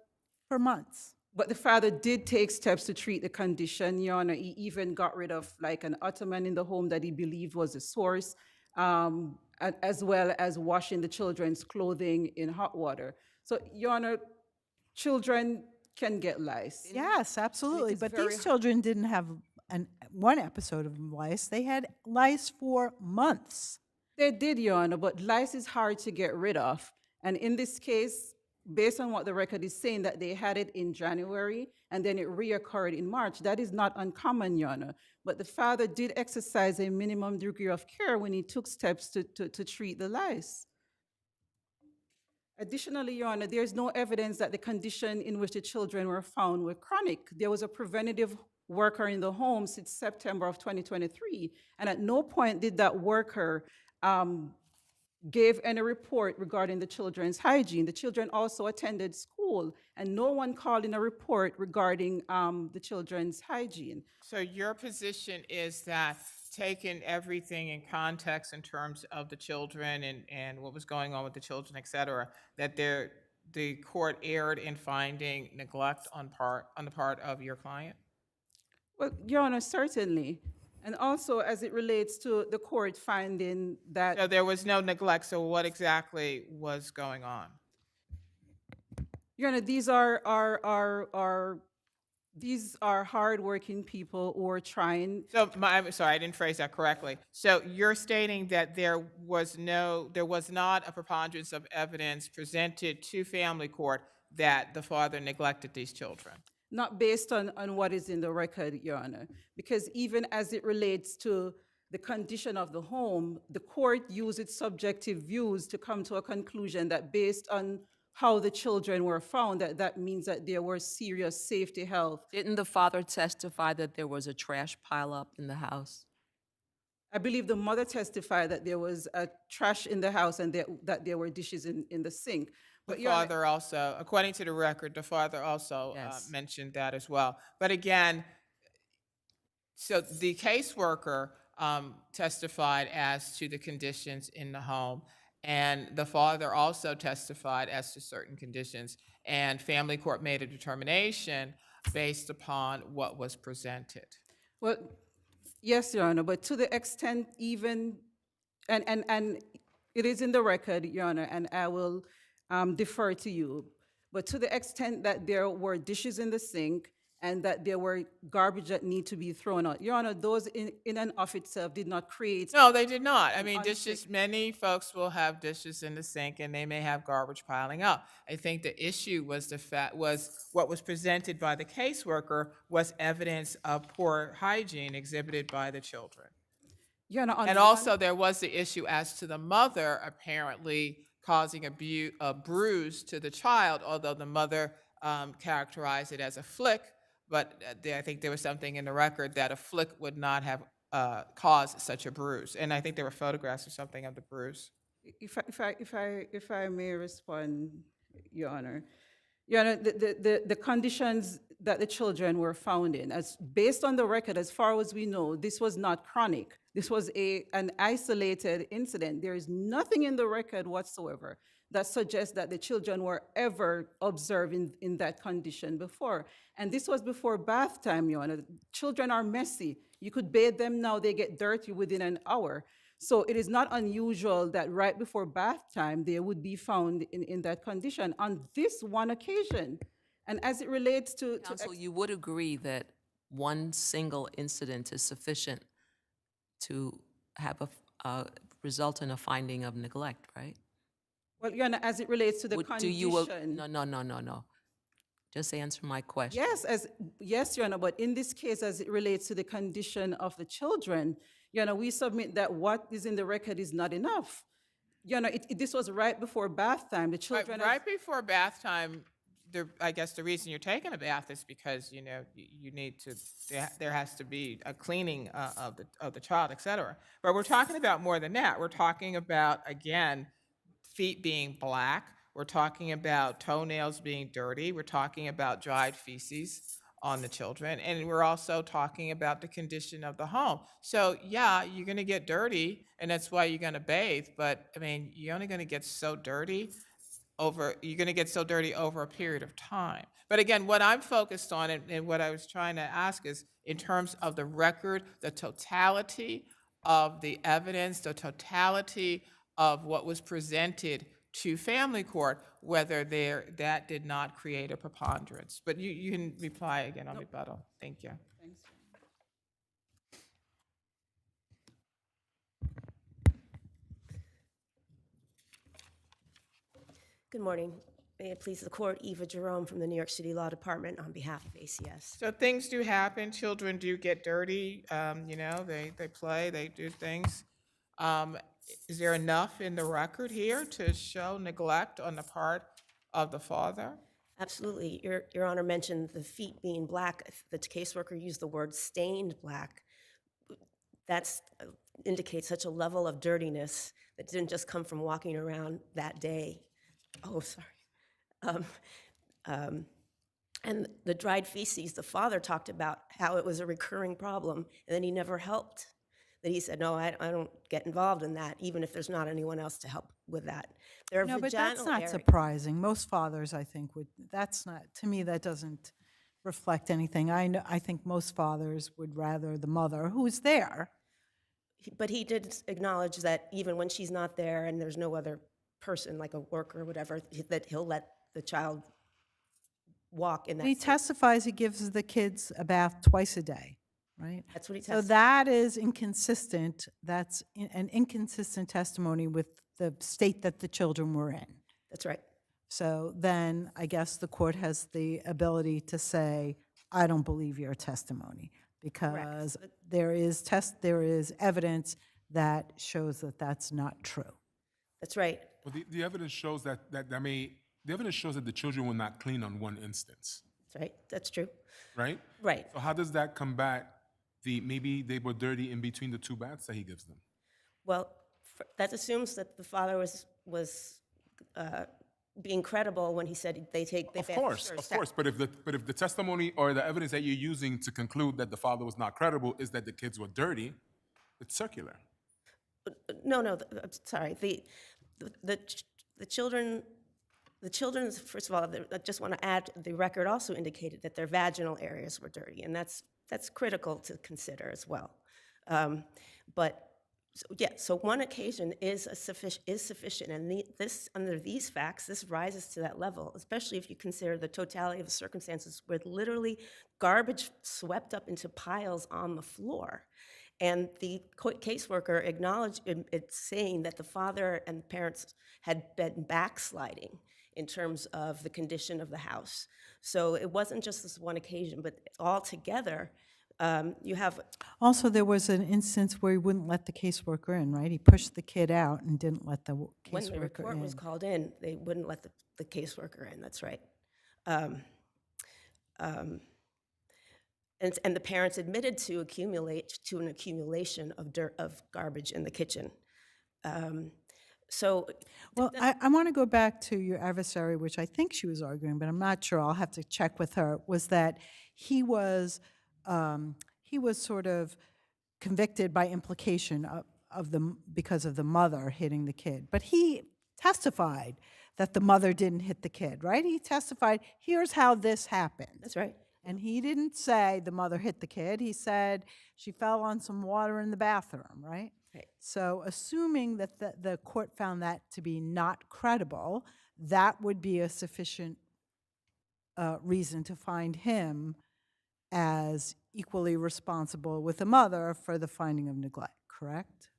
For months. but the father did take steps to treat the condition, Your Honor. He even got rid of like an ottoman in the home that he believed was the source, as well as washing the children's clothing in hot water. So, Your Honor, children can get lice. Yes, absolutely. it's But very these children didn't have one episode of lice. They had lice for months. They did, Your Honor, but lice is hard to get rid of. And in this case, based on what the record is saying, that they had it in January and then it reoccurred in March. That is not uncommon, Your Honor. But the father did exercise a minimum degree of care when he took steps to treat the lice. Additionally, Your Honor, there is no evidence that the condition in which the children were found were chronic. There was a preventative worker in the home since September of 2023, and at no point did that worker gave any report regarding the children's hygiene. The children also attended school, and no one called in a report regarding the children's hygiene. So your position is that taking everything in context in terms of the children and what was going on with the children, et cetera, that the court erred in finding neglect on the part of your client? Well, Your Honor, certainly. And also, as it relates to the court finding that... So there was no neglect, so what exactly was going on? Your Honor, these are hardworking people who are trying... So, I'm sorry, I didn't phrase that correctly. So you're stating that there was not a preponderance of evidence presented to family court that the father neglected these children? Not based on what is in the record, Your Honor, because even as it relates to the condition of the home, the court used its subjective views to come to a conclusion that based on how the children were found, that means that there were serious safety, health. Didn't the father testify that there was a trash pileup in the house? I believe the mother testified that there was a trash in the house and that there were dishes in the sink. The But Your Honor, father also, according to the record, the father also Yes. mentioned that as well. But again, so the caseworker testified as to the conditions in the home, and the father also testified as to certain conditions, and family court made a determination based upon what was presented. well, yes, Your Honor, but to the extent even, and it is in the record, Your Honor, and I will defer to you, but to the extent that there were dishes in the sink and that there were garbage that need to be thrown out, Your Honor, those in and of itself did not create. No, they did not. I mean, unsafe- dishes, many folks will have dishes in the sink and they may have garbage piling up. I think the issue was what was presented by the caseworker was evidence of poor hygiene exhibited by the children. Your Honor, on And one- also, there was the issue as to the mother apparently causing a bruise to the child, although the mother characterized it as a flick, but I think there was something in the record that a flick would not have caused such a bruise. And I think there were photographs or something of the bruise. If I may respond, Your Honor. Your Honor, the conditions that the children were found in, as based on the record, as far as we know, this was not chronic. This was an isolated incident. There is nothing in the record whatsoever that suggests that the children were ever observed in that condition before. And this was before bath time, Your Honor. Children are messy. You could bathe them now, they get dirty within an hour. So it is not unusual that right before bath time, they would be found in that condition on this one occasion. And as it relates to Counsel, you would agree that one single incident is sufficient to have result in a finding of neglect, right? well, Your Honor, as it relates to the Do you, condition. no. Just answer my question. Yes, Your Honor, but in this case, as it relates to the condition of the children, Your Honor, we submit that what is in the record is not enough. Your Honor, this was right before bath time. The children. Right before bath time, I guess the reason you're taking a bath is because, you know, you need to, there has to be a cleaning of the child, et cetera. But we're talking about more than that. We're talking about, again, feet being black. We're talking about toenails being dirty. We're talking about dried feces on the children. And we're also talking about the condition of the home. So yeah, you're gonna get dirty and that's why you're gonna bathe. But I mean, you're only gonna get so dirty over a period of time. But again, what I'm focused on and what I was trying to ask is in terms of the record, the totality of the evidence, the totality of what was presented to family court, whether that did not create a preponderance. But you can reply again on rebuttal. Thank you. Thanks. Good morning. May it please the court, Eva Jerome from the New York City Law Department on behalf of ACS. So things do happen. Children do get dirty. You know, they play, they do things. Is there enough in the record here to show neglect on the part of the father? Absolutely. Your Honor mentioned the feet being black. The caseworker used the word stained black. That indicates such a level of dirtiness that didn't just come from walking around that day. Oh, sorry. And the dried feces, the father talked about how it was a recurring problem, and then he never helped. That he said, no, I don't get involved in that, even if there's not anyone else to help with that. There are No, but that's vaginal not areas. surprising. Most fathers, I think, would, that's not, to me, that doesn't reflect anything. I think most fathers would rather the mother, who's there. But he did acknowledge that even when she's not there and there's no other person, like a worker or whatever, that he'll let the child walk in that. He safe- testifies he gives the kids a bath twice a day, right? That's what he So testified. that is inconsistent. That's an inconsistent testimony with the state that the children were in. That's right. So then I guess the court has the ability to say, I don't believe your testimony, because there is evidence that shows that that's not true. That's right. Well, the evidence shows that may the evidence shows that the children were not clean on one instance, That's right, that's true. right? Right. So how does that combat the, maybe they were dirty in between the two baths that he gives them? Well, that assumes that the father was being credible when he said they Of course, but if the testimony or the evidence that you're using to conclude that the father was not credible is that the kids were dirty, it's circular. No, I'm sorry. The children, first of all, I just want to add, the record also indicated that their vaginal areas were dirty, and that's critical to consider as well. So one occasion is sufficient, and under these facts, this rises to that level, especially if you consider the totality of the circumstances where literally garbage swept up into piles on the floor. And the caseworker acknowledged it, saying that the father and the parents had been backsliding in terms of the condition of the house. So it wasn't just this one occasion, but altogether, you have... Also, there was an instance where he wouldn't let the caseworker in, right? He pushed the kid out and didn't let the caseworker in. When the report was called in, they wouldn't let the caseworker in, that's right. And the parents admitted to an accumulation of garbage in the kitchen. Well, I want to go back to your adversary, which I think she was arguing, but I'm not sure. I'll have to check with her. Was that he was sort of convicted by implication because of the mother hitting the kid, but he testified that the mother didn't hit the kid, right? He testified, here's how this happened. That's right. And he didn't say the mother hit the kid. He said she fell on some water in the bathroom, right? Right. So assuming that the court found that to be not credible, that would be a sufficient reason to find him as equally responsible with the mother for the finding of neglect, correct?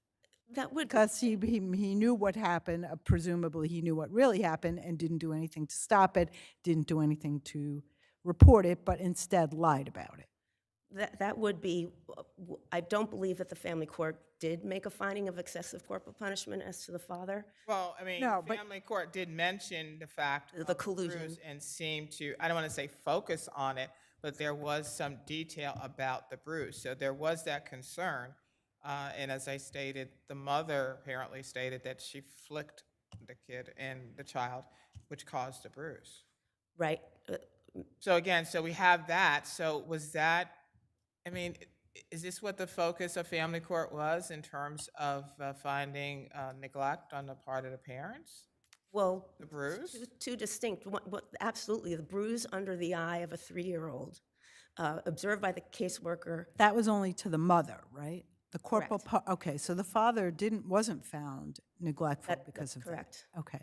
That would... Because he knew what happened, presumably he knew what really happened and didn't do anything to stop it, didn't do anything to report it, but instead lied about it. That would be... I don't believe that the family court did make a finding of excessive corporal punishment as to the father. Well, I mean, the family court did mention the fact of the collusion bruise and seemed to, I don't want to say focus on it, but there was some detail about the bruise. So there was that concern. And as I stated, the mother apparently stated that she flicked the kid and the child, which caused the bruise. Right. So again, so we have that. So was that, I mean, is this what the focus of family court was in terms of finding neglect on the part of the parents? Well, the bruise? Two distinct. Absolutely, the bruise under the eye of a 3-year-old, observed by the caseworker. That was only to the mother, right? The corporal. Okay, so the father wasn't found neglectful because of correct. that. Okay.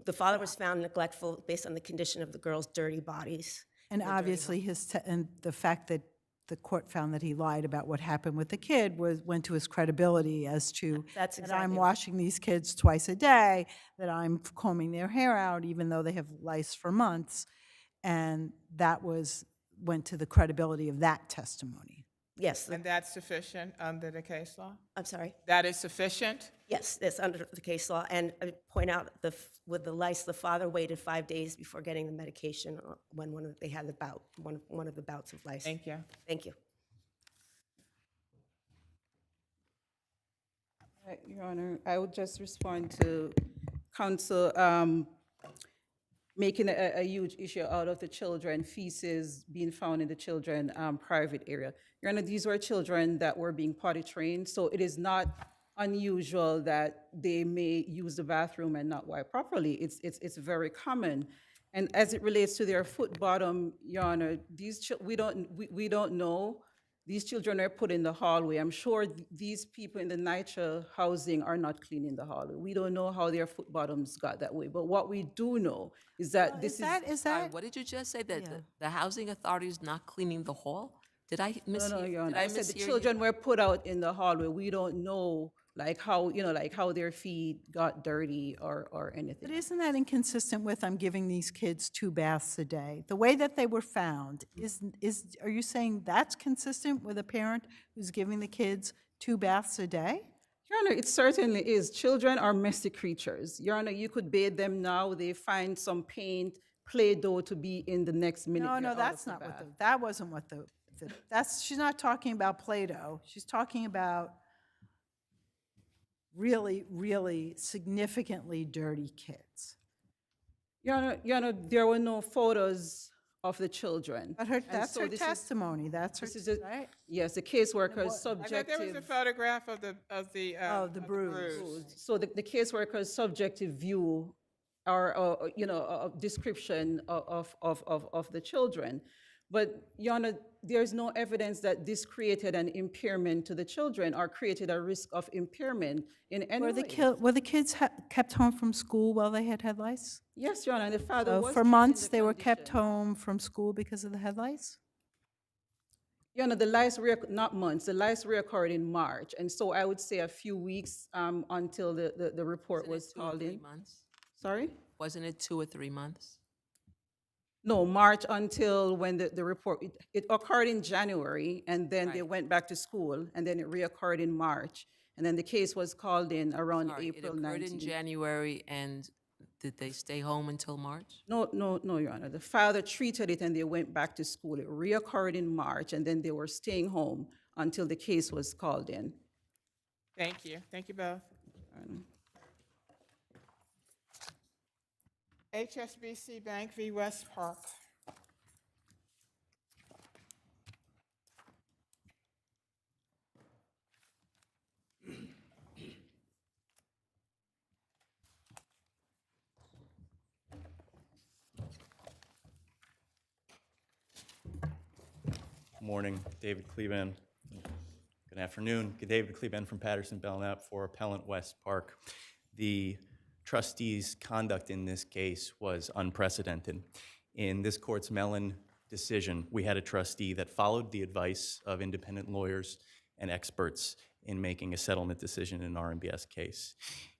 The father was found neglectful based on the condition of the girls' dirty bodies. And obviously, and the fact that the court found that he lied about what happened with the kid went to his credibility as to that I'm washing these kids twice a day, that I'm combing their hair out even though they have lice for months, and that went to the credibility of that testimony. Yes. And that's sufficient under the case law? I'm sorry? That is sufficient? Yes, that's under the case law. And I point out, with the lice, the father waited 5 days before getting the medication when they had one of the bouts of lice. Thank you. Thank you. Your Honor, I would just respond to counsel making a huge issue out of the children feces being found in the children private area. Your Honor, these were children that were being potty trained, so it is not unusual that they may use the bathroom and not wipe properly. It's very common. And as it relates to their foot bottom, Your Honor, we don't know. These children are put in the hallway. I'm sure these people in the NYCHA housing are not cleaning the hallway. We don't know how their foot bottoms got that way. But what we do know is that Sorry, what did you just say? That the housing authority is not cleaning the hall? Did I mishear? No, Your Honor. Did I said the mishear children you? were put out in the hallway. We don't know how their feet got dirty or anything. But isn't that inconsistent with I'm giving these kids 2 baths a day? The way that they were found, are you saying that's consistent with a parent who's giving the kids 2 baths a day? Your Honor, it certainly is. Children are messy creatures. Your Honor, you could bathe them now, they find some paint, Play-Doh to be in the next minute. No, they're no, out that's of the not what bath. that wasn't what that's, she's not talking about Play-Doh. She's talking about really, really significantly dirty kids. Your Honor, there were no photos of the children. But that's so her this is- testimony, that's her, This is, right? yes, the caseworker's I thought there was a subjective, photograph of the bruise. so the caseworker's subjective view or you know, description of the children. But, Your Honor, there's no evidence that this created an impairment to the children or created a risk of impairment in any Were way. were the kids kept home from school while they had head lice? Yes, Your Honor, and the father So was for treating months, the they were condition. kept home from school because of the head lice? You know, the lice, not months, the lice reoccurred in March. And so I would say a few weeks until the report was called in. 2 or 3 months? Sorry? Wasn't it 2 or 3 months? No, March until when the report, it occurred in January, and then they went back to school, and then it reoccurred in March. And then the case was called in around Sorry, April it occurred in 19th. January, and did they stay home until March? No, Your Honor. The father treated it and they went back to school. It reoccurred in March, and then they were staying home until the case was called in. Thank you. Thank you both. HSBC Bank v. West Park. Morning, David Cleban. Good afternoon. David Cleban from Patterson Belknap for Appellant West Park. The trustee's conduct in this case was unprecedented. In this court's Mellon decision, we had a trustee that followed the advice of independent lawyers and experts in making a settlement decision in an RMBS case.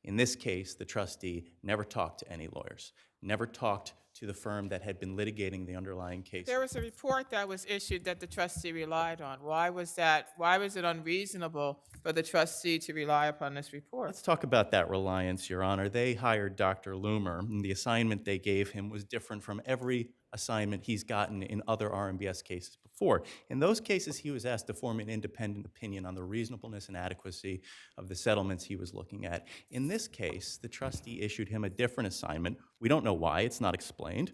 In this case, the trustee never talked to any lawyers, never talked to the firm that had been litigating the underlying case. There was a report that was issued that the trustee relied on. Why was that? Why was it unreasonable for the trustee to rely upon this report? Let's talk about that reliance, Your Honor. They hired Dr. Loomer, and the assignment they gave him was different from every assignment he's gotten in other RMBS cases before. In those cases, he was asked to form an independent opinion on the reasonableness and adequacy of the settlements he was looking at. In this case, the trustee issued him a different assignment. We don't know why, it's not explained.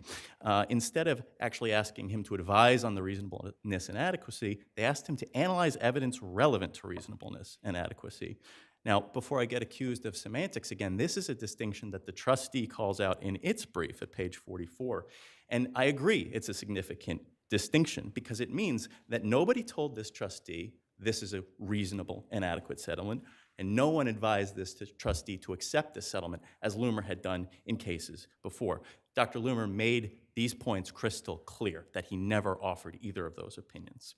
Instead of actually asking him to advise on the reasonableness and adequacy, they asked him to analyze evidence relevant to reasonableness and adequacy. Now, before I get accused of semantics again, this is a distinction that the trustee calls out in its brief at page 44. And I agree it's a significant distinction because it means that nobody told this trustee this is a reasonable and adequate settlement, and no one advised this trustee to accept this settlement, as Loomer had done in cases before. Dr. Loomer made these points crystal clear that he never offered either of those opinions.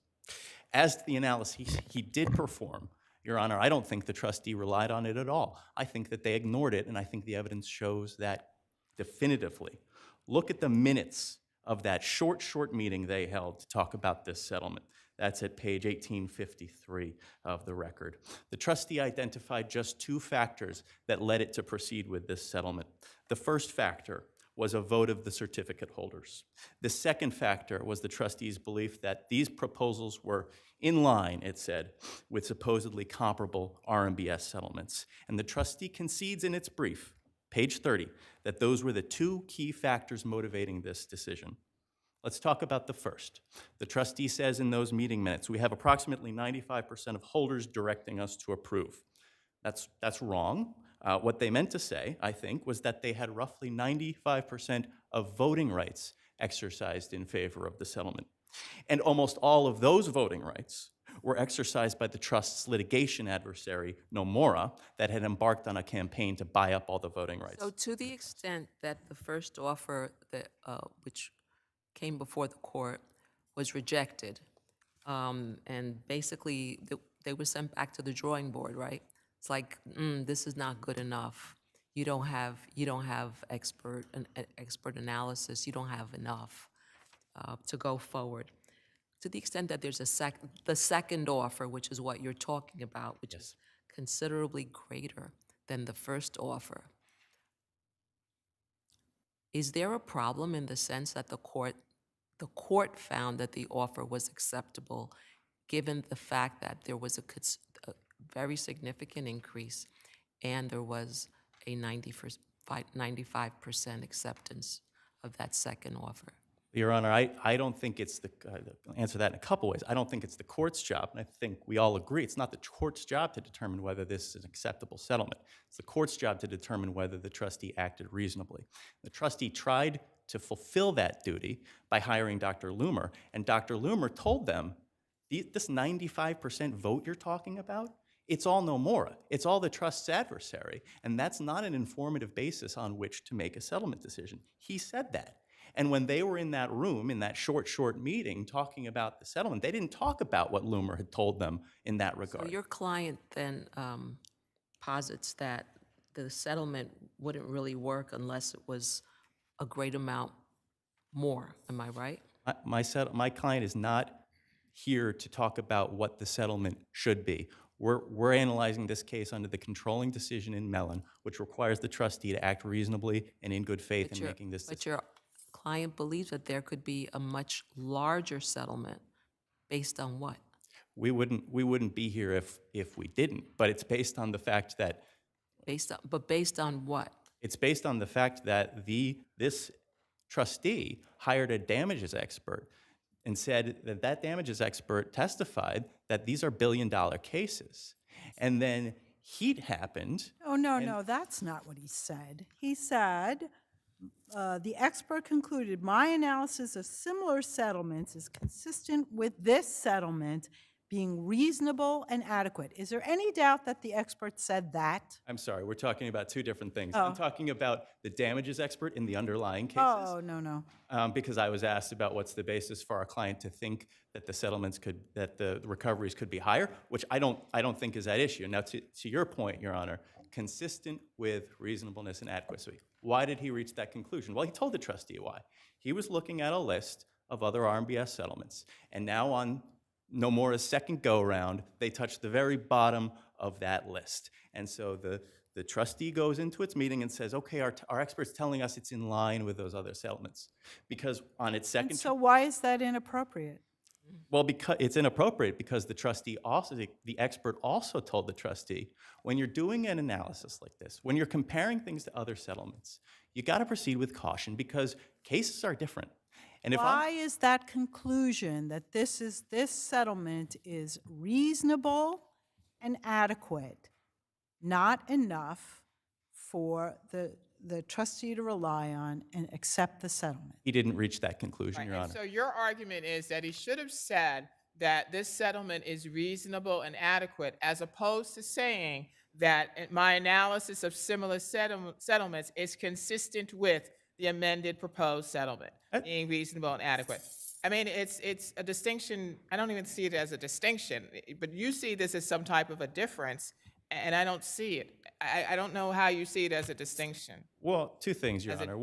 As to the analysis he did perform, Your Honor, I don't think the trustee relied on it at all. I think that they ignored it, and I think the evidence shows that definitively. Look at the minutes of that short meeting they held to talk about this settlement. That's at page 1853 of the record. The trustee identified just 2 factors that led it to proceed with this settlement. The first factor was a vote of the certificate holders. The second factor was the trustee's belief that these proposals were in line, it said, with supposedly comparable RMBS settlements. And the trustee concedes in its brief, page 30, that those were the 2 key factors motivating this decision. Let's talk about the first. The trustee says in those meeting minutes, we have approximately 95% of holders directing us to approve. That's wrong. What they meant to say, I think, was that they had roughly 95% of voting rights exercised in favor of the settlement. And almost all of those voting rights were exercised by the trust's litigation adversary, Nomura, that had embarked on a campaign to buy up all the voting rights. So to the extent that the first offer, that, which came before the court, was rejected, and basically they were sent back to the drawing board, right? It's like, this is not good enough. You don't have expert analysis. You don't have enough to go forward. To the extent that there's the second offer, which is what you're talking about, which is considerably greater than the first offer. Is there a problem in the sense that the court found that the offer was acceptable, given the fact that there was a very significant increase and there was a 95% acceptance of that second offer? Your Honor, I don't think it's I'll answer that in a couple ways. I don't think it's the court's job, and I think we all agree it's not the court's job to determine whether this is an acceptable settlement. It's the court's job to determine whether the trustee acted reasonably. The trustee tried to fulfill that duty by hiring Dr. Loomer, and Dr. Loomer told them, this 95% vote you're talking about, it's all Nomura. It's all the trust's adversary, and that's not an informative basis on which to make a settlement decision. He said that. And when they were in that room, in that short meeting, talking about the settlement, they didn't talk about what Loomer had told them in that regard. So your client then posits that the settlement wouldn't really work unless it was a great amount more. Am I right? My client is not here to talk about what the settlement should be. We're analyzing this case under the controlling decision in Mellon, which requires the trustee to act reasonably and in good faith in making this decision. But your client believes that there could be a much larger settlement based on what? We wouldn't be here if we didn't, but it's based on the fact that Based on what? it's based on the fact that this trustee hired a damages expert and said that that damages expert testified that these are billion-dollar cases. And then heat happened. Oh, no, that's not what he said. He said, the expert concluded, my analysis of similar settlements is consistent with this settlement being reasonable and adequate. Is there any doubt that the expert said that? I'm sorry, we're talking about two different things. Oh. I'm talking about the damages expert in the underlying cases. Oh, no. Because I was asked about what's the basis for our client to think that the recoveries could be higher, which I don't think is at issue. Now, to your point, Your Honor, consistent with reasonableness and adequacy. Why did he reach that conclusion? Well, he told the trustee why. He was looking at a list of other RMBS settlements, and now on Nomura's second go-around, they touched the very bottom of that list. And so the trustee goes into its meeting and says, okay, our expert's telling us it's in line with those other settlements. Because on its second... And so why is that inappropriate? Well, because it's inappropriate because the expert also told the trustee, when you're doing an analysis like this, when you're comparing things to other settlements, you got to proceed with caution because cases are different. And Why is that conclusion that this settlement is reasonable and adequate not enough for the trustee to rely on and accept the settlement? He didn't reach that conclusion, Right, Your and Honor. so your argument is that he should have said that this settlement is reasonable and adequate, as opposed to saying that my analysis of similar settlements is consistent with the amended proposed settlement being reasonable and adequate. I mean, it's a distinction. I don't even see it as a distinction, but you see this as some type of a difference, and I don't see it. I don't know how you see it as a distinction. Well, two things, Your Honor.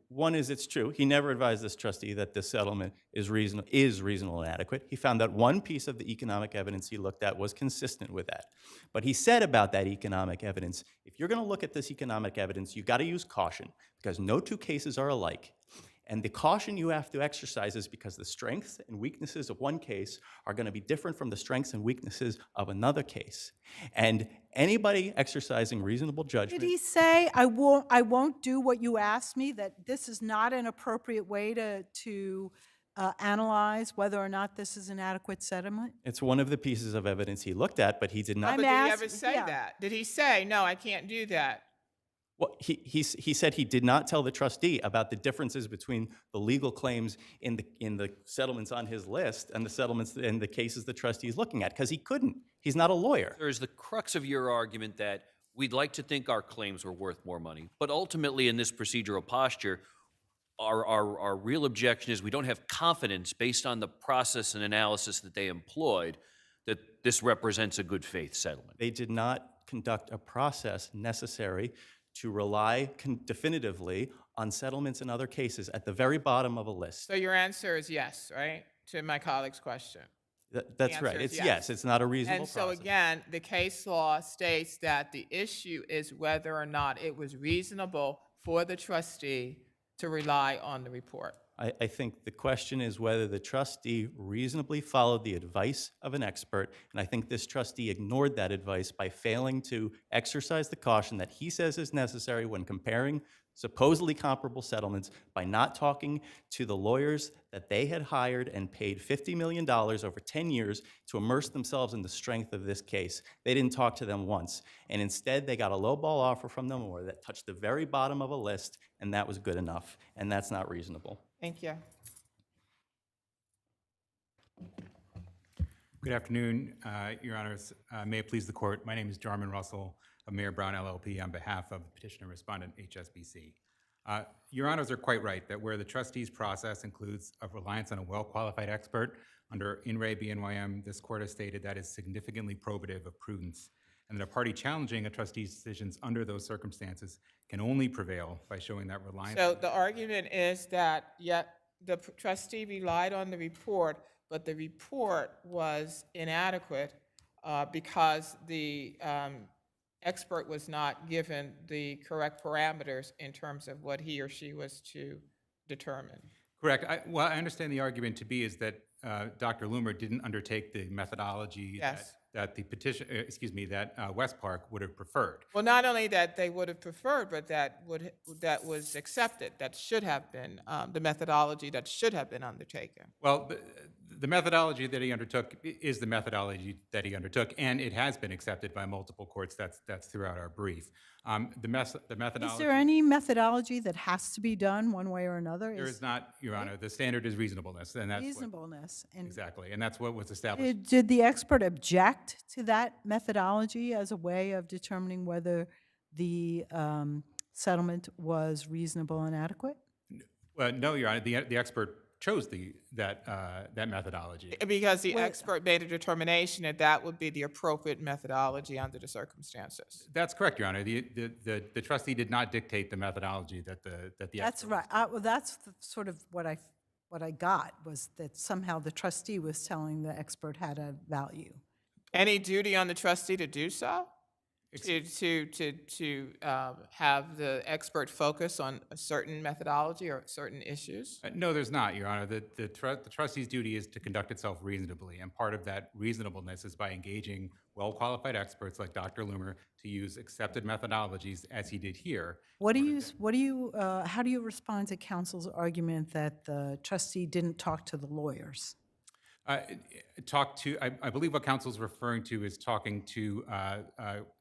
One is it's true. He never advised this trustee that this settlement is reasonable and adequate. He found that one piece of the economic evidence he looked at was consistent with that. But he said about that economic evidence, if you're going to look at this economic evidence, you've got to use caution because no two cases are alike. And the caution you have to exercise is because the strengths and weaknesses of one case are going to be different from the strengths and weaknesses of another case. And anybody exercising reasonable judgment... Did he say, I won't do what you asked me, that this is not an appropriate way to analyze whether or not this is an adequate settlement? It's one of the pieces of evidence he looked at, but he did not... But did he ever say that? Did he say, no, I can't do that? Well, he said he did not tell the trustee about the differences between the legal claims in the settlements on his list and the settlements in the cases the trustee is looking at, because he couldn't. He's not a lawyer. There's the crux of your argument that we'd like to think our claims were worth more money, but ultimately in this procedural posture, our real objection is we don't have confidence based on the process and analysis that they employed that this represents a good faith settlement. They did not conduct a process necessary to rely definitively on settlements in other cases at the very bottom of a list. So your answer is yes, right, to my colleague's question? That's right. answer is It's yes, it's not a reasonable And so process. again, the case law states that the issue is whether or not it was reasonable for the trustee to rely on the report. I think the question is whether the trustee reasonably followed the advice of an expert, and I think this trustee ignored that advice by failing to exercise the caution that he says is necessary when comparing supposedly comparable settlements by not talking to the lawyers that they had hired and paid $50 million over 10 years to immerse themselves in the strength of this case. They didn't talk to them once, and instead they got a lowball offer from them or that touched the very bottom of a list, and that was good enough, and that's not reasonable. Thank you. Good afternoon, Your Honors. May it please the Court. My name is Jarman Russell of Mayor Brown LLP on behalf of petitioner respondent HSBC. Your Honors are quite right that where the trustee's process includes a reliance on a well-qualified expert under In Re BNYM, this Court has stated that is significantly probative of prudence, and that a party challenging a trustee's decisions under those circumstances can only prevail by showing that reliance. So the argument is that, yet the trustee relied on the report, but the report was inadequate because the expert was not given the correct parameters in terms of what he or she was to determine. Correct. Well, I understand the argument to be is that Dr. Loomer didn't undertake the methodology that the petition, that West Park would have preferred. Well, not only that they would have preferred, but that was accepted, that should have been the methodology that should have been undertaken. Well, the methodology that he undertook is the methodology that he undertook, and it has been accepted by multiple courts. That's throughout our brief. The methodology. Is there any methodology that has to be done one way or another? There is not, Your Honor. The standard is reasonableness, and that's reasonableness. Exactly, and that's what was established. Did the expert object to that methodology as a way of determining whether the settlement was reasonable and adequate? Well, no, Your Honor. The expert chose that methodology. Because the expert made a determination that that would be the appropriate methodology under the circumstances. That's correct, Your Honor. The trustee did not dictate the methodology that the That's right. Well, that's sort of what I got, was that somehow the trustee was telling the expert had a value. Any duty on the trustee to do so? To have the expert focus on a certain methodology or certain issues? No, there's not, Your Honor. The trustee's duty is to conduct itself reasonably, and part of that reasonableness is by engaging well-qualified experts like Dr. Loomer to use accepted methodologies, as he did here. How do you respond to counsel's argument that the trustee didn't talk to the lawyers? I believe what counsel's referring to is talking to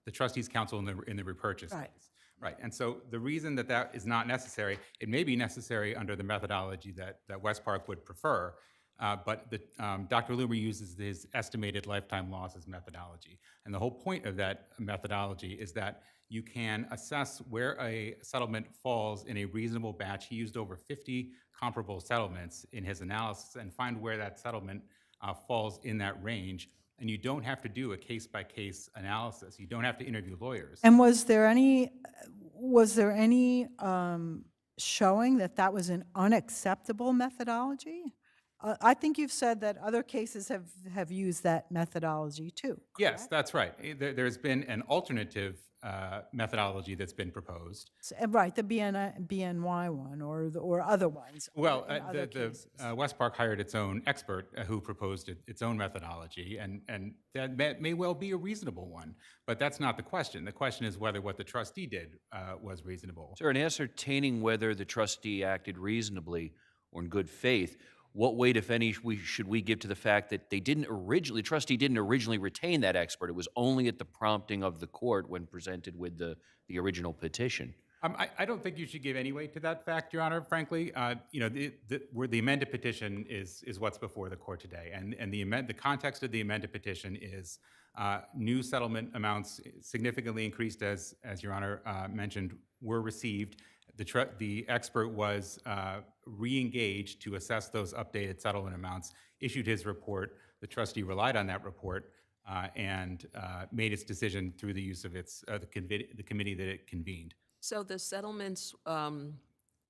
the trustee's counsel in the repurchase case. Right, and so the reason that is not necessary, it may be necessary under the methodology that West Park would prefer, but Dr. Loomer uses his estimated lifetime losses methodology. And the whole point of that methodology is that you can assess where a settlement falls in a reasonable batch. He used over 50 comparable settlements in his analysis and find where that settlement falls in that range. And you don't have to do a case-by-case analysis. You don't have to interview lawyers. And was there any showing that that was an unacceptable methodology? I think you've said that other cases have used that methodology too. Correct? Yes, that's right. There's been an alternative methodology that's been proposed. Right, the BNY one or other ones. Well, West Park hired its own expert who proposed its own methodology, and that may well be a reasonable one, but that's not the question. The question is whether what the trustee did was reasonable. Sir, in ascertaining whether the trustee acted reasonably or in good faith, what weight, if any, should we give to the fact that the trustee didn't originally retain that expert? It was only at the prompting of the court when presented with the original petition. I don't think you should give any weight to that fact, Your Honor, frankly. Where the amended petition is what's before the court today, and the context of the amended petition is new settlement amounts significantly increased, as Your Honor mentioned, were received. The expert was re-engaged to assess those updated settlement amounts, issued his report. The trustee relied on that report and made its decision through the use of the committee that it convened. So the settlements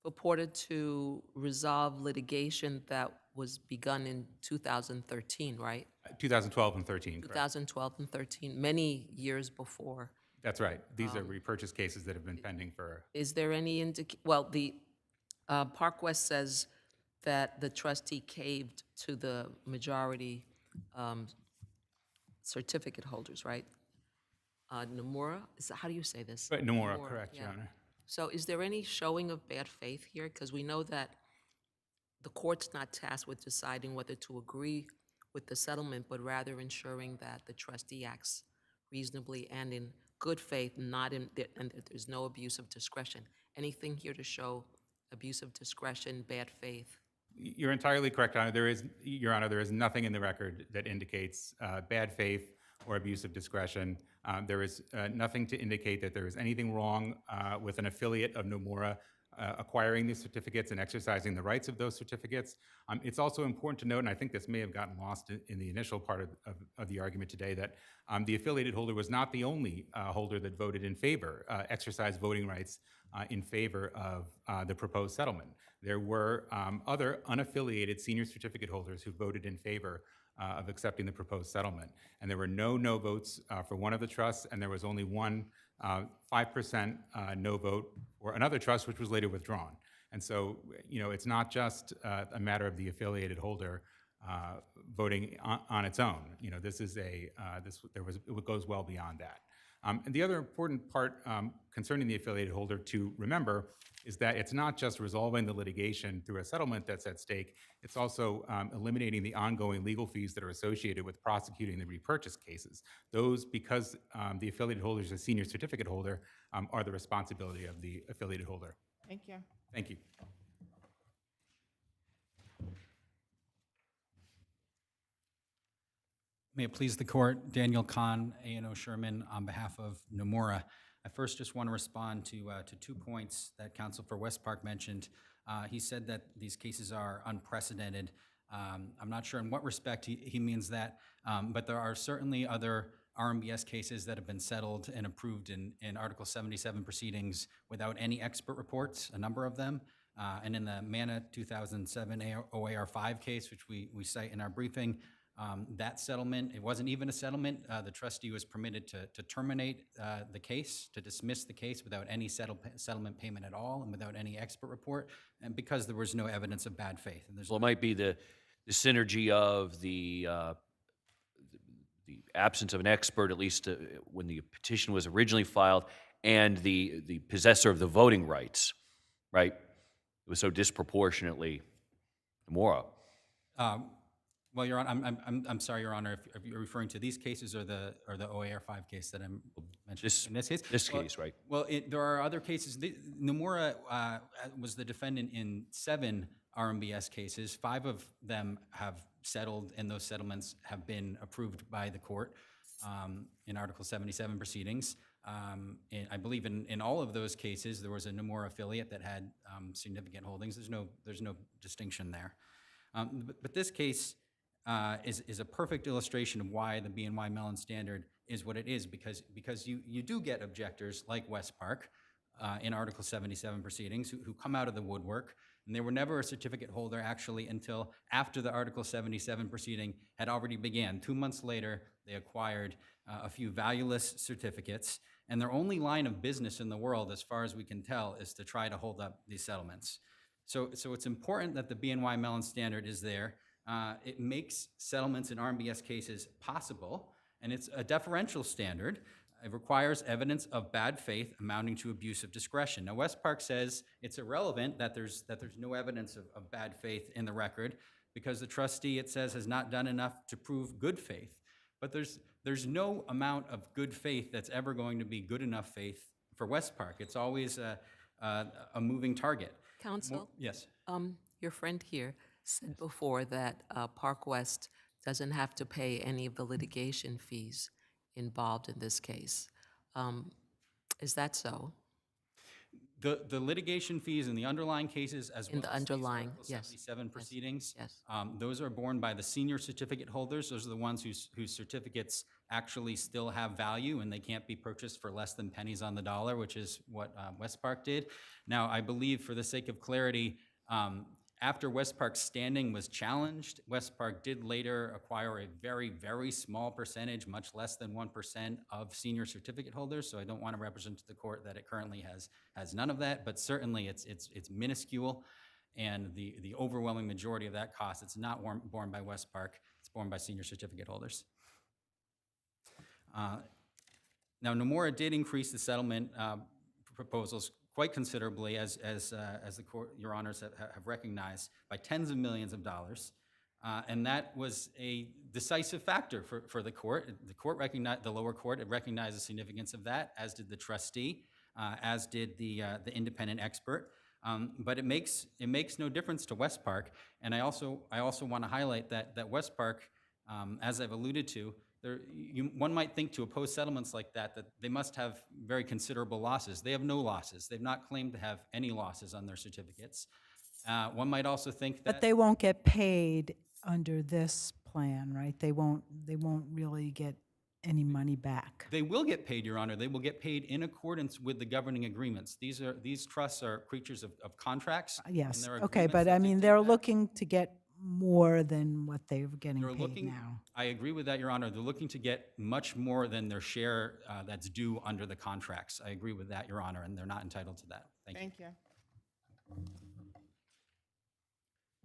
purported to resolve litigation that was begun in 2013, right? 2012 and 13, correct? 2012 and 13, many years before. That's right. These are repurchase cases that have been pending for. Is there any well, the Park West says that the trustee caved to the majority certificate holders, right? Nomura, how do you say this? Right, Nomura, correct, Your yeah. Honor. So is there any showing of bad faith here? Because we know that the court's not tasked with deciding whether to agree with the settlement, but rather ensuring that the trustee acts reasonably and in good faith, not in, and that there's no abuse of discretion. Anything here to show abuse of discretion, bad faith? You're entirely correct, Honor. Your Honor, there is nothing in the record that indicates bad faith or abuse of discretion. There is nothing to indicate that there is anything wrong with an affiliate of Nomura acquiring these certificates and exercising the rights of those certificates. It's also important to note, and I think this may have gotten lost in the initial part of the argument today, that the affiliated holder was not the only holder that voted in favor, exercised voting rights in favor of the proposed settlement. There were other unaffiliated senior certificate holders who voted in favor of accepting the proposed settlement. And there were no votes for one of the trusts, and there was only one 5% no vote for another trust, which was later withdrawn. And so, it's not just a matter of the affiliated holder voting on its own. This is it goes well beyond that. And the other important part concerning the affiliated holder to remember is that it's not just resolving the litigation through a settlement that's at stake, it's also eliminating the ongoing legal fees that are associated with prosecuting the repurchase cases. Those, because the affiliated holder is a senior certificate holder, are the responsibility of the affiliated holder. Thank you. Thank you. May it please the court, Daniel Kahn, A&O Sherman, on behalf of Nomura. I first just want to respond to 2 points that Counsel for West Park mentioned. He said that these cases are unprecedented. I'm not sure in what respect he means that, but there are certainly other RMBS cases that have been settled and approved in Article 77 proceedings without any expert reports, a number of them. And in the MANA 2007 OAR5 case, which we cite in our briefing, that settlement, it wasn't even a settlement. The trustee was permitted to terminate the case, to dismiss the case without any settlement payment at all and without any expert report, and because there was no evidence of bad faith. And well, it might be the synergy of the absence of an expert, at least when the petition was originally filed, and the possessor of the voting rights, right? It was so disproportionately Nomura. Well, Your Honor, I'm sorry, Your Honor, if you're referring to these cases or the OAR5 case that I'm mentioning in this case? This case, right. Well, there are other cases. Nomura was the defendant in 7 RMBS cases. 5 of them have settled, and those settlements have been approved by the court in Article 77 proceedings. And I believe in all of those cases, there was a Nomura affiliate that had significant holdings. There's no distinction there. But this case is a perfect illustration of why the BNY Mellon standard is what it is, because you do get objectors like West Park in Article 77 proceedings who come out of the woodwork, and they were never a certificate holder actually until after the Article 77 proceeding had already began. 2 months later, they acquired a few valueless certificates, and their only line of business in the world, as far as we can tell, is to try to hold up these settlements. So it's important that the BNY Mellon standard is there. It makes settlements in RMBS cases possible, and it's a deferential standard. It requires evidence of bad faith amounting to abuse of discretion. Now, West Park says it's irrelevant that there's no evidence of bad faith in the record because the trustee, it says, has not done enough to prove good faith. But there's no amount of good faith that's ever going to be good enough faith for West Park. It's always a moving target. Counsel? Yes. Your friend here said before that Park West doesn't have to pay any of the litigation fees involved in this case. Is that so? The litigation fees in the underlying cases, as well In the as underlying, these yes. 77 proceedings, Yes. those are borne by the senior certificate holders. Those are the ones whose certificates actually still have value and they can't be purchased for less than pennies on the dollar, which is what West Park did. Now, I believe, for the sake of clarity, After West Park's standing was challenged, West Park did later acquire a very, very small percentage, much less than 1% of senior certificate holders. So I don't want to represent to the court that it currently has none of that, but certainly it's minuscule. And the overwhelming majority of that cost, it's not borne by West Park, it's borne by senior certificate holders. Now, Nomura did increase the settlement proposals quite considerably, as the court, Your Honors have recognized, by tens of millions of dollars. And that was a decisive factor for the court. The court recognized, the lower court had recognized the significance of that, as did the trustee, as did the independent expert. But it makes no difference to West Park. And I also want to highlight that West Park, as I've alluded to, one might think to oppose settlements like that they must have very considerable losses. They have no losses. They've not claimed to have any losses on their certificates. One might also think that— But they won't get paid under this plan, right? They won't really get any money back. They will get paid, Your Honor. They will get paid in accordance with the governing agreements. These trusts are creatures of contracts. Yes, and there are okay, agreements but that I mean, dictate they're that. looking to get more than what they're getting They're paid looking, now. I agree with that, Your Honor. They're looking to get much more than their share that's due under the contracts. I agree with that, Your Honor, and they're not entitled to that. Thank you. Thank you.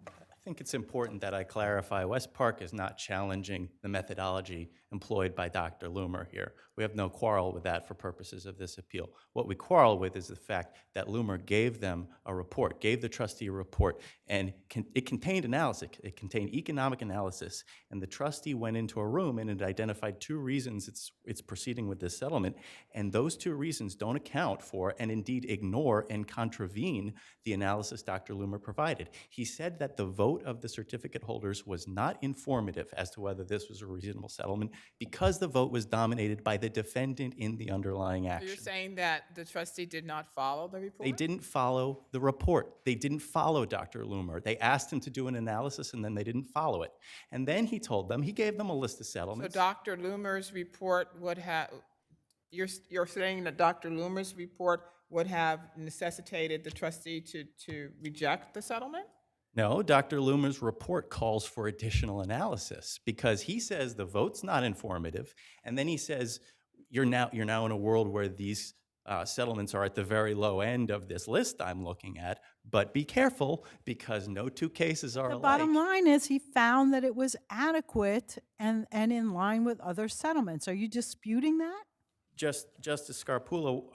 I think it's important that I clarify, West Park is not challenging the methodology employed by Dr. Loomer here. We have no quarrel with that for purposes of this appeal. What we quarrel with is the fact that Loomer gave them a report, gave the trustee a report, and it contained analysis. It contained economic analysis, and the trustee went into a room and it identified two reasons it's proceeding with this settlement, and those two reasons don't account for and indeed ignore and contravene the analysis Dr. Loomer provided. He said that the vote of the certificate holders was not informative as to whether this was a reasonable settlement because the vote was dominated by the defendant in the underlying So action. you're saying that the trustee did not follow the report? They didn't follow the report. They didn't follow Dr. Loomer. They asked him to do an analysis and then they didn't follow it. And then he told them, he gave them a list of So settlements. Dr. Loomer's report would have, you're saying that Dr. Loomer's report would have necessitated the trustee to reject the settlement? No, Dr. Loomer's report calls for additional analysis because he says the vote's not informative, and then he says you're now in a world where these settlements are at the very low end of this list I'm looking at, but be careful because no two cases are The alike. bottom line is he found that it was adequate and in line with other settlements. Are you disputing that? Justice Scarpullo,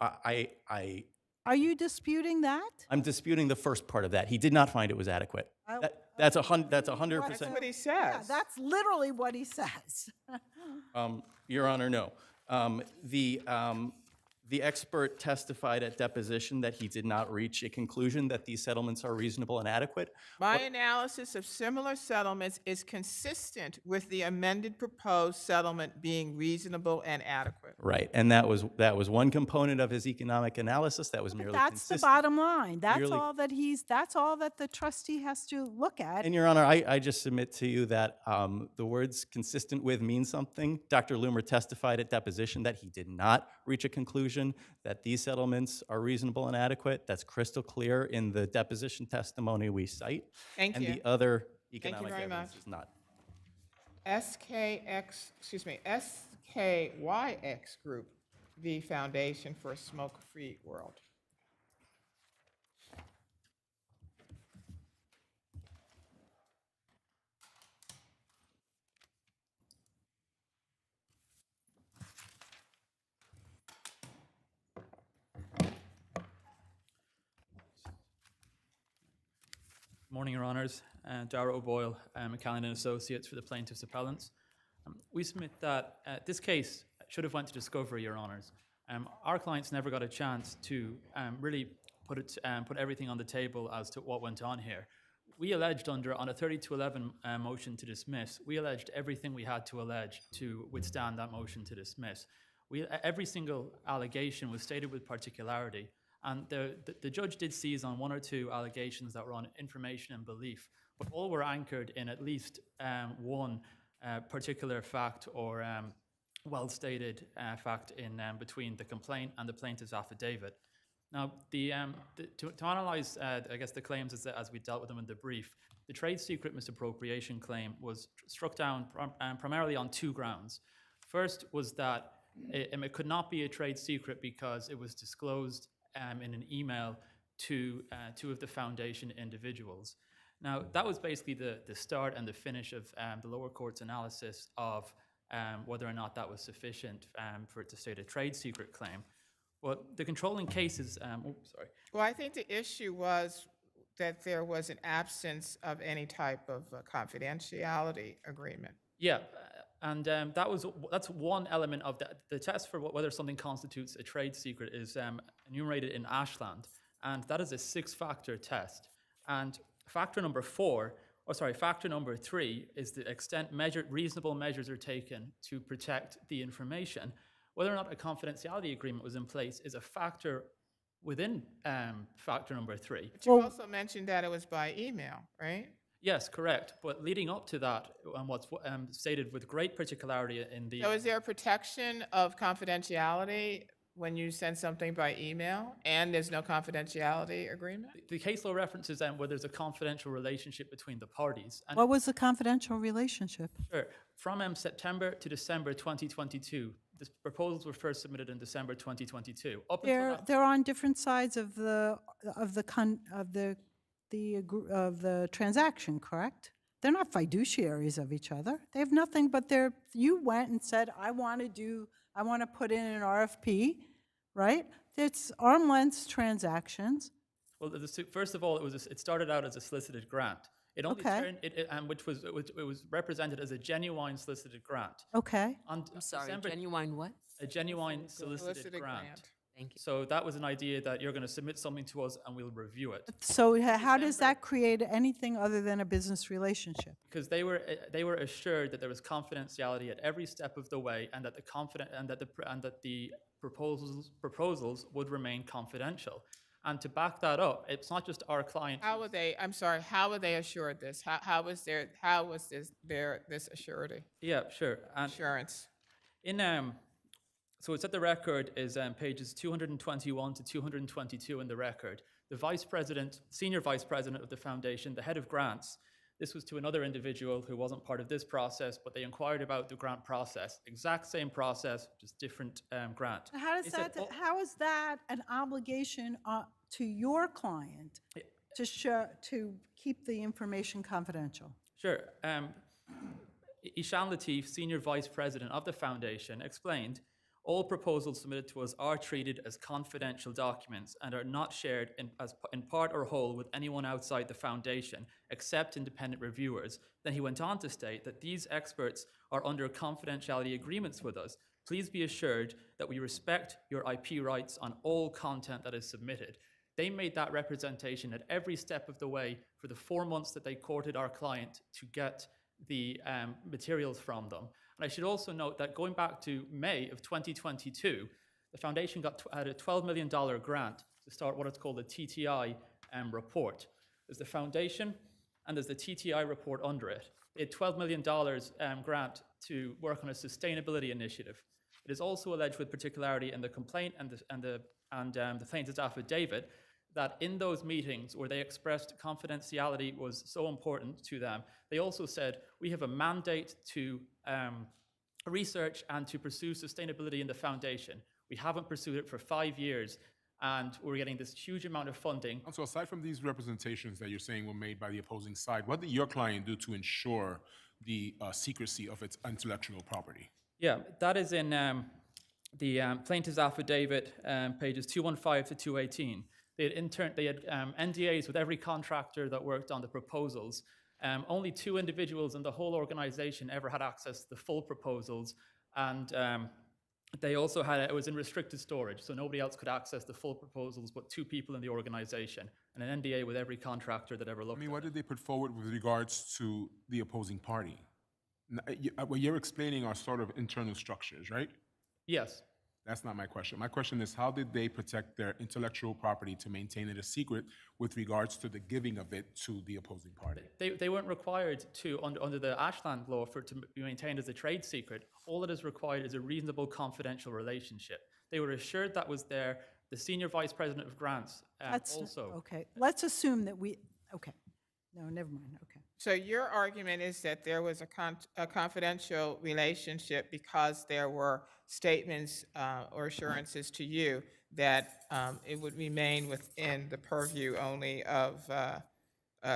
Are you disputing that? I'm disputing the first part of that. He did not find it was adequate. That's 100%. That's what he says. Yeah, that's literally what he says. Your Honor, no. The expert testified at deposition that he did not reach a conclusion that these settlements are reasonable and adequate. My analysis of similar settlements is consistent with the amended proposed settlement being reasonable and adequate. Right, and that was one component of his economic analysis. That was merely That's consistent. the bottom line. That's Merely- all that the trustee has to look at. And Your Honor, I just submit to you that the words consistent with mean something. Dr. Loomer testified at deposition that he did not reach a conclusion that these settlements are reasonable and adequate. That's crystal clear in the deposition testimony we cite. Thank you. And the other Thank you economic very evidence much. is not. SKYX Group, the Foundation for a Smoke-Free World. Morning, Your Honours. Dara O'Boyle, McCallan & Associates for the plaintiffs' appellants. We submit that this case should have went to discovery, Your Honours. Our clients never got a chance to really put everything on the table as to what went on here. We alleged on a 3211 motion to dismiss, we alleged everything we had to allege to withstand that motion to dismiss. Every single allegation was stated with particularity. And the judge did seize on one or two allegations that were on information and belief, but all were anchored in at least one particular fact or well-stated fact in between the complaint and the plaintiff's affidavit. Now, to analyze, I guess, the claims as we dealt with them in the brief, the trade secret misappropriation claim was struck down primarily on two grounds. First was that it could not be a trade secret because it was disclosed in an email to two of the foundation individuals. Now, that was basically the start and the finish of the lower court's analysis of whether or not that was sufficient for it to state a trade secret claim. Well, the controlling cases, Well, I think the issue was that there was an absence of any type of confidentiality agreement. Yeah, and that's one element of the test for whether something constitutes a trade secret is enumerated in Ashland, and that is a 6-factor test. And factor number 3 is the extent reasonable measures are taken to protect the information. Whether or not a confidentiality agreement was in place is a factor within factor number 3. But you also mentioned that it was by email, right? Yes, correct. But leading up to that, what's stated with great particularity in the... So is there a protection of confidentiality when you send something by email and there's no confidentiality agreement? The case law references where there's a confidential relationship between the parties. And What was the confidential relationship? sure. From September to December 2022, the proposals were first submitted in December 2022. Up until that, They're on different sides of the transaction, correct? They're not fiduciaries of each other. They have nothing but you went and said, I want to put in an RFP, right? It's arm's length transactions. well, first of all, it started out as a solicited grant. It only Okay. turned, which was represented as a genuine solicited grant. Okay. On I'm sorry, December- genuine what? A genuine solicited grant. Thank you. So that was an idea that you're going to submit something to us and we'll review it. So how does that create anything other than a business relationship? Because they were assured that there was confidentiality at every step of the way, and that the proposals would remain confidential. And to back that up, it's not just our client. How were they assured this? How was this assurity? Yeah, sure. And Assurance. so it's at the record is pages 221 to 222 in the record. The senior vice president of the foundation, the head of grants, this was to another individual who wasn't part of this process, but they inquired about the grant process. Exact same process, just different grant. How They said, how is that an obligation to your client to keep the information confidential? Sure. Ishan Latif, senior vice president of the foundation, explained, all proposals submitted to us are treated as confidential documents and are not shared in part or whole with anyone outside the foundation, except independent reviewers. Then he went on to state that these experts are under confidentiality agreements with us. Please be assured that we respect your IP rights on all content that is submitted. They made that representation at every step of the way for the 4 months that they courted our client to get the materials from them. And I should also note that going back to May of 2022, the foundation had a $12 million grant to start what is called a TTI report. There's the foundation and there's the TTI report under it. They had $12 million grant to work on a sustainability initiative. It is also alleged with particularity in the complaint and the plaintiff's affidavit that in those meetings where they expressed confidentiality was so important to them, they also said, we have a mandate to research and to pursue sustainability in the foundation. We haven't pursued it for 5 years, and we're getting this huge amount of funding. So aside from these representations that you're saying were made by the opposing side, what did your client do to ensure the secrecy of its intellectual property? Yeah, that is in the plaintiff's affidavit, pages 215 to 218. They had NDAs with every contractor that worked on the proposals. Only 2 individuals in the whole organization ever had access to the full proposals, and they also had it was in restricted storage, so nobody else could access the full proposals but 2 people in the organization, and an NDA with every contractor that ever looked at it. What did they put forward with regards to the opposing party? What you're explaining are sort of internal structures, right? Yes. That's not my question. My question is, how did they protect their intellectual property to maintain it a secret with regards to the giving of it to the opposing party? They weren't required to, under the Ashland law, for it to be maintained as a trade secret. All that is required is a reasonable confidential relationship. They were assured that was there, The senior vice president of grants That's, also. okay, let's assume that okay. No, never mind, okay. So your argument is that there was a confidential relationship because there were statements or assurances to you that it would remain within the purview only of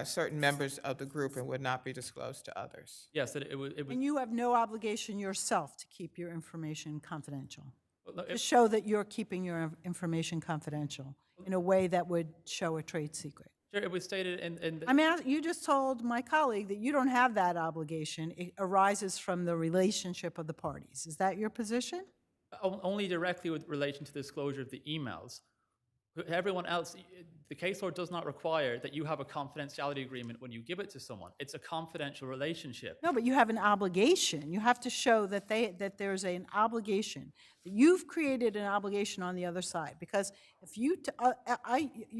certain members of the group and would not be disclosed to others. Yes, that it was. And you have no obligation yourself to keep your information confidential? Well, To show that you're keeping your information confidential in a way that would show a trade secret? Sure, it was stated in I mean, you just told my colleague that you don't have that obligation. It arises from the relationship of the parties. Is that your position? only directly with relation to disclosure of the emails. Everyone else, the case law does not require that you have a confidentiality agreement when you give it to someone. It's a confidential relationship. No, but you have an obligation. You have to show that there's an obligation, that you've created an obligation on the other side. Because if you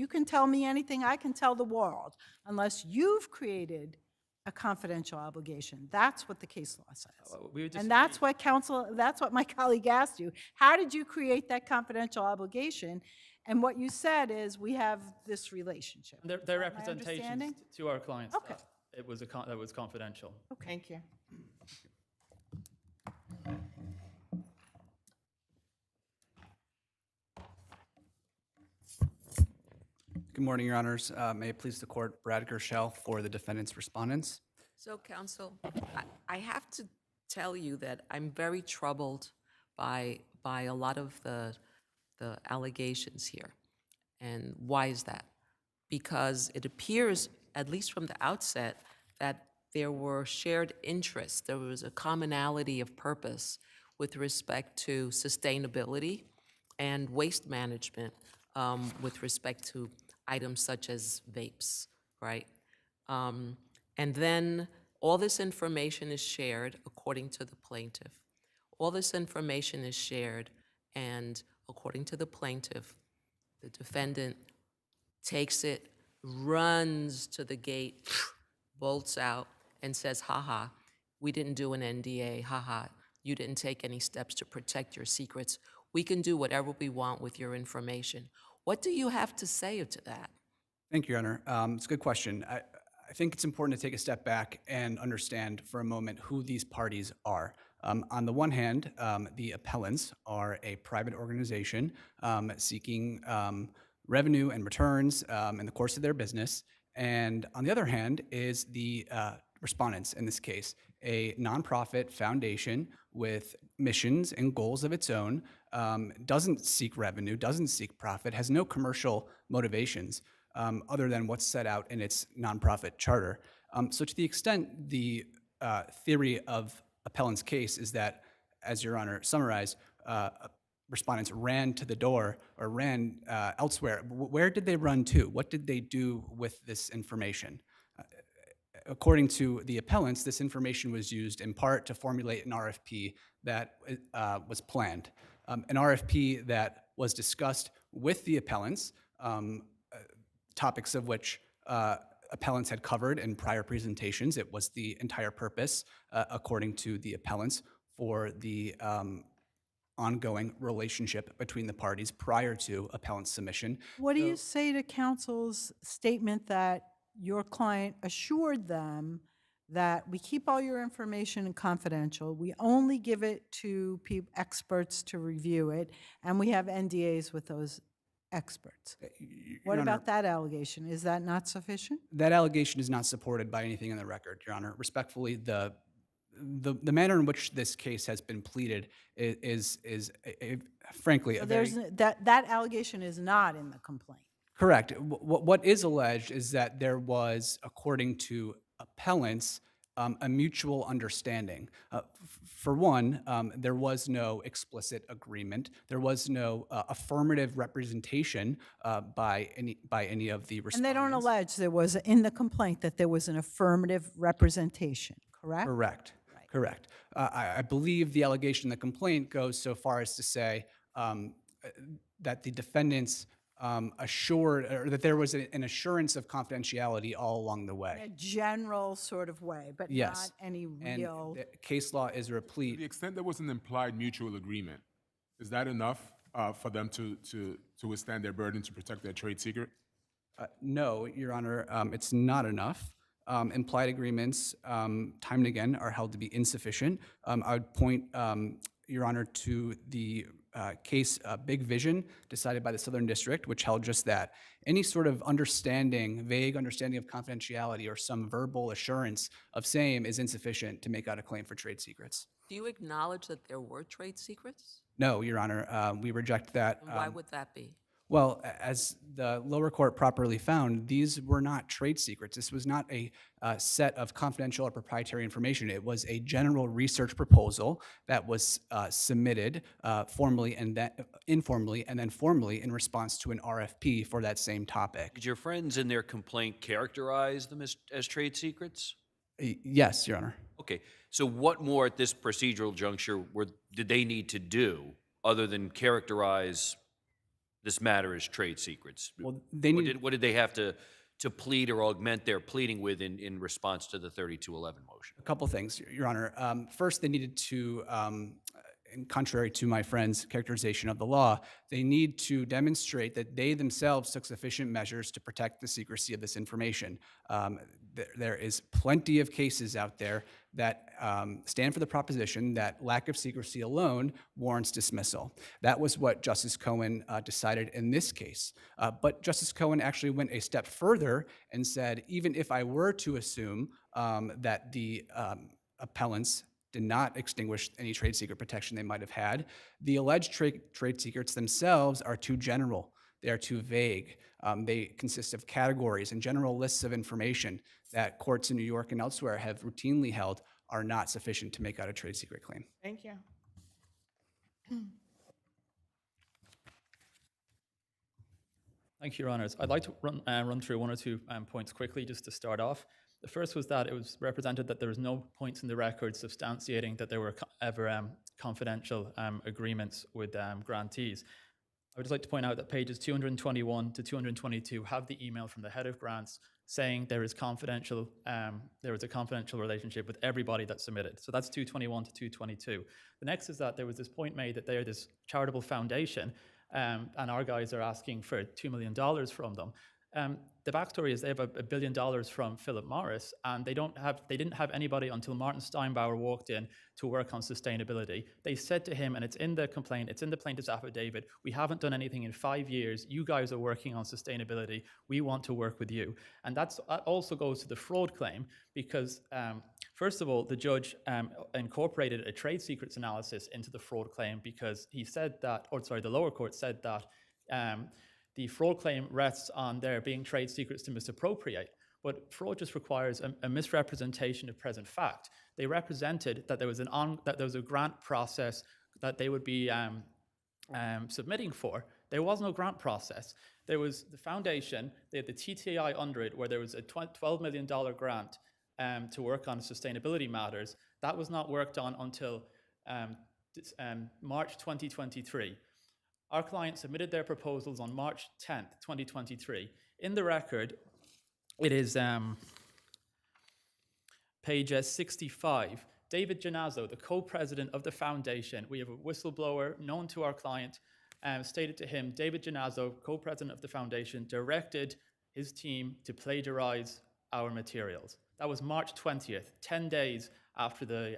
can tell me anything, I can tell the world, unless you've created a confidential obligation. That's what the case law says. And that's what my colleague asked you. How did you create that confidential obligation? And what you said is, we have this relationship. Their representations to our clients. Okay. It was that was confidential. Okay. Thank you. Good morning, Your Honors. May it please the court, Brad Gershell for the defendant's respondents. So, counsel, I have to tell you that I'm very troubled by a lot of the allegations here. And why is that? Because it appears, at least from the outset, that there were shared interests. There was a commonality of purpose with respect to sustainability and waste management with respect to items such as vapes, right? And then all this information is shared according to the plaintiff. All this information is shared, and according to the plaintiff, the defendant takes it, runs to the gate, bolts out, and says, ha, we didn't do an NDA, ha, you didn't take any steps to protect your secrets. We can do whatever we want with your information. What do you have to say to that? Thank you, Your Honor. It's a good question. I think it's important to take a step back and understand for a moment who these parties are. On the one hand, the appellants are a private organization seeking revenue and returns in the course of their business. And on the other hand is the respondents, in this case, a nonprofit foundation with missions and goals of its own, doesn't seek revenue, doesn't seek profit, has no commercial motivations other than what's set out in its nonprofit charter. So to the extent the theory of appellant's case is that, as Your Honor summarized, respondents ran to the door or ran elsewhere, where did they run to? What did they do with this information? According to the appellants, this information was used in part to formulate an RFP that was planned. An RFP that was discussed with the appellants, topics of which appellants had covered in prior presentations. It was the entire purpose, according to the appellants, for the ongoing relationship between the parties prior to appellant's submission. What do you say to counsel's statement that your client assured them that we keep all your information confidential, we only give it to experts to review it, and we have NDAs with those experts? What about that allegation? Is that not sufficient? That allegation is not supported by anything in the record, Your Honor. Respectfully, the manner in which this case has been pleaded is frankly, So that allegation is not in the complaint. Correct. What is alleged is that there was, according to appellants, a mutual understanding. For one, there was no explicit agreement. There was no affirmative representation by any of the respondents. And they don't allege there was, in the complaint, that there was an affirmative representation, correct? Correct. Right. Correct. I believe the allegation in the complaint goes so far as to say that the defendants assured, or that there was an assurance of confidentiality all along the way. In a general sort of way, but Yes. not any real. And the case law is replete. To the extent there was an implied mutual agreement, is that enough for them to withstand their burden to protect their trade secret? No, Your Honor, it's not enough. Implied agreements, time and again, are held to be insufficient. I would point, Your Honor, to the case Big Vision decided by the Southern District, which held just that. Any sort of understanding, vague understanding of confidentiality or some verbal assurance of same is insufficient to make out a claim for trade secrets. Do you acknowledge that there were trade secrets? No, Your Honor, we reject that. And why would that be? Well, as the lower court properly found, these were not trade secrets. This was not a set of confidential or proprietary information. It was a general research proposal that was submitted formally and then informally and then formally in response to an RFP for that same topic. Did your friends in their complaint characterize them as trade secrets? Yes, Your Honor. Okay, so what more at this procedural juncture did they need to do other than characterize this matter as trade secrets? Well, what did they have to plead or augment their pleading with in response to the 3211 motion? A couple things, Your Honor. First, they needed to, and contrary to my friend's characterization of the law, they need to demonstrate that they themselves took sufficient measures to protect the secrecy of this information. There is plenty of cases out there that stand for the proposition that lack of secrecy alone warrants dismissal. That was what Justice Cohen decided in this case. But Justice Cohen actually went a step further and said, even if I were to assume that the appellants did not extinguish any trade secret protection they might have had, the alleged trade secrets themselves are too general. They are too vague. They consist of categories and general lists of information that courts in New York and elsewhere have routinely held are not sufficient to make out a trade secret claim. Thank you. Thank you, Your Honors. I'd like to run through one or two points quickly just to start off. The first was that it was represented that there was no points in the record substantiating that there were ever confidential agreements with grantees. I would just like to point out that pages 221 to 222 have the email from the head of grants saying there is a confidential relationship with everybody that submitted. So that's 221 to 222. The next is that there was this point made that they are this charitable foundation, and our guys are asking for $2 million from them. The backstory is they have $1 billion from Philip Morris, and they didn't have anybody until Martin Steinbauer walked in to work on sustainability. They said to him, and it's in the complaint, it's in the plaintiff's affidavit, we haven't done anything in 5 years. You guys are working on sustainability. We want to work with you. And that also goes to the fraud claim because, first of all, the judge incorporated a trade secrets analysis into the fraud claim because he said that, or sorry, the lower court said that the fraud claim rests on there being trade secrets to misappropriate. But fraud just requires a misrepresentation of present fact. They represented that there was a grant process that they would be submitting for. There was no grant process. There was the foundation, they had the TTI under it, where there was a $12 million grant to work on sustainability matters. That was not worked on until March 2023. Our client submitted their proposals on March 10th, 2023. In the record, it is page 65. David Giannazzo, the co-president of the foundation, we have a whistleblower known to our client, stated to him, David Giannazzo, co-president of the foundation, directed his team to plagiarize our materials. That was March 20th, 10 days after the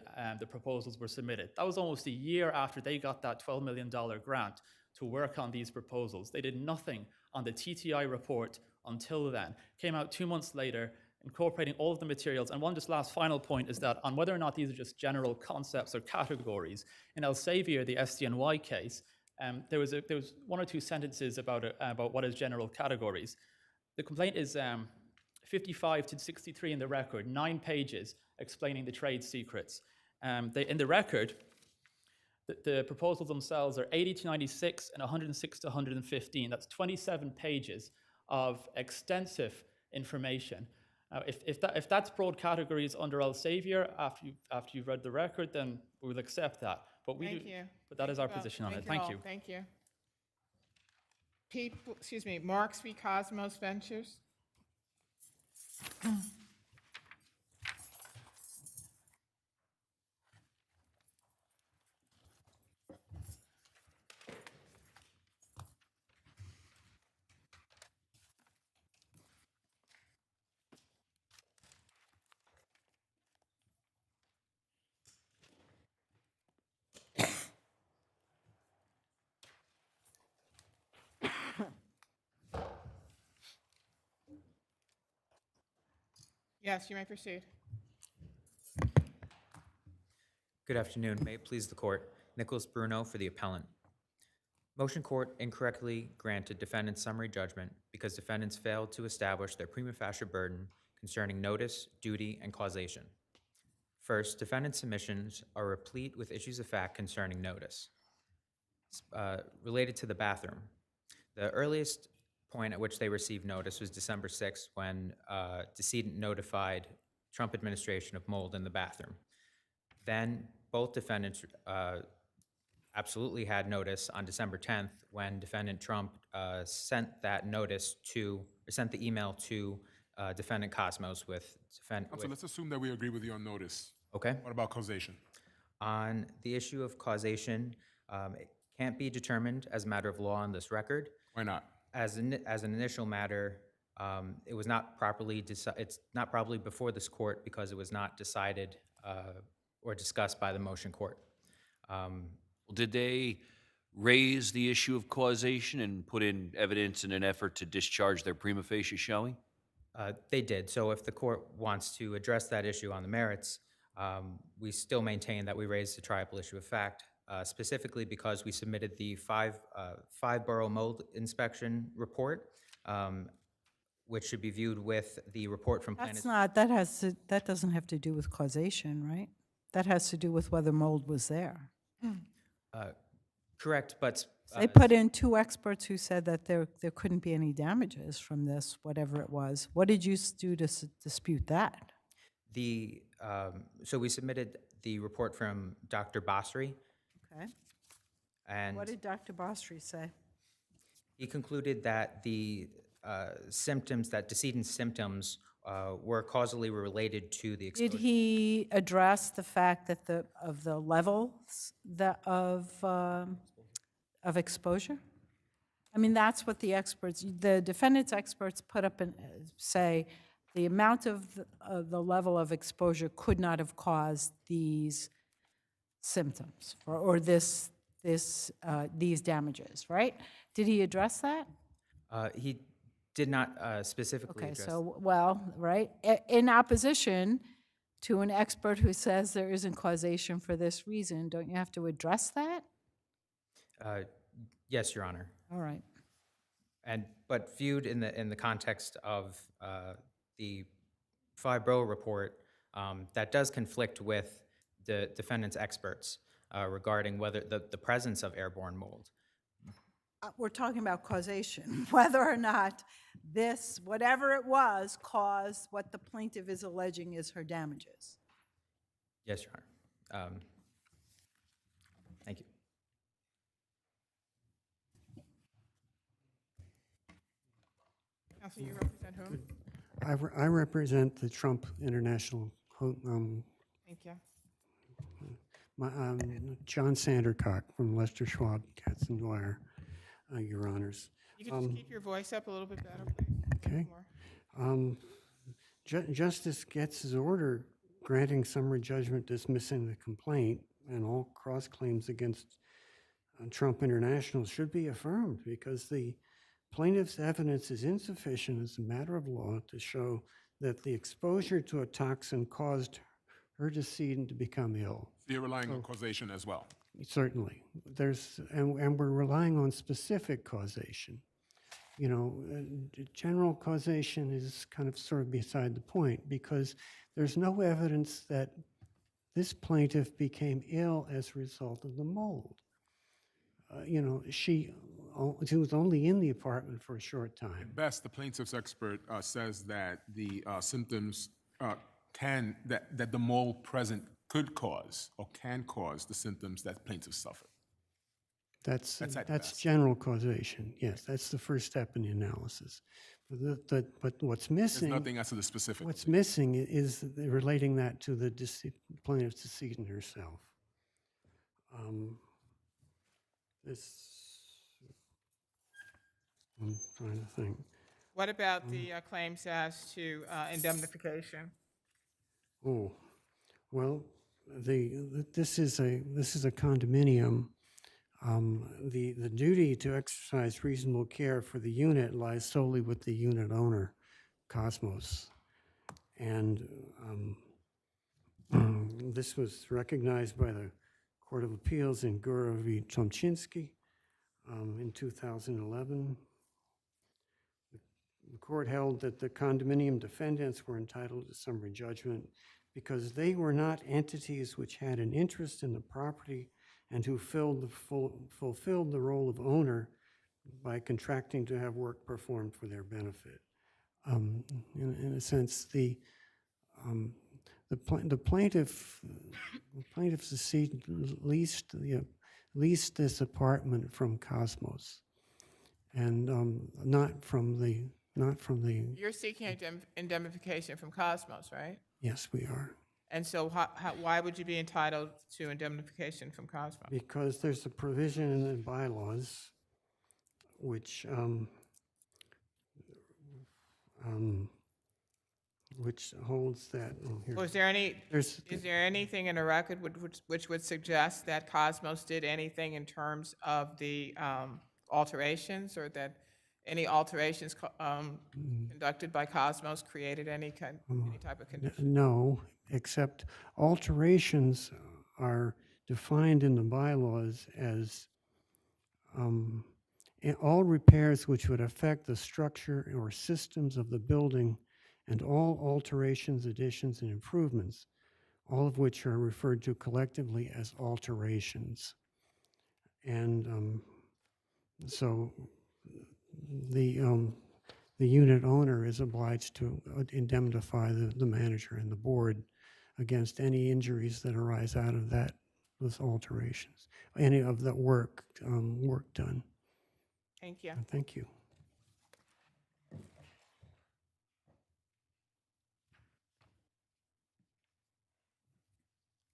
proposals were submitted. That was almost a year after they got that $12 million grant to work on these proposals. They did nothing on the TTI report until then. Came out 2 months later, incorporating all of the materials. And one just last final point is that on whether or not these are just general concepts or categories, in Elsevier, the SDNY case, there was one or two sentences about what is general categories. The complaint is 55 to 63 in the record, 9 pages explaining the trade secrets. In the record, the proposals themselves are 80 to 96 and 106 to 115. That's 27 pages of extensive information. If that's broad categories under Elsevier, after you've read the record, then we will accept that. But But that is our position on it. Thank you. Thank you. Marks v. Cosmos Ventures. Yes, you may proceed. Good afternoon. May it please the court. Nicholas Bruno for the appellant. Motion court incorrectly granted defendant's summary judgment because defendants failed to establish their prima facie burden concerning notice, duty, and causation. First, defendant's submissions are replete with issues of fact concerning notice. Related to the bathroom, the earliest point at which they received notice was December 6th when decedent notified Trump administration of mold in the bathroom. Then both defendants absolutely had notice on December 10th when defendant Trump sent that notice to, or sent the email to defendant Cosmos with So let's assume that we agree with you on notice. Okay. What about causation? On the issue of causation, it can't be determined as a matter of law on this record. Why not? As an initial matter, it was not properly it's not probably before this court because it was not decided or discussed by the motion court. Did they raise the issue of causation and put in evidence in an effort to discharge their prima facie showing? They did. So if the court wants to address that issue on the merits, we still maintain that we raised the triable issue of fact, specifically because we submitted the five borough mold inspection report, which should be viewed with the report from Planet. That doesn't have to do with causation, right? That has to do with whether mold was there. Correct, but They put in 2 experts who said that there couldn't be any damages from this, whatever it was. What did you do to dispute that? So we submitted the report from Dr. Basri. Okay. And What did Dr. Bostry say? he concluded that the symptoms, that decedent's symptoms were causally related to the exposure. Did he address the fact that the levels of exposure? I mean, that's what the defendant's experts put up and say the amount of the level of exposure could not have caused these symptoms or these damages, right? Did he address that? He did not specifically Okay, address. so, well, right, in opposition to an expert who says there isn't causation for this reason, don't you have to address that? Yes, Your Honor. All right. But viewed in the context of the fibro report, that does conflict with the defendant's experts regarding whether the presence of airborne mold. We're talking about causation, whether or not this, whatever it was, caused what the plaintiff is alleging is her damages. Yes, Your Honor. Thank you. Counsel, you represent whom? I represent the Trump International, Thank you. John Sandercock from Lester Schwab, Katzenweier, Your Honors. You can just keep your voice up a little bit better, please. Okay. Justice Getz's order granting summary judgment dismissing the complaint and all cross claims against Trump International should be affirmed because the plaintiff's evidence is insufficient as a matter of law to show that the exposure to a toxin caused her decedent to become ill. So you're relying on causation as well? Certainly. And we're relying on specific causation. You know, general causation is kind of sort of beside the point because there's no evidence that this plaintiff became ill as a result of the mold. You know, she was only in the apartment for a short time. At best, the plaintiff's expert says that the symptoms that the mold present could cause or can cause the symptoms that plaintiff suffered. That's at best. general causation. Yes, that's the first step in the analysis. But what's missing? There's nothing as to the specific. What's missing is relating that to the plaintiff's decedent herself. I'm trying to think. What about the claims as to indemnification? Oh, well, this is a condominium. The duty to exercise reasonable care for the unit lies solely with the unit owner, Cosmos. And this was recognized by the Court of Appeals in Gura v. Chomchinsky in 2011. The court held that the condominium defendants were entitled to summary judgment because they were not entities which had an interest in the property and who fulfilled the role of owner by contracting to have work performed for their benefit. In a sense, the plaintiff's deceit leased this apartment from Cosmos, and not from the. You're seeking indemnification from Cosmos, right? Yes, we are. And so why would you be entitled to indemnification from Cosmos? Because there's a provision in the bylaws which holds that. Was there is there anything in the record which would suggest that Cosmos did anything in terms of the alterations, or that any alterations conducted by Cosmos created any type of condition? No, except alterations are defined in the bylaws as all repairs which would affect the structure or systems of the building, and all alterations, additions, and improvements, all of which are referred to collectively as alterations. And so the unit owner is obliged to indemnify the manager and the board against any injuries that arise out of those alterations, any of the work done. Thank you. Thank you.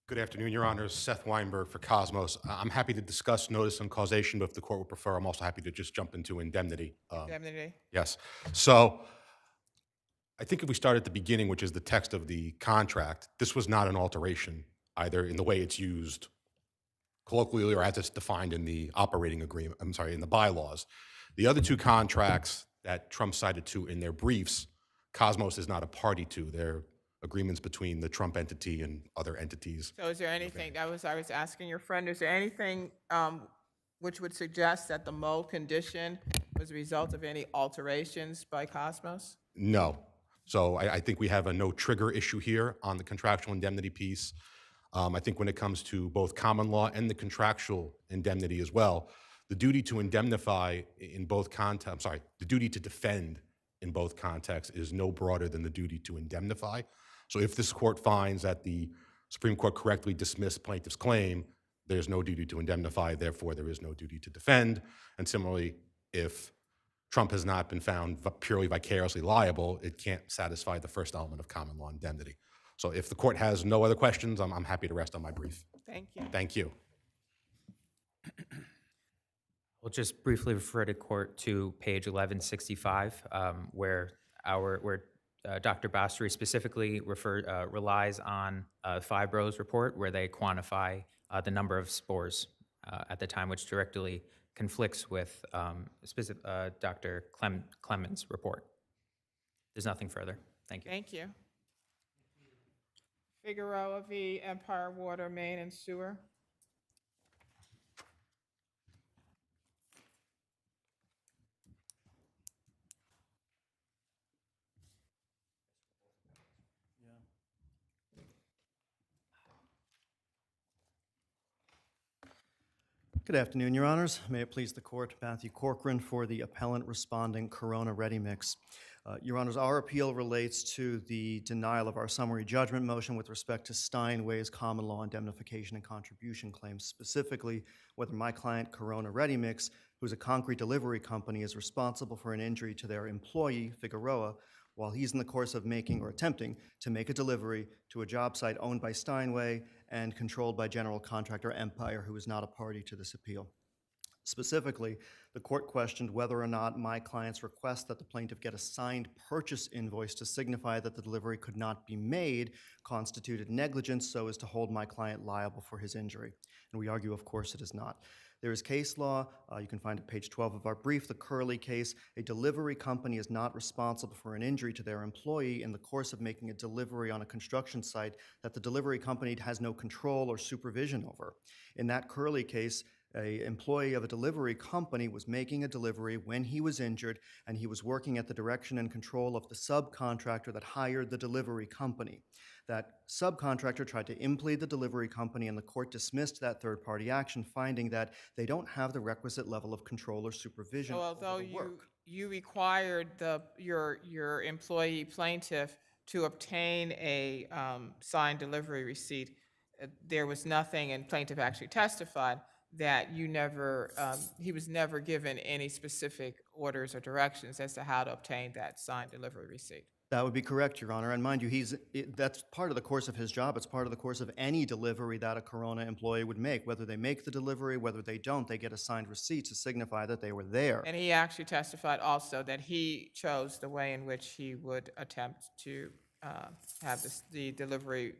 Good afternoon, Your Honors. Seth Weinberg for Cosmos. I'm happy to discuss notice and causation, but if the court would prefer, I'm also happy to just jump into indemnity. Indemnity. Yes. So I think if we start at the beginning, which is the text of the contract, this was not an alteration, either in the way it's used colloquially or as it's defined in the operating agreement, in the bylaws. The other two contracts that Trump cited to in their briefs, Cosmos is not a party to. They're agreements between the Trump entity and other entities. So is there anything, I was asking your friend, is there anything which would suggest that the mold condition was a result of any alterations by Cosmos? No. So I think we have a no trigger issue here on the contractual indemnity piece. I think when it comes to both common law and the contractual indemnity as well, the duty to indemnify in both contexts, the duty to defend in both contexts is no broader than the duty to indemnify. So if this court finds that the Supreme Court correctly dismissed plaintiff's claim, there's no duty to indemnify, therefore there is no duty to defend. And similarly, if Trump has not been found purely vicariously liable, it can't satisfy the first element of common law indemnity. So if the court has no other questions, I'm happy to rest on my brief. Thank you. Thank you. We'll just briefly refer to court to page 1165, where Dr. Bastry specifically relies on Fibro's report, where they quantify the number of spores at the time, which directly conflicts with Dr. Clement's report. There's nothing further. Thank you. Thank you. Figueroa v. Empire Water, Main and Sewer. Good afternoon, Your Honors. May it please the court, Matthew Corcoran for the appellant responding Corona Ready Mix. Your Honors, our appeal relates to the denial of our summary judgment motion with respect to Steinway's common law indemnification and contribution claims, specifically whether my client Corona Ready Mix, who's a concrete delivery company, is responsible for an injury to their employee, Figueroa, while he's in the course of making or attempting to make a delivery to a job site owned by Steinway and controlled by general contractor Empire, who is not a party to this appeal. Specifically, the court questioned whether or not my client's request that the plaintiff get a signed purchase invoice to signify that the delivery could not be made constituted negligence so as to hold my client liable for his injury. And we argue, of course, it is not. There is case law, you can find at page 12 of our brief, the Curley case. A delivery company is not responsible for an injury to their employee in the course of making a delivery on a construction site that the delivery company has no control or supervision over. In that Curley case, an employee of a delivery company was making a delivery when he was injured, and he was working at the direction and control of the subcontractor that hired the delivery company. That subcontractor tried to implead the delivery company, and the court dismissed that third-party action, finding that they don't have the requisite level of control or supervision So over although the work. you required your employee plaintiff to obtain a signed delivery receipt, there was nothing, and plaintiff actually testified that he was never given any specific orders or directions as to how to obtain that signed delivery receipt. That would be correct, Your Honor. And mind you, that's part of the course of his job. It's part of the course of any delivery that a Corona employee would make. Whether they make the delivery, whether they don't, they get a signed receipt to signify that they were there. And he actually testified also that he chose the way in which he would attempt to have the delivery,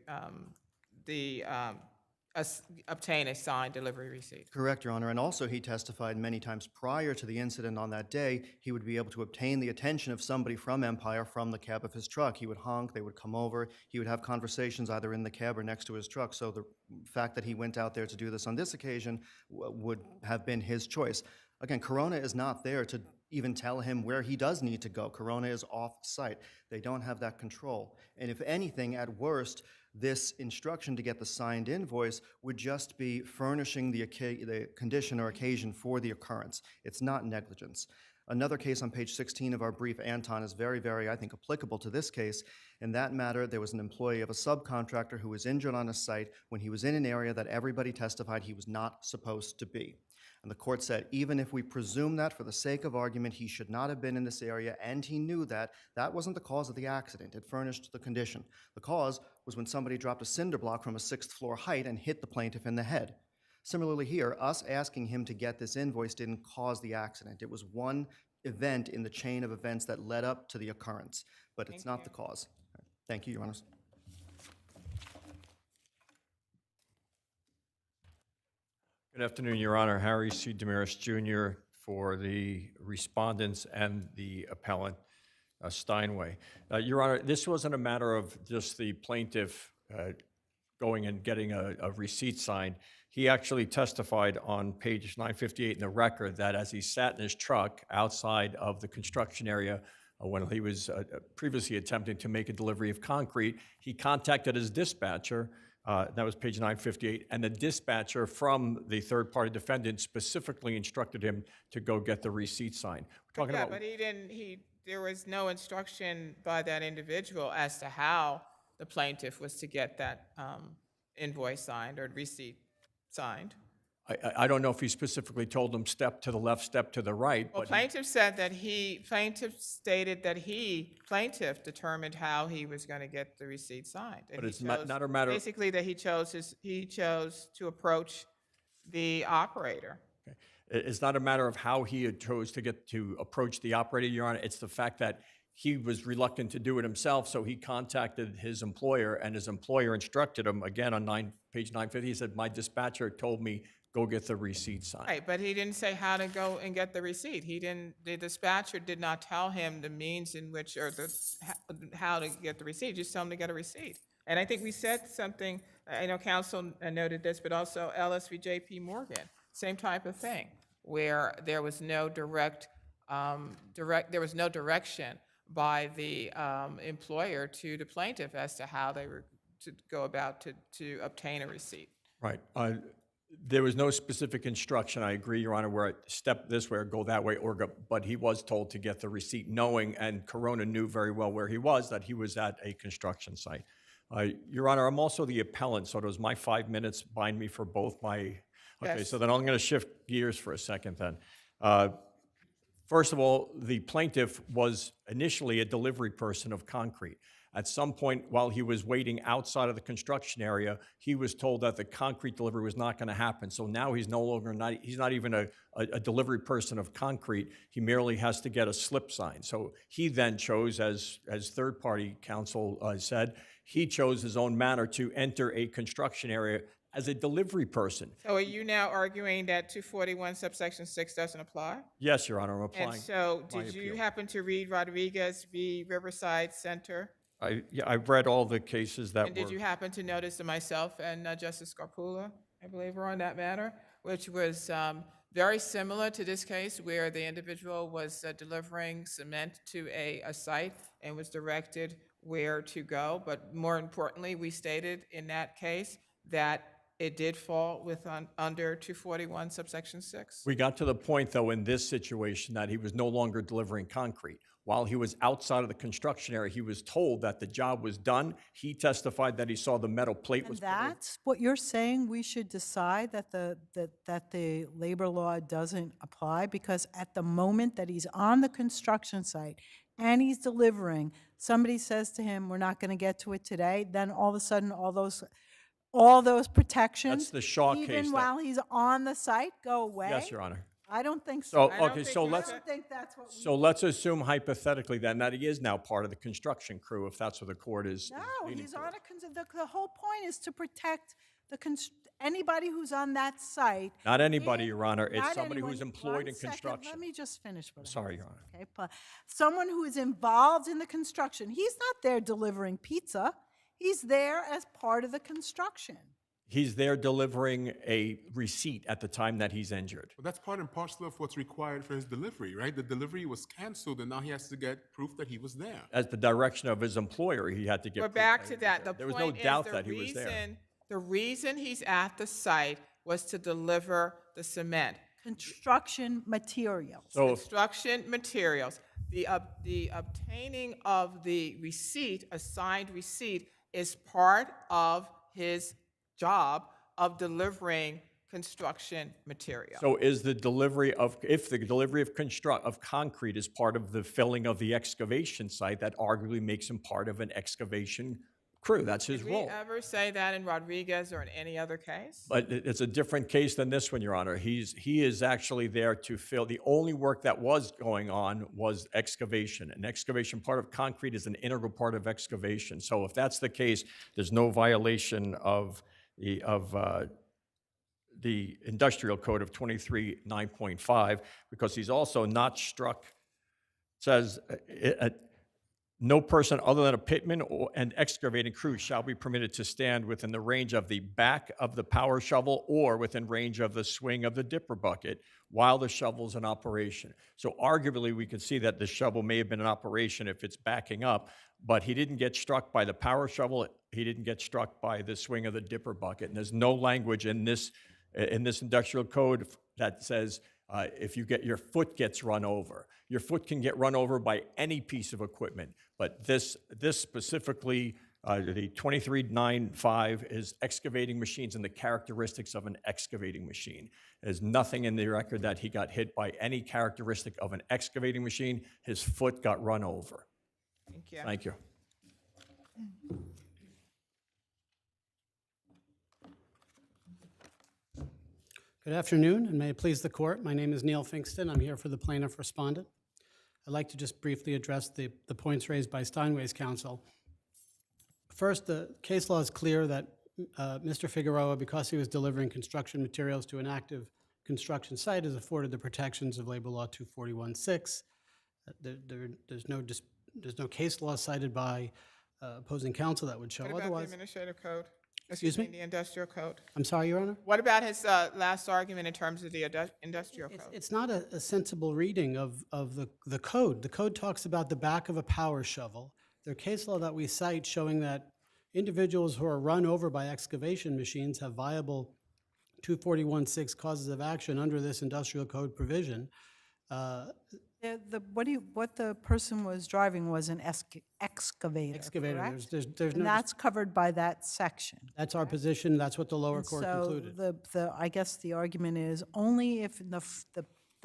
obtain a signed delivery receipt. Correct, Your Honor. And also he testified many times prior to the incident on that day, he would be able to obtain the attention of somebody from Empire from the cab of his truck. He would honk, they would come over, he would have conversations either in the cab or next to his truck. So the fact that he went out there to do this on this occasion would have been his choice. Again, Corona is not there to even tell him where he does need to go. Corona is off-site. They don't have that control. And if anything, at worst, this instruction to get the signed invoice would just be furnishing the condition or occasion for the occurrence. It's not negligence. Another case on page 16 of our brief, Anton, is very, very, I think, applicable to this case. In that matter, there was an employee of a subcontractor who was injured on a site when he was in an area that everybody testified he was not supposed to be. And the court said, even if we presume that for the sake of argument, he should not have been in this area, and he knew that, that wasn't the cause of the accident. It furnished the condition. The cause was when somebody dropped a cinder block from a 6th floor height and hit the plaintiff in the head. Similarly here, us asking him to get this invoice didn't cause the accident. It was one event in the chain of events that led up to the occurrence, but it's not the cause. Thank you, Your Honors. Good afternoon, Your Honor. Harry C. Damaris Jr. for the respondents and the appellant, Steinway. Your Honor, this wasn't a matter of just the plaintiff going and getting a receipt signed. He actually testified on page 958 in the record that as he sat in his truck outside of the construction area when he was previously attempting to make a delivery of concrete, he contacted his dispatcher. That was page 958, and the dispatcher from the third-party defendant specifically instructed him to go get the receipt signed. We're talking about, But there was no instruction by that individual as to how the plaintiff was to get that invoice signed or receipt signed. I don't know if he specifically told him step to the left, step to the right. Well, But plaintiff stated that plaintiff determined how he was going to get the receipt signed. And But he it's not chose- a matter- Basically, that he chose to approach the operator. It's not a matter of how he had chose to get to approach the operator, Your Honor. It's the fact that he was reluctant to do it himself, so he contacted his employer, and his employer instructed him, again, on page 950, he said, my dispatcher told me, go get the receipt signed. Right, but he didn't say how to go and get the receipt. The dispatcher did not tell him the means in which, or how to get the receipt, just tell him to get a receipt. And I think we said something, I know counsel noted this, but also Ellis v. J.P. Morgan, same type of thing, where there was no direction by the employer to the plaintiff as to how they were to go about to obtain a receipt. Right. There was no specific instruction, I agree, Your Honor, where step this way or go that way, but he was told to get the receipt, knowing, and Corona knew very well where he was, that he was at a construction site. Your Honor, I'm also the appellant, so does my 5 minutes bind me for both my... Okay, Yes. so then I'm going to shift gears for a second then. First of all, the plaintiff was initially a delivery person of concrete. At some point while he was waiting outside of the construction area, he was told that the concrete delivery was not going to happen. So now he's no longer, he's not even a delivery person of concrete. He merely has to get a slip sign. So he then chose, as third-party counsel said, he chose his own manner to enter a construction area as a delivery person. So are you now arguing that 241 subsection 6 doesn't apply? Yes, Your Honor, I'm applying. And so my did you appeal. happen to read Rodriguez v. Riverside Center? Yeah, I've read all the cases that And did you happen to notice that myself and Justice Scarpula, I believe, were on that matter, which was very similar to this case where the individual was delivering cement to a site and was directed where to go. But more importantly, we stated in that case that it did fall under 241 subsection 6. We got to the point, though, in this situation that he was no longer delivering concrete. While he was outside of the construction area, he was told that the job was done. He testified that he saw the metal plate And was. that's what you're saying, we should decide that the labor law doesn't apply? Because at the moment that he's on the construction site and he's delivering, somebody says to him, we're not going to get to it today, then all of a sudden all those protections, That's the Shaw case. even while he's on the site, go away? Yes, Your Honor. I don't think So, so. okay, so let's. I don't think that's what we. So let's assume hypothetically then that he is now part of the construction crew, if that's what the court is. No, he's on the whole point is to protect anybody who's on that site. Not anybody, Your Honor. It's Not somebody anyone. who's employed One in second, construction. Let me just finish what Sorry, Your Honor. Okay, but someone who is involved in the construction, he's not there delivering pizza. He's there as part of the construction. He's there delivering a receipt at the time that he's injured. Well, that's part and parcel of what's required for his delivery, right? The delivery was canceled, and now he has to get proof that he was there. As the direction of his employer, he had to get. We're proof back that to he was that. there. The There was point no is doubt the that he was there. The reason he's at the site was to deliver the cement. Construction materials. So Construction materials. The obtaining of the receipt, a signed receipt, is part of his job of delivering construction material. So is the delivery of, if the delivery of concrete is part of the filling of the excavation site, that arguably makes him part of an excavation crew. That's his Did we role. ever say that in Rodriguez or in any other case? But it's a different case than this one, Your Honor. He is actually there to fill. The only work that was going on was excavation. And excavation, part of concrete, is an integral part of excavation. So if that's the case, there's no violation of the industrial code of 23-9.5, because he's also not struck. It says, no person other than a pitman or an excavating crew shall be permitted to stand within the range of the back of the power shovel or within range of the swing of the dipper bucket while the shovel's in operation. So arguably, we could see that the shovel may have been in operation if it's backing up, but he didn't get struck by the power shovel. He didn't get struck by the swing of the dipper bucket. And there's no language in this industrial code that says if your foot gets run over. Your foot can get run over by any piece of equipment, but this specifically, the 23-9.5 is excavating machines and the characteristics of an excavating machine. There's nothing in the record that he got hit by any characteristic of an excavating machine. His foot got run over. Thank you. Thank you. Good afternoon, and may it please the court. My name is Neil Finkston. I'm here for the plaintiff respondent. I'd like to just briefly address the points raised by Steinway's counsel. First, the case law is clear that Mr. Figueroa, because he was delivering construction materials to an active construction site, is afforded the protections of Labor Law 241-6. There's no case law cited by opposing counsel that would show What about the otherwise. administrative code? Excuse me? The industrial code? I'm sorry, Your Honor? What about his last argument in terms of the industrial code? It's not a sensible reading of the code. The code talks about the back of a power shovel. There are case law that we cite showing that individuals who are run over by excavation machines have viable 241-6 causes of action under this industrial code provision. What the person was driving was an excavator, correct? There's And no. that's covered by that section. That's our position. That's what the lower court concluded. So I guess the argument is only if the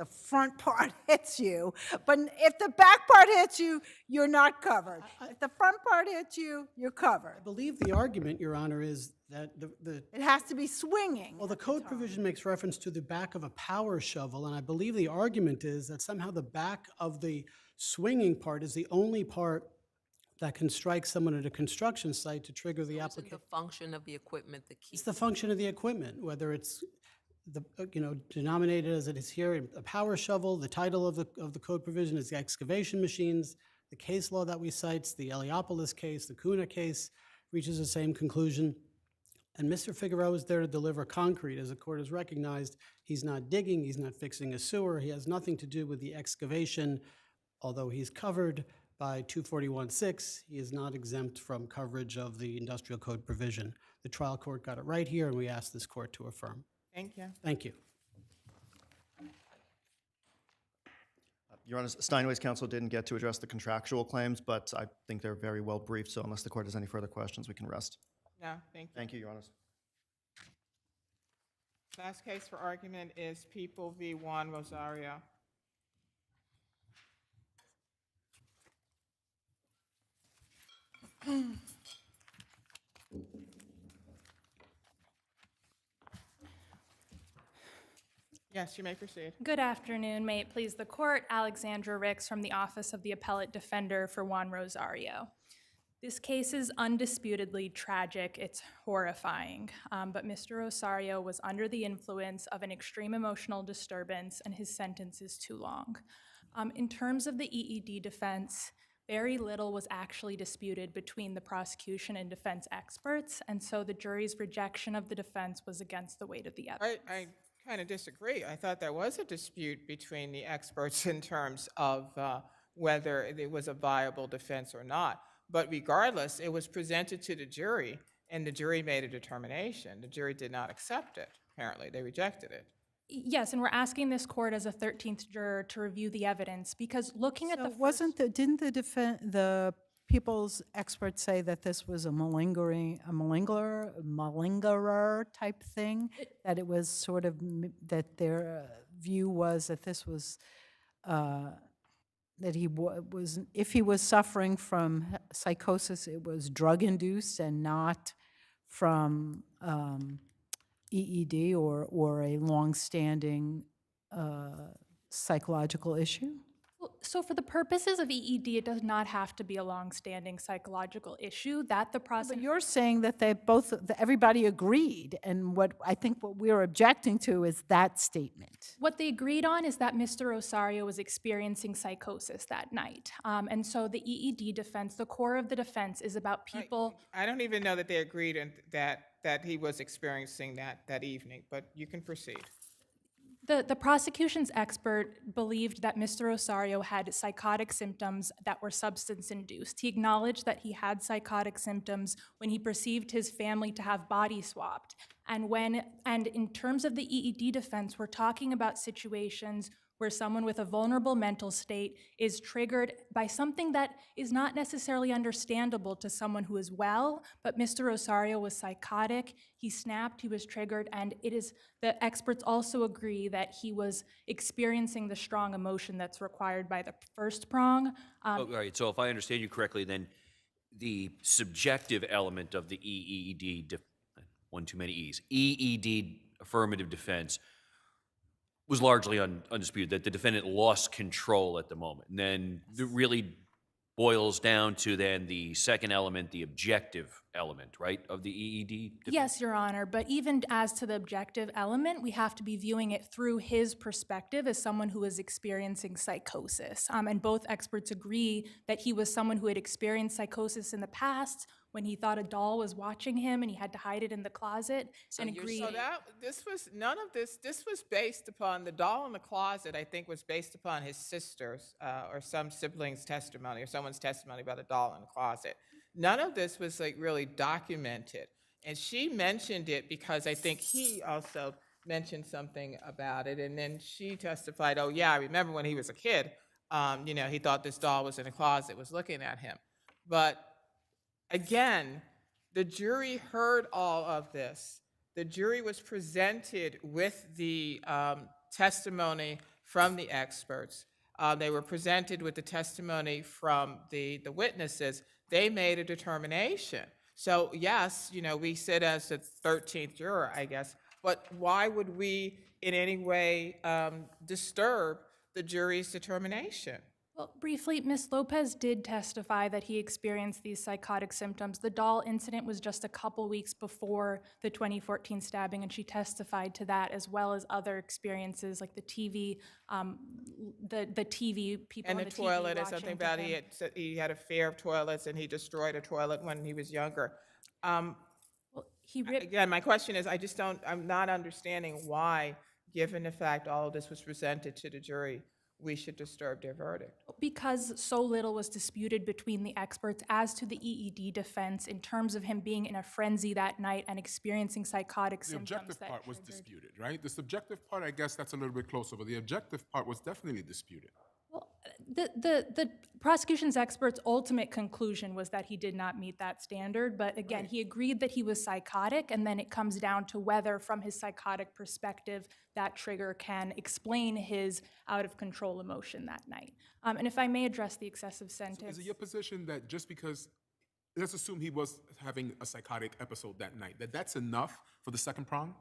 front part hits you, but if the back part hits you, you're not covered. If the front part hits you, you're covered. I believe the argument, Your Honor, is that It has to be swinging. well, the code provision makes reference to the back of a power shovel, and I believe the argument is that somehow the back of the swinging part is the only part that can strike someone at a construction site to trigger the Isn't application. the function of the equipment the key? It's the function of the equipment, whether it's denominated as it is here, a power shovel. The title of the code provision is excavation machines. The case law that we cite, the Heliopolis case, the Kuna case, reaches the same conclusion. And Mr. Figueroa is there to deliver concrete. As the court has recognized, he's not digging, he's not fixing a sewer, he has nothing to do with the excavation. Although he's covered by 241.6, he is not exempt from coverage of the industrial code provision. The trial court got it right here, and we ask this court to affirm. Thank you. Thank you. Your Honor, Steinway's counsel didn't get to address the contractual claims, but I think they're very well briefed, so unless the court has any further questions, we can rest. No, thank you. Thank you, Your Honors. Last case for argument is People v. Juan Rosario. Yes, you may proceed. Good afternoon. May it please the court. Alexandra Ricks from the Office of the Appellate Defender for Juan Rosario. This case is undisputedly tragic. It's horrifying. But Mr. Rosario was under the influence of an extreme emotional disturbance, and his sentence is too long. In terms of the EED defense, very little was actually disputed between the prosecution and defense experts, and so the jury's rejection of the defense was against the weight of the evidence. I kind of disagree. I thought there was a dispute between the experts in terms of whether it was a viable defense or not. But regardless, it was presented to the jury, and the jury made a determination. The jury did not accept it, apparently. They rejected it. Yes, and we're asking this court as a 13th juror to review the evidence, because looking at the Didn't the people's experts say that this was a malingerer type thing? That it was sort of, that their view was that this was, that he was, if he was suffering from psychosis, it was drug-induced and not from EED or a long-standing psychological issue? So for the purposes of EED, it does not have to be a long-standing psychological issue. That the But you're saying that that everybody agreed, and what we're objecting to is that statement. What they agreed on is that Mr. Rosario was experiencing psychosis that night. And so the EED defense, the core of the defense is about people. I don't even know that they agreed that he was experiencing that evening, but you can proceed. The prosecution's expert believed that Mr. Rosario had psychotic symptoms that were substance-induced. He acknowledged that he had psychotic symptoms when he perceived his family to have body swapped. And in terms of the EED defense, we're talking about situations where someone with a vulnerable mental state is triggered by something that is not necessarily understandable to someone who is well, but Mr. Rosario was psychotic, he snapped, he was triggered, and the experts also agree that he was experiencing the strong emotion that's required by the first prong. All right, so if I understand you correctly, then the subjective element of the EED, one too many E's, EED affirmative defense was largely undisputed, that the defendant lost control at the moment. And then it really boils down to then the second element, the objective element, right, of the EED defense? Yes, Your Honor, but even as to the objective element, we have to be viewing it through his perspective as someone who is experiencing psychosis. And both experts agree that he was someone who had experienced psychosis in the past when he thought a doll was watching him and he had to hide it in the closet, and agreed. So this was based upon, the doll in the closet, I think, was based upon his sister's or some sibling's testimony or someone's testimony about a doll in the closet. None of this was really documented. And she mentioned it because I think he also mentioned something about it. And then she testified, oh yeah, I remember when he was a kid, he thought this doll was in the closet, was looking at him. But again, the jury heard all of this. The jury was presented with the testimony from the experts. They were presented with the testimony from the witnesses. They made a determination. So yes, we sit as the 13th juror, I guess, but why would we in any way disturb the jury's determination? Well, briefly, Ms. Lopez did testify that he experienced these psychotic symptoms. The doll incident was just a couple weeks before the 2014 stabbing, and she testified to that as well as other experiences like the TV, the TV people And on the the toilet TV is something watching to about him. he had a fear of toilets and he destroyed a toilet when he was younger. Again, my question is, I'm not understanding why, given the fact all of this was presented to the jury, we should disturb their verdict. Because so little was disputed between the experts as to the EED defense in terms of him being in a frenzy that night and experiencing psychotic The symptoms. objective that part was triggered- disputed, right? The subjective part, I guess that's a little bit closer, but the objective part was definitely disputed. The prosecution's expert's ultimate conclusion was that he did not meet that standard, but again, he agreed that he was psychotic, and then it comes down to whether, from his psychotic perspective, that trigger can explain his out-of-control emotion that night. And if I may address the excessive So sentence. is it your position that just because, let's assume he was having a psychotic episode that night, that that's enough for the second prong?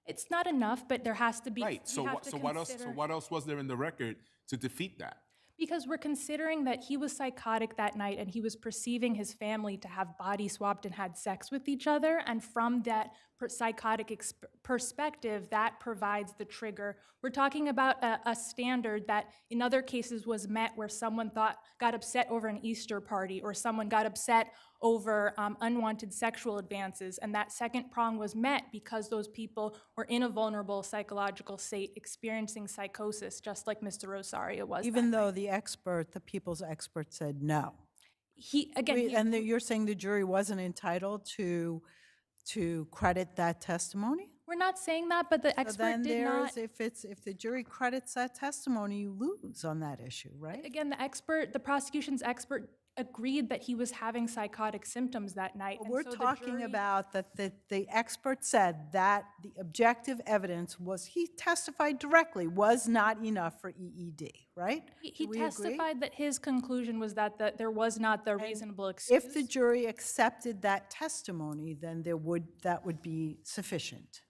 It's not enough, but there has to be. Right, we so have what, to so what else, so consider- what else was there in the record to defeat that? Because we're considering that he was psychotic that night and he was perceiving his family to have body swapped and had sex with each other. And from that psychotic perspective, that provides the trigger. We're talking about a standard that in other cases was met where someone got upset over an Easter party or someone got upset over unwanted sexual advances. And that second prong was met because those people were in a vulnerable psychological state experiencing psychosis, just like Mr. Rosario was. Even though the people's expert said no. Again, You're saying the jury wasn't entitled to credit that testimony? We're not saying that, but the So expert then did not. if the jury credits that testimony, you lose on that issue, right? Again, the prosecution's expert agreed that he was having psychotic symptoms that night. and We're so the talking jury- about that the expert said that the objective evidence was, he testified directly, was not enough for EED, right? He Do we agree? testified that his conclusion was that there was not the reasonable excuse. If the jury accepted that testimony, then that would be sufficient.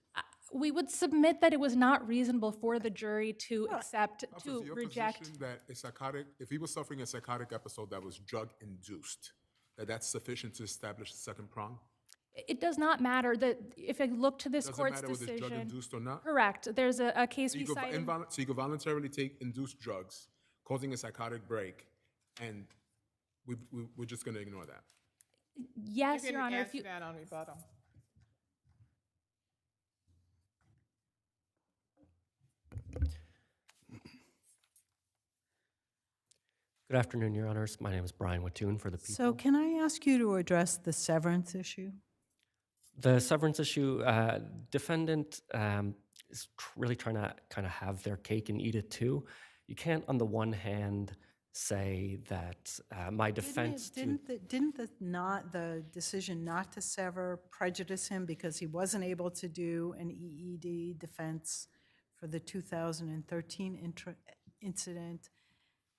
We would submit that it was not reasonable for the jury to accept, Also, is to your reject. position that a psychotic, if he was suffering a psychotic episode that was drug-induced, that's sufficient to establish the second prong? It does not matter that if I look to this Doesn't court's matter whether it's decision. drug-induced or not? Correct. There's a case So we you, could, cited. so you could voluntarily take induced drugs, causing a psychotic break, and we're just going to ignore that? Yes, You Your can Honor. answer that on rebuttal. Good afternoon, Your Honors. My name is Brian Wattoon for the people. So can I ask you to address the severance issue? The severance issue, defendant is really trying to kind of have their cake and eat it too. You can't, on the one hand, say that my defense Didn't the decision not to sever prejudice him because he wasn't able to do an EED defense for the 2013 incident,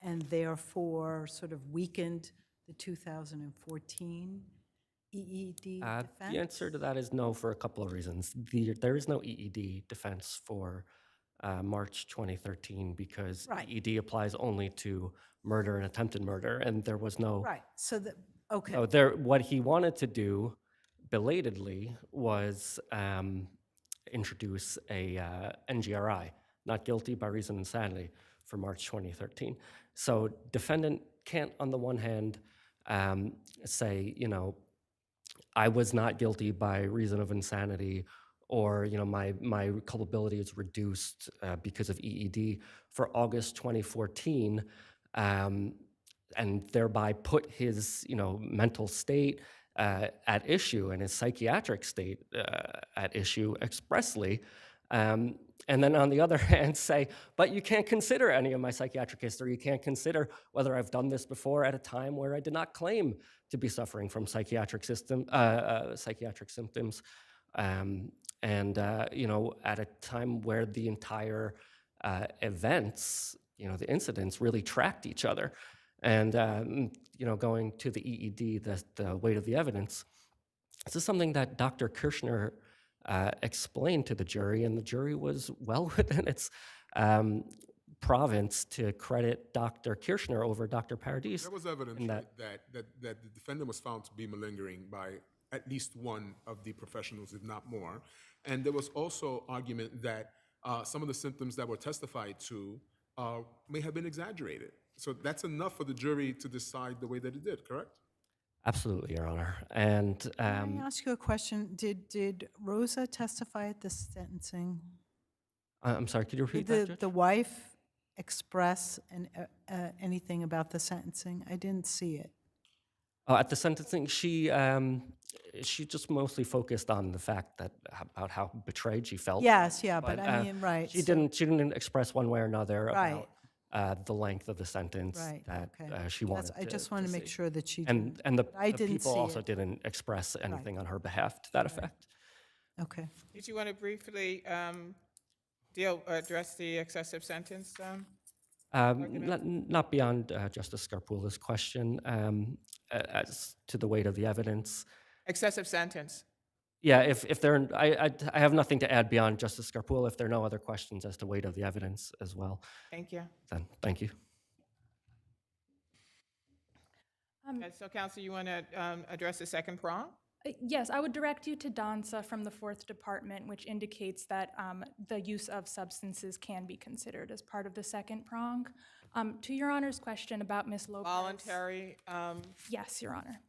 and therefore sort of weakened the 2014 EED defense? The answer to that is no for a couple of reasons. There is no EED defense for March 2013 because Right. EED applies only to murder and attempted murder, and there was no. Right, so okay. So what he wanted to do belatedly was introduce a NGRI, not guilty by reason of insanity, for March 2013. So defendant can't, on the one hand, say, I was not guilty by reason of insanity, or my culpability is reduced because of EED for August 2014, and thereby put his mental state at issue and his psychiatric state at issue expressly. And then on the other hand say, but you can't consider any of my psychiatric history. You can't consider whether I've done this before at a time where I did not claim to be suffering from psychiatric symptoms. At a time where the entire events, the incidents really tracked each other. And, going to the EED, the weight of the evidence, this is something that Dr. Kirshner explained to the jury, and the jury was well within its province to credit Dr. Kirshner over Dr. Paradis. There was evidence in right, that the defendant was found to be malingering by at least one of the professionals, if not more. And there was also argument that some of the symptoms that were testified to may have been exaggerated. So that's enough for the jury to decide the way that it did, correct? Absolutely, Your Honor. And Can I ask you a question? Did Rosa testify at the sentencing? I'm sorry, could you repeat that, Did Judge? the wife express anything about the sentencing? I didn't see it. At the sentencing, she just mostly focused on the fact that about how betrayed she felt. Yes, yeah, but I mean, right, She so- didn't express one way or another Right. about the length of the sentence Right, that okay. she wanted. I just wanted to make see. sure that she and didn't. and the, but I the didn't people see also it. didn't express anything on her behalf to that effect. Okay. Did you want to briefly address the excessive sentence? Not beyond Justice Scarpulla's question as to the weight of the evidence. Excessive sentence. Yeah, if there, I have nothing to add beyond Justice Scarpulla. If there are no other questions as to weight of the evidence as well, Thank you. then thank you. So, Counsel, you want to address the second prong? Yes, I would direct you to DANSA from the 4th Department, which indicates that the use of substances can be considered as part of the second prong. To Your Honor's question about Ms. Lopez. Voluntary. Yes, Your Honor.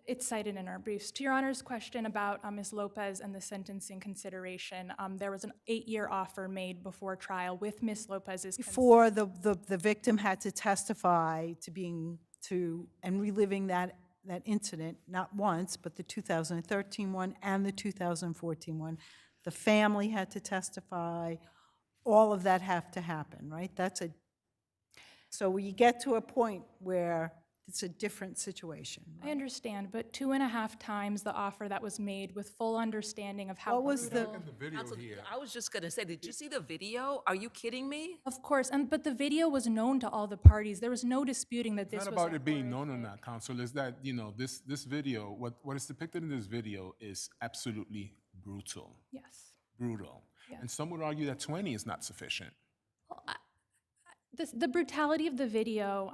It's cited in our briefs. To Your Honor's question about Ms. Lopez and the sentencing consideration, there was an 8-year offer made before trial with Ms. Lopez's consent. Before the victim had to testify and reliving that incident, not once, but the 2013 one and the 2014 one. The family had to testify. All of that have to happen, right? So we get to a point where it's a different situation. I understand, but 2.5 times the offer that was made with full understanding of how What was the- brutal- Counsel, I was just going to say, did you see the video? Are you kidding me? Of course, but the video was known to all the parties. There was no disputing that this It's was not about it being known or not, counsel, is that, this video, what is depicted in this video is absolutely brutal. Yes. Brutal. Yeah. And some would argue that 20 is not sufficient. The brutality of the video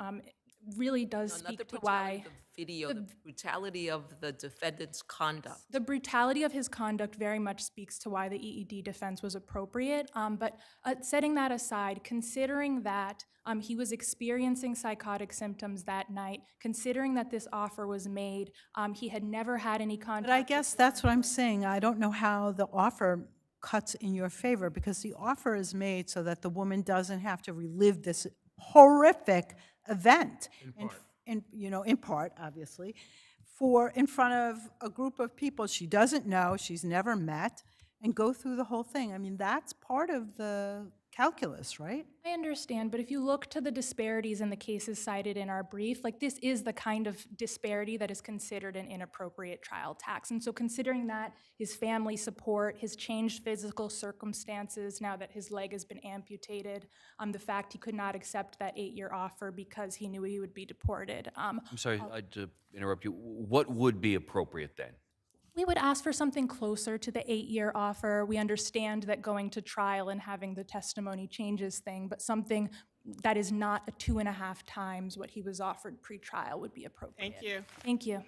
really does No, not the speak to brutality why. of the video, the brutality of the defendant's conduct. The brutality of his conduct very much speaks to why the EED defense was appropriate. But setting that aside, considering that he was experiencing psychotic symptoms that night, considering that this offer was made, he had never had any contact. But I guess that's what I'm saying. I don't know how the offer cuts in your favor, because the offer is made so that the woman doesn't have to relive this horrific event. In part, obviously, in front of a group of people she doesn't know, she's never met, and go through the whole thing. I mean, that's part of the calculus, right? I understand, but if you look to the disparities in the cases cited in our brief, like this is the kind of disparity that is considered an inappropriate trial tax. And so considering that, his family support, his changed physical circumstances now that his leg has been amputated, the fact he could not accept that 8-year offer because he knew he would be deported. I'm sorry to interrupt you. What would be appropriate then? We would ask for something closer to the 8-year offer. We understand that going to trial and having the testimony changes thing, but something that is not a 2.5 times what he was offered pre-trial would be appropriate. Thank you. Thank you.